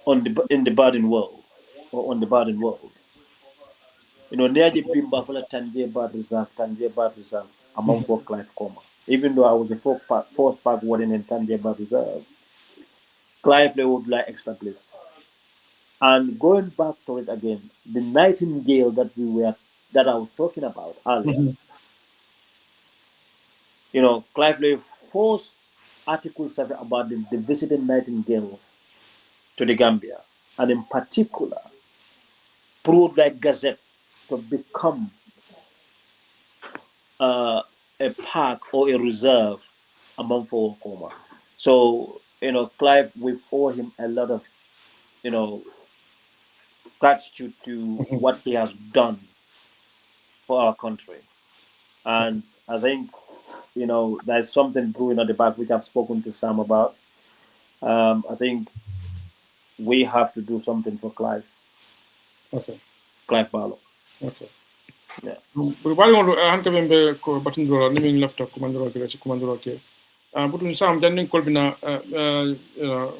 in the burden world, or on the burden world. You know, near the Bimba for the Tangier Bird Reserve, among for Clive Coma. Even though I was a first park warden in Tangier Bird Reserve, Clive would like established. And going back to it again, the nightingale that I was talking about earlier. You know, Clive Lay forced articles about the visiting nightingales to the Gambia, and in particular, Broad like Gazette to become a park or a reserve among for Okoma. So, you know, Clive, we owe him a lot of, you know, gratitude to what he has done for our country. And I think, you know, there's something brewing at the back, which I've spoken to Sam about. I think we have to do something for Clive. Okay. Clive Barlow. Okay. Yeah. Bari ngondo han kabe be ko batindoro ni min lafta komandoro ke ci komandoro ke. Butun Sam jannin kolbina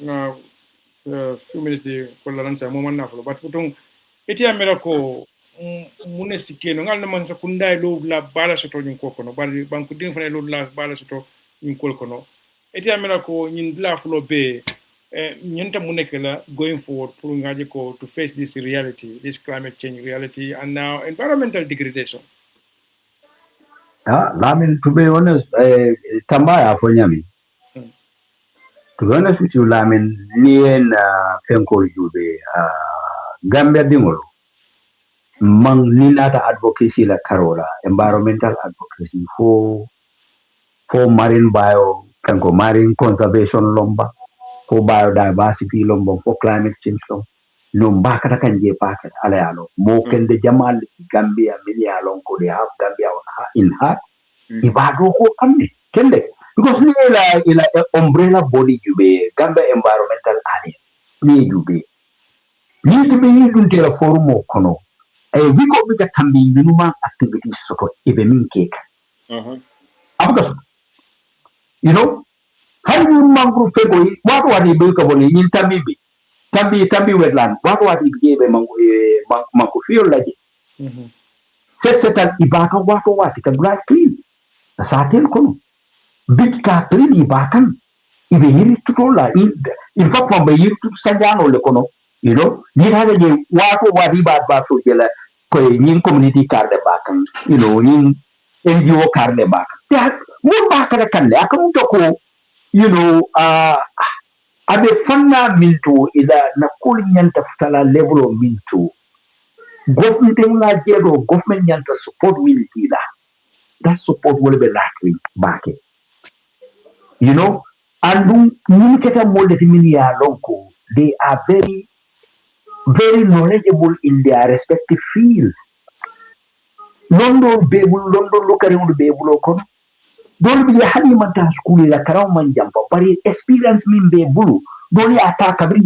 nga few minutes de kollaranza mo man nafolo but butun eti amera ko mune sikeno ngal na man sakunda lo la bala soto nyin ko kono bari banku din fane lo la bala soto nyin ko kono eti amera ko nyin la flo be nyanta mune kala going forward pour ngaji ko to face this reality, this climate change reality and now environmental degradation. Lamin, to be honest, Tamba Afonyami. To be honest with you, Lamin, Nien Penko Jube, Gambia Dingolo, Mang Ninata advocacy la Carola, environmental advocacy for marine bio, Penko marine conservation lomba, for biodiversity lomba, for climate change lomba. No mbakata kanje packet alayalo. Mo kende jamal Gambia milialong ko they have Gambia in heart. Ibado ko kami kende because ni ila umbrella body jube Gambia environmental area ni jube ni to be yidun tela forum mo kono we ko be tambi minuma activities soto ibe min cake because you know how you mangru fego what be ko boni ni tambi wetland what be mangu feel like set ibaka what ka black clean satel kono big ka clean ibakan ibe yiri tutola in fact from be yiri tut sanjano le kono you know ni hada je what ba so jela ko yin community card bakan you know yin NGO card bakan ya mo baka kan ne aka muto ko you know abe fanna minto ida na kulinyanta futala level of minto government la jego government yanta support military that support will be lacking back. You know, and they are very, very knowledgeable in their respective fields. London look at dole bi hani manta school la karaw man jampa bari experience min be bulu dole ata kabri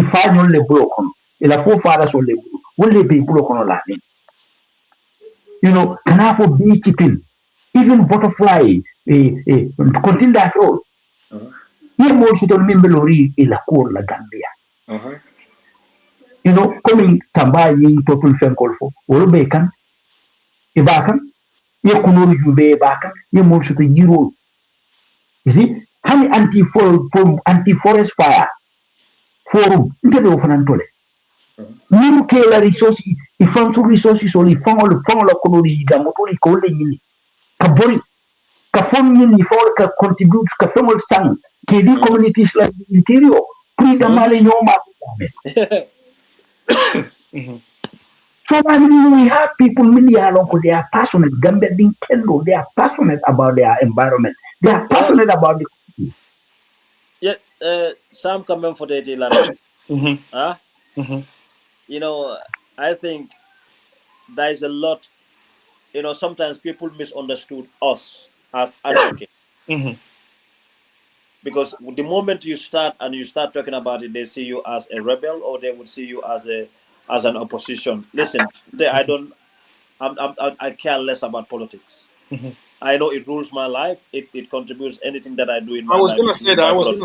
ifal non le bulo kono ila fo fara so le bulu wolle be bulo kono la ni you know kana fo be chitin even butterfly continue that all ye mo su don min belori ila ko la Gambia you know coming tamba yin topul fenkol fo wolo be kan e ba kan ye kunuru jube ba kan ye mo su to jiro. You see, hani anti-forest fire forum inte do fanantole. Nimu ke la resource ifan su resources oli fangolo kono di gamotoli ko le yini. Ka bori ka fon yini for ka contribute ka fangol sang ke di communities like interior. Pri da male nyoma. So we have people they are passionate. Gambia being kendo, they are passionate about their environment. They are passionate about the yeah, some comment for the you know, I think there is a lot, you know, sometimes people misunderstood us as advocates. Because the moment you start talking about it, they see you as a rebel, or they would see you as an opposition. Listen, I care less about politics. I know it rules my life. It contributes anything that I do in my life. I was going to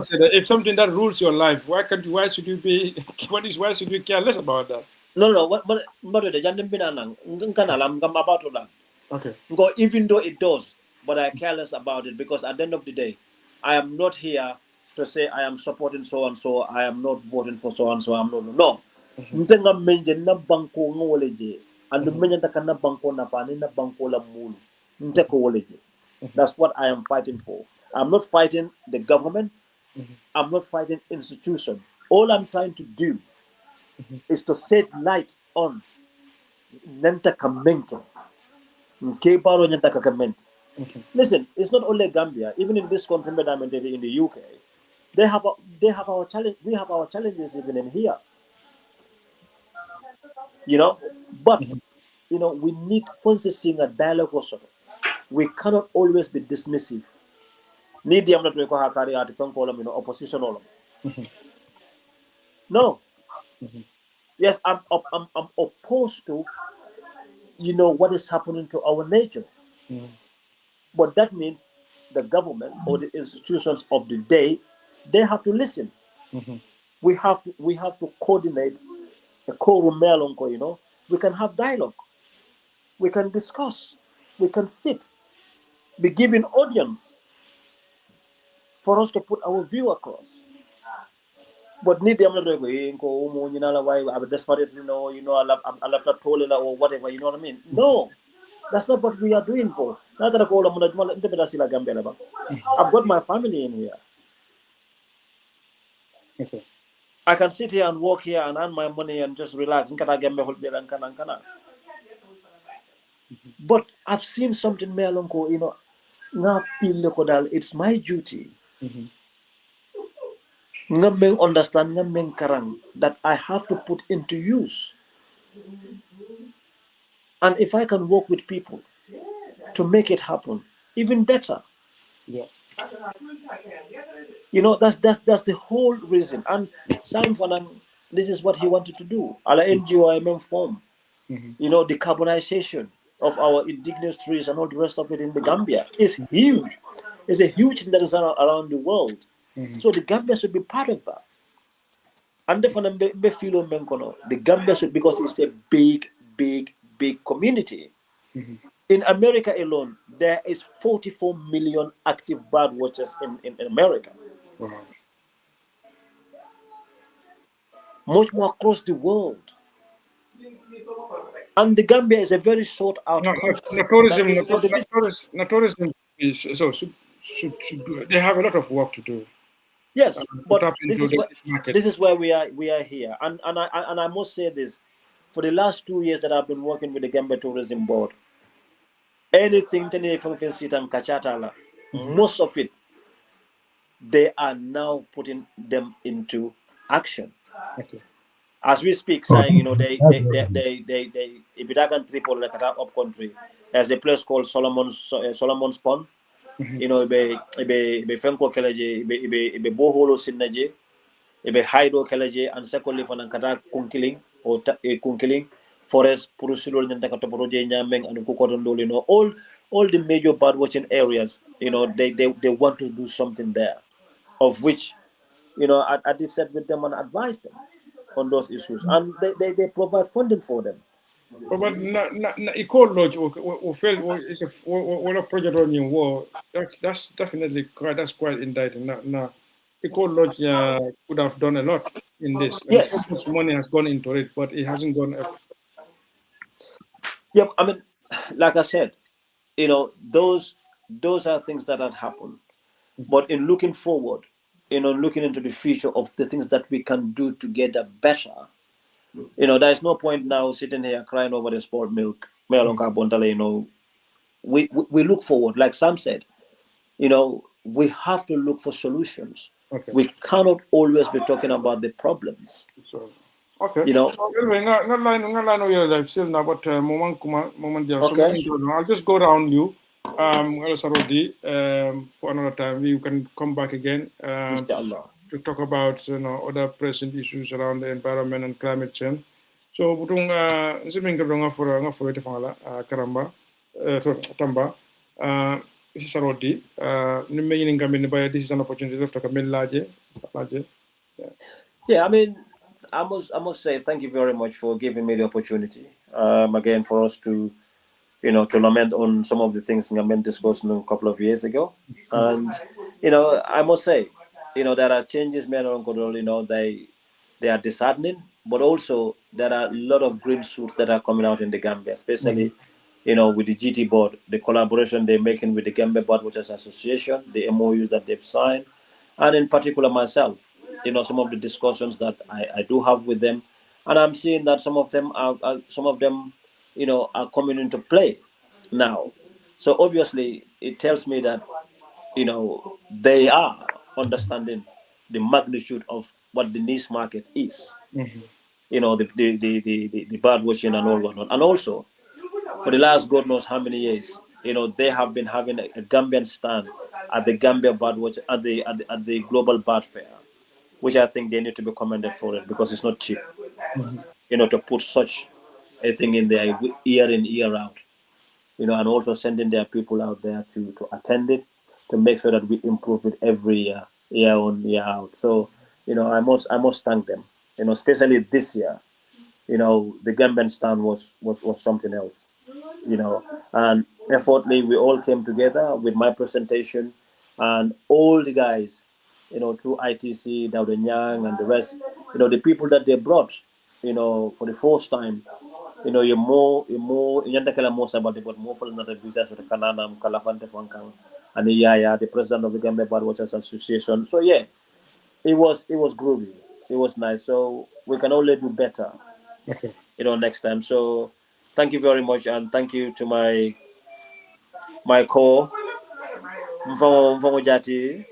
say that. If something that rules your life, why should you be? Why should you care less about that? No. But about that. Okay. Because even though it does, but I care less about it, because at the end of the day, I am not here to say I am supporting so and so. I am not voting for so and so. I'm no. Ntenga menje na banko ngoleje, and menje takana banko na fani na banko la mulu. Nteko woleje. That's what I am fighting for. I'm not fighting the government. I'm not fighting institutions. All I'm trying to do is to shed light on Nenta Kamenke. Listen, it's not only Gambia. Even in this continent, in the UK, they have our challenge. We have our challenges even in here. You know, but you know, we need focusing a dialogue also. We cannot always be dismissive. Need the not carry out phone call them, opposition all. No. Yes, I'm opposed to, what is happening to our nature. But that means the government or the institutions of the day, they have to listen. We have to coordinate a quorum, we can have dialogue, we can discuss, we can sit, be given audience for us to put our view across. But need them not why I'm desperate, I left a toilet or whatever, you know what I mean? No, that's not what we are doing for. I've got my family in here. Okay. I can sit here and work here and earn my money and just relax. But I've seen something, it's my duty. Understand that I have to put into use. And if I can work with people to make it happen, even better. Yeah. That's the whole reason. And Sam Fanang, this is what he wanted to do. Ala NGO form. Decarbonization of our indigenous trees and all the rest of it in the Gambia is huge. It's a huge thing that is around the world. So the Gambia should be part of that. And the Gambia should, because it's a big community. In America alone, there is 44 million active bird watchers in America. Wow. Much more across the world. And the Gambia is a very short out country. Tourism should do. They have a lot of work to do. Yes, but this is where we are here. And I must say this, for the last 2 years that I've been working with the Gambia Tourism Board, anything most of it, they are now putting them into action. Okay. As we speak, saying, they Ibidagan Tripoli, like up country, there's a place called Solomon's Pond. you know, be fenko kelaje, be boholo sinnaje, be haido kelaje, and secondly for nankata kunkiling or kunkiling forest purusulol nyantaka toporoje nyameng and kukotondol, you know, all the major bird watching areas, you know, they want to do something there, of which, you know, I did sit with them and advise them on those issues, and they provide funding for them. But na eco lodge or fail or is a project on your war. That's definitely quite indicting. Now eco lodge could have done a lot in this, and so Yes. much money has gone into it, but it hasn't gone. Yep. I mean, like I said, you know, those are things that had happened. But in looking forward, you know, looking into the future of the things that we can do together better, you know, there's no point now sitting here crying over the spoiled milk. You know, we look forward, like Sam said, you know, we have to look for solutions. Okay. We cannot always be talking about the problems. So, okay. You know. So, anyway, nga your life still now, but moment there. So Okay. I'll just go around you. Sarodi, for another time you can come back again. Inshallah. To talk about, you know, other present issues around the environment and climate change. So butung nsimin ka nga for ite fangala karamba tamba isi sarodi ni me yin ngamen ba this is an opportunity to talk about laje. Yeah, I mean, I must say thank you very much for giving me the opportunity again for us to, you know, to lament on some of the things Ngamen discussed a couple of years ago. And, you know, I must say, you know, there are changes made on Kodol, you know, they are disheartening, but also there are a lot of green shoots that are coming out in the Gambia, especially, you know, with the GT board, the collaboration they're making with the Gambia Birdwatchers Association, the MOUs that they've signed, and in particular myself, you know, some of the discussions that I do have with them, and I'm seeing that some of them, you know, are coming into play now. So obviously, it tells me that, you know, they are understanding the magnitude of what the niche market is. You know, the bird watching and all whatnot, and also for the last God knows how many years, you know, they have been having a Gambian stand at the Gambia Bird Watch at the Global Bird Fair, which I think they need to be commended for it because it's not cheap. You know, to put such a thing in there year in year out, you know, and also sending their people out there to attend it, to make sure that we improve it every year on, year out. So, you know, I must thank them, you know, especially this year. You know, the Gambian stand was something else, you know, and effortlessly we all came together with my presentation and all the guys, you know, through ITC, Dowden Young and the rest, you know, the people that they brought, you know, for the first time, you know, you're more yanda kala more about it, but more for another visa so the Kanana Kalafante Fankang and the president of the Gambia Birdwatchers Association. So yeah, it was groovy. It was nice. So we can only do better, Okay. you know, next time. So thank you very much, and thank you to my co Mfango Jati,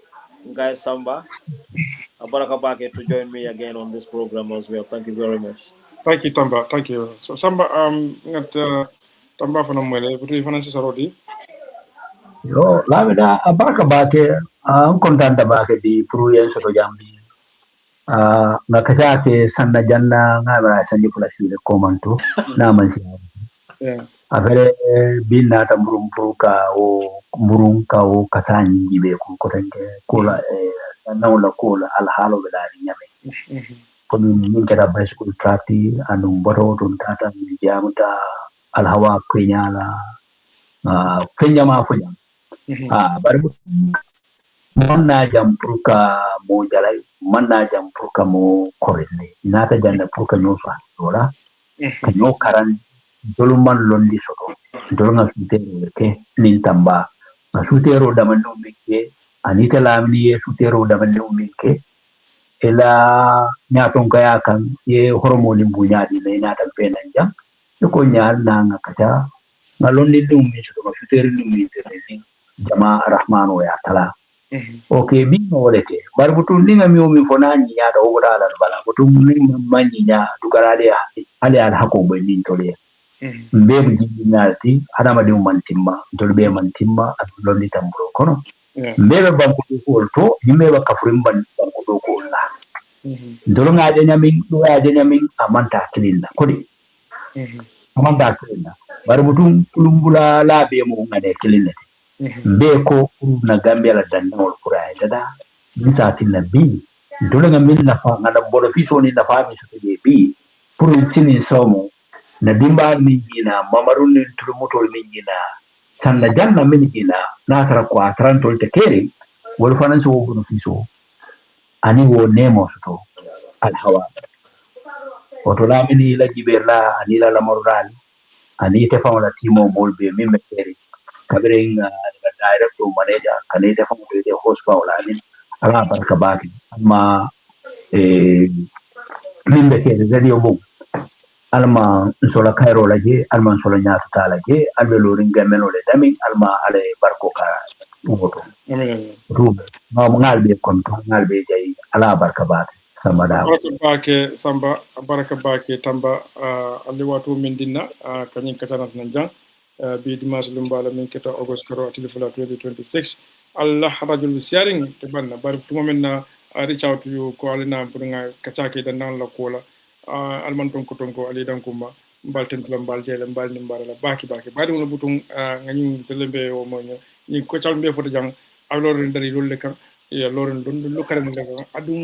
guys Samba, Baraka Bake to join me again on this program as well. Thank you very much. Thank you, Tamba. Thank you. So Samba ngat Tamba fana mwele butu fana si sarodi. Yo, labda baraka bake kontanta bake di pruyen soto jambi. Ngakachake sanna janna ngaba sanji pula sile komanto na mansi. Yeah. Avere binna ta murumpuka o kasanyi jibe ku kotenge kula nawla kula alhalo belari nyame. Komi min kata bicycle trati anu boto dun tata mi jamuta alhawa kwenyala kenya ma funya. Baru manna jam purka mo jalai manna jam purka mo korele nata janna purka nyofa dola kanyo karan doluman londi soto dolunga sutero ke nin tamba na sutero da manno mikke anita lamni sutero da manno mikke ela nyaton kaya kan ye hormoni bunyadi ne nata penan jam ko nyaal na ngakata ngalondi dum mi soto sutero dum mi tele jama rahmano ya tala. Okay, bingo olete. Baru butu ninga mi fonani ya da obra ala bala. Butu ninga manyi ya dukarale ale ala hako benin tole. mbe jinalti adama de mantimma dolbe mantimma adulli tamburo kono mbe banko ko to yimbe ba kafurim ban banko do ko la dolo ngade nyamin do ade nyamin amanta kililla kodi amanta kililla bar mutum lumbula labe mo ngade kililla mbe ko na gambia la dandol kura dada bisa tinna bi dolo ngamin na fa ngada bodo fiso ni na fa mi so bi pour sini somo na dimba min jina mamarun ni turmutol min jina sanna janna min jina na tara ko atrantol te keri wol fanan so wono fiso ani wo nemo to al hawa oto la min la jiberla ani la lamorral ani te fawla timo molbe min me keri kabring la director manager kane te fawla de host fawla ni ala barka baki amma min be keri radio bo alma sola kairo laje alma sola nyaata tala je albe lorin gamelo le dami alma ale barko ka ugoto rum ma ngalbe kon to ngalbe jay ala barka baake samba da baraka baake samba baraka baake tamba ali watu min dinna kanyin katana nan jang bi dimanche lumbala min keta august karo atilifula 2026 allah rajul sharing te banna bar tuma menna reach out to you ko alina burunga kachake dan nan la kola almanton ko tonko ali dankuma balten plan baljele mbal ni mbara la baki badi wona butung ngani telembe o mo ni ko calmbe foto jang alor ndari lolle kan ya loren don lu karam le kan adun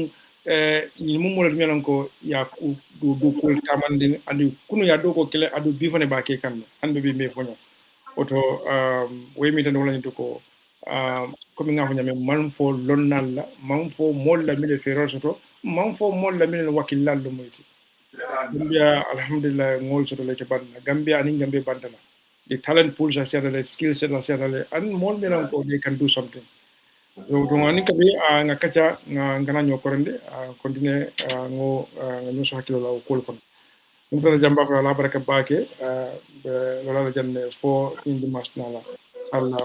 ni mum mo melan ko ya ku do ko tamandin andi kunu ya do ko kele adu bifane baki kan ande bi me fonya oto way mi tan wala ni ko comme nga fanya man fo lonnal la man fo molla mi le ferosoto man fo molla mi le wakilal lo moyti Gambia alhamdulillah ngol soto leke banna Gambia ani Gambia bandana the talent pools are set the skill set are set and more melan ko they can do something so to ngani kabe nga kacha nga ngana nyokorende continue ngo ngo so hakilo la ko kon dum tan jamba fa la baraka baake wala janne fo indi masnala Allah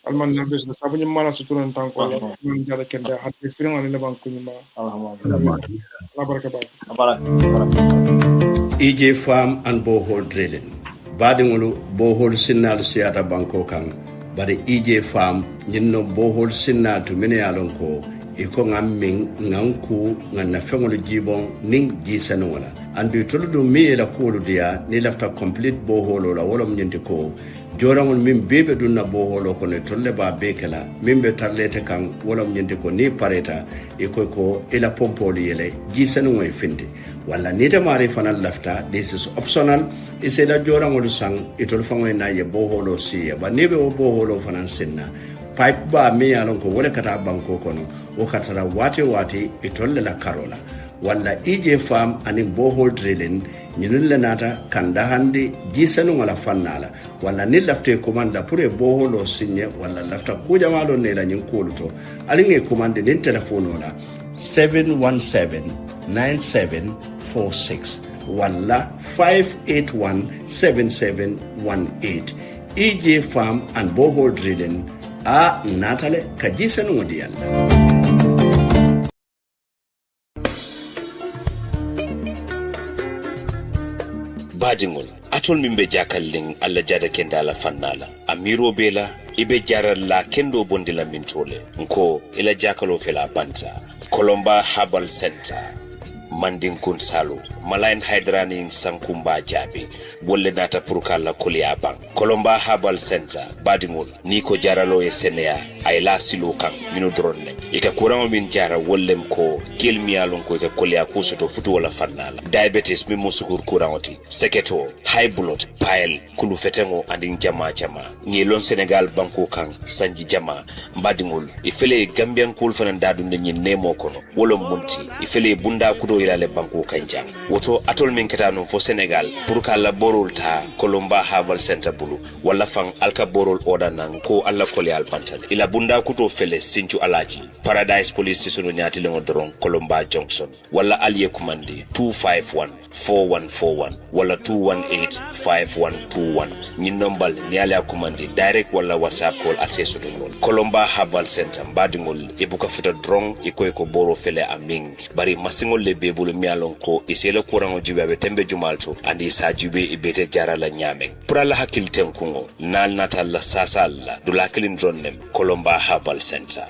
alman na bes na sabuñu mala suturan tanko la ñu jara kende hat experience ala banku ñu ma alhamdulillah la baraka EJ Farm and Borehole Drilling badingulu borehole signal siata banko kan bari EJ Farm nyinno borehole signal to mineyalon ko iko ngamming nganku nganna fengolo jibon ning gisano wala andu toludo mi la kolu dia ni lafta complete borehole la wala mnyenti ko jorangol min bebe dunna boholo ko ne tolle ba bekela min be tarlete kan wala nyende ko ni pareta e ko ila pompoli yele gisanu ngoy finde wala ni ta mari fanal lafta this is optional isela jorangol sang itol fangoy na ye boholo si ba ne be boholo fanan senna pipe ba mi yalon ko wala kata banko kono o katara wate itolle la karola walla EJ Farm ani borehole drilling ñinul la nata kanda handi gisanu ngala fannala walla ni lafte commande pour e borehole o signé walla lafta kujamalo ne la ñin koluto ali nge commande nin telephone la 7179746 walla 5817718 EJ Farm and borehole drilling a natale ka gisanu ngodi yalla badingol atol mimbe jakalling alla jada kendala fannala amiro bela ibe jaral la kendo bondila mintole nko ila jakalo fela banta kolomba herbal center mandin kun salo malain hydrani sankumba jabe bolle data purkala kulia bang kolomba herbal center badingol niko jaralo e senea ay la silo kan mino dronne ika kuramo min jara wollem ko kelmiyalon ko ika kulia kusoto futu wala fannala diabetes mi musukur kurawoti seketo high blood pile kulu fetengo andin jama ni lon senegal banko kan sanji jama badingol ifele gambian kul fanan dadu nyi nemo kono wolo munti ifele bunda kudo ilale banko kanja woto atol min ketano fo senegal pour kala borol ta kolomba herbal center bulu wala fang alka borol oda nan ko alla kolyal pantal ila bunda kuto fele sinchu alaji paradise police station nyati lengo doron Kolomba Junction wala aliye kumandi 251-4141 wala 218-5121 ni nombal ni aliya kumandi direct wala WhatsApp call access to non Kolomba Herbal Center mbadingol ibuka futa drong iko boro fele aming bari masingol le bebulu mialon ko isele kurango jibe tembe jumalto andi sajibe ibete jarala nyameng purala hakil tenkungo nal natal la sasal dula kilin dronnem Kolomba Herbal Center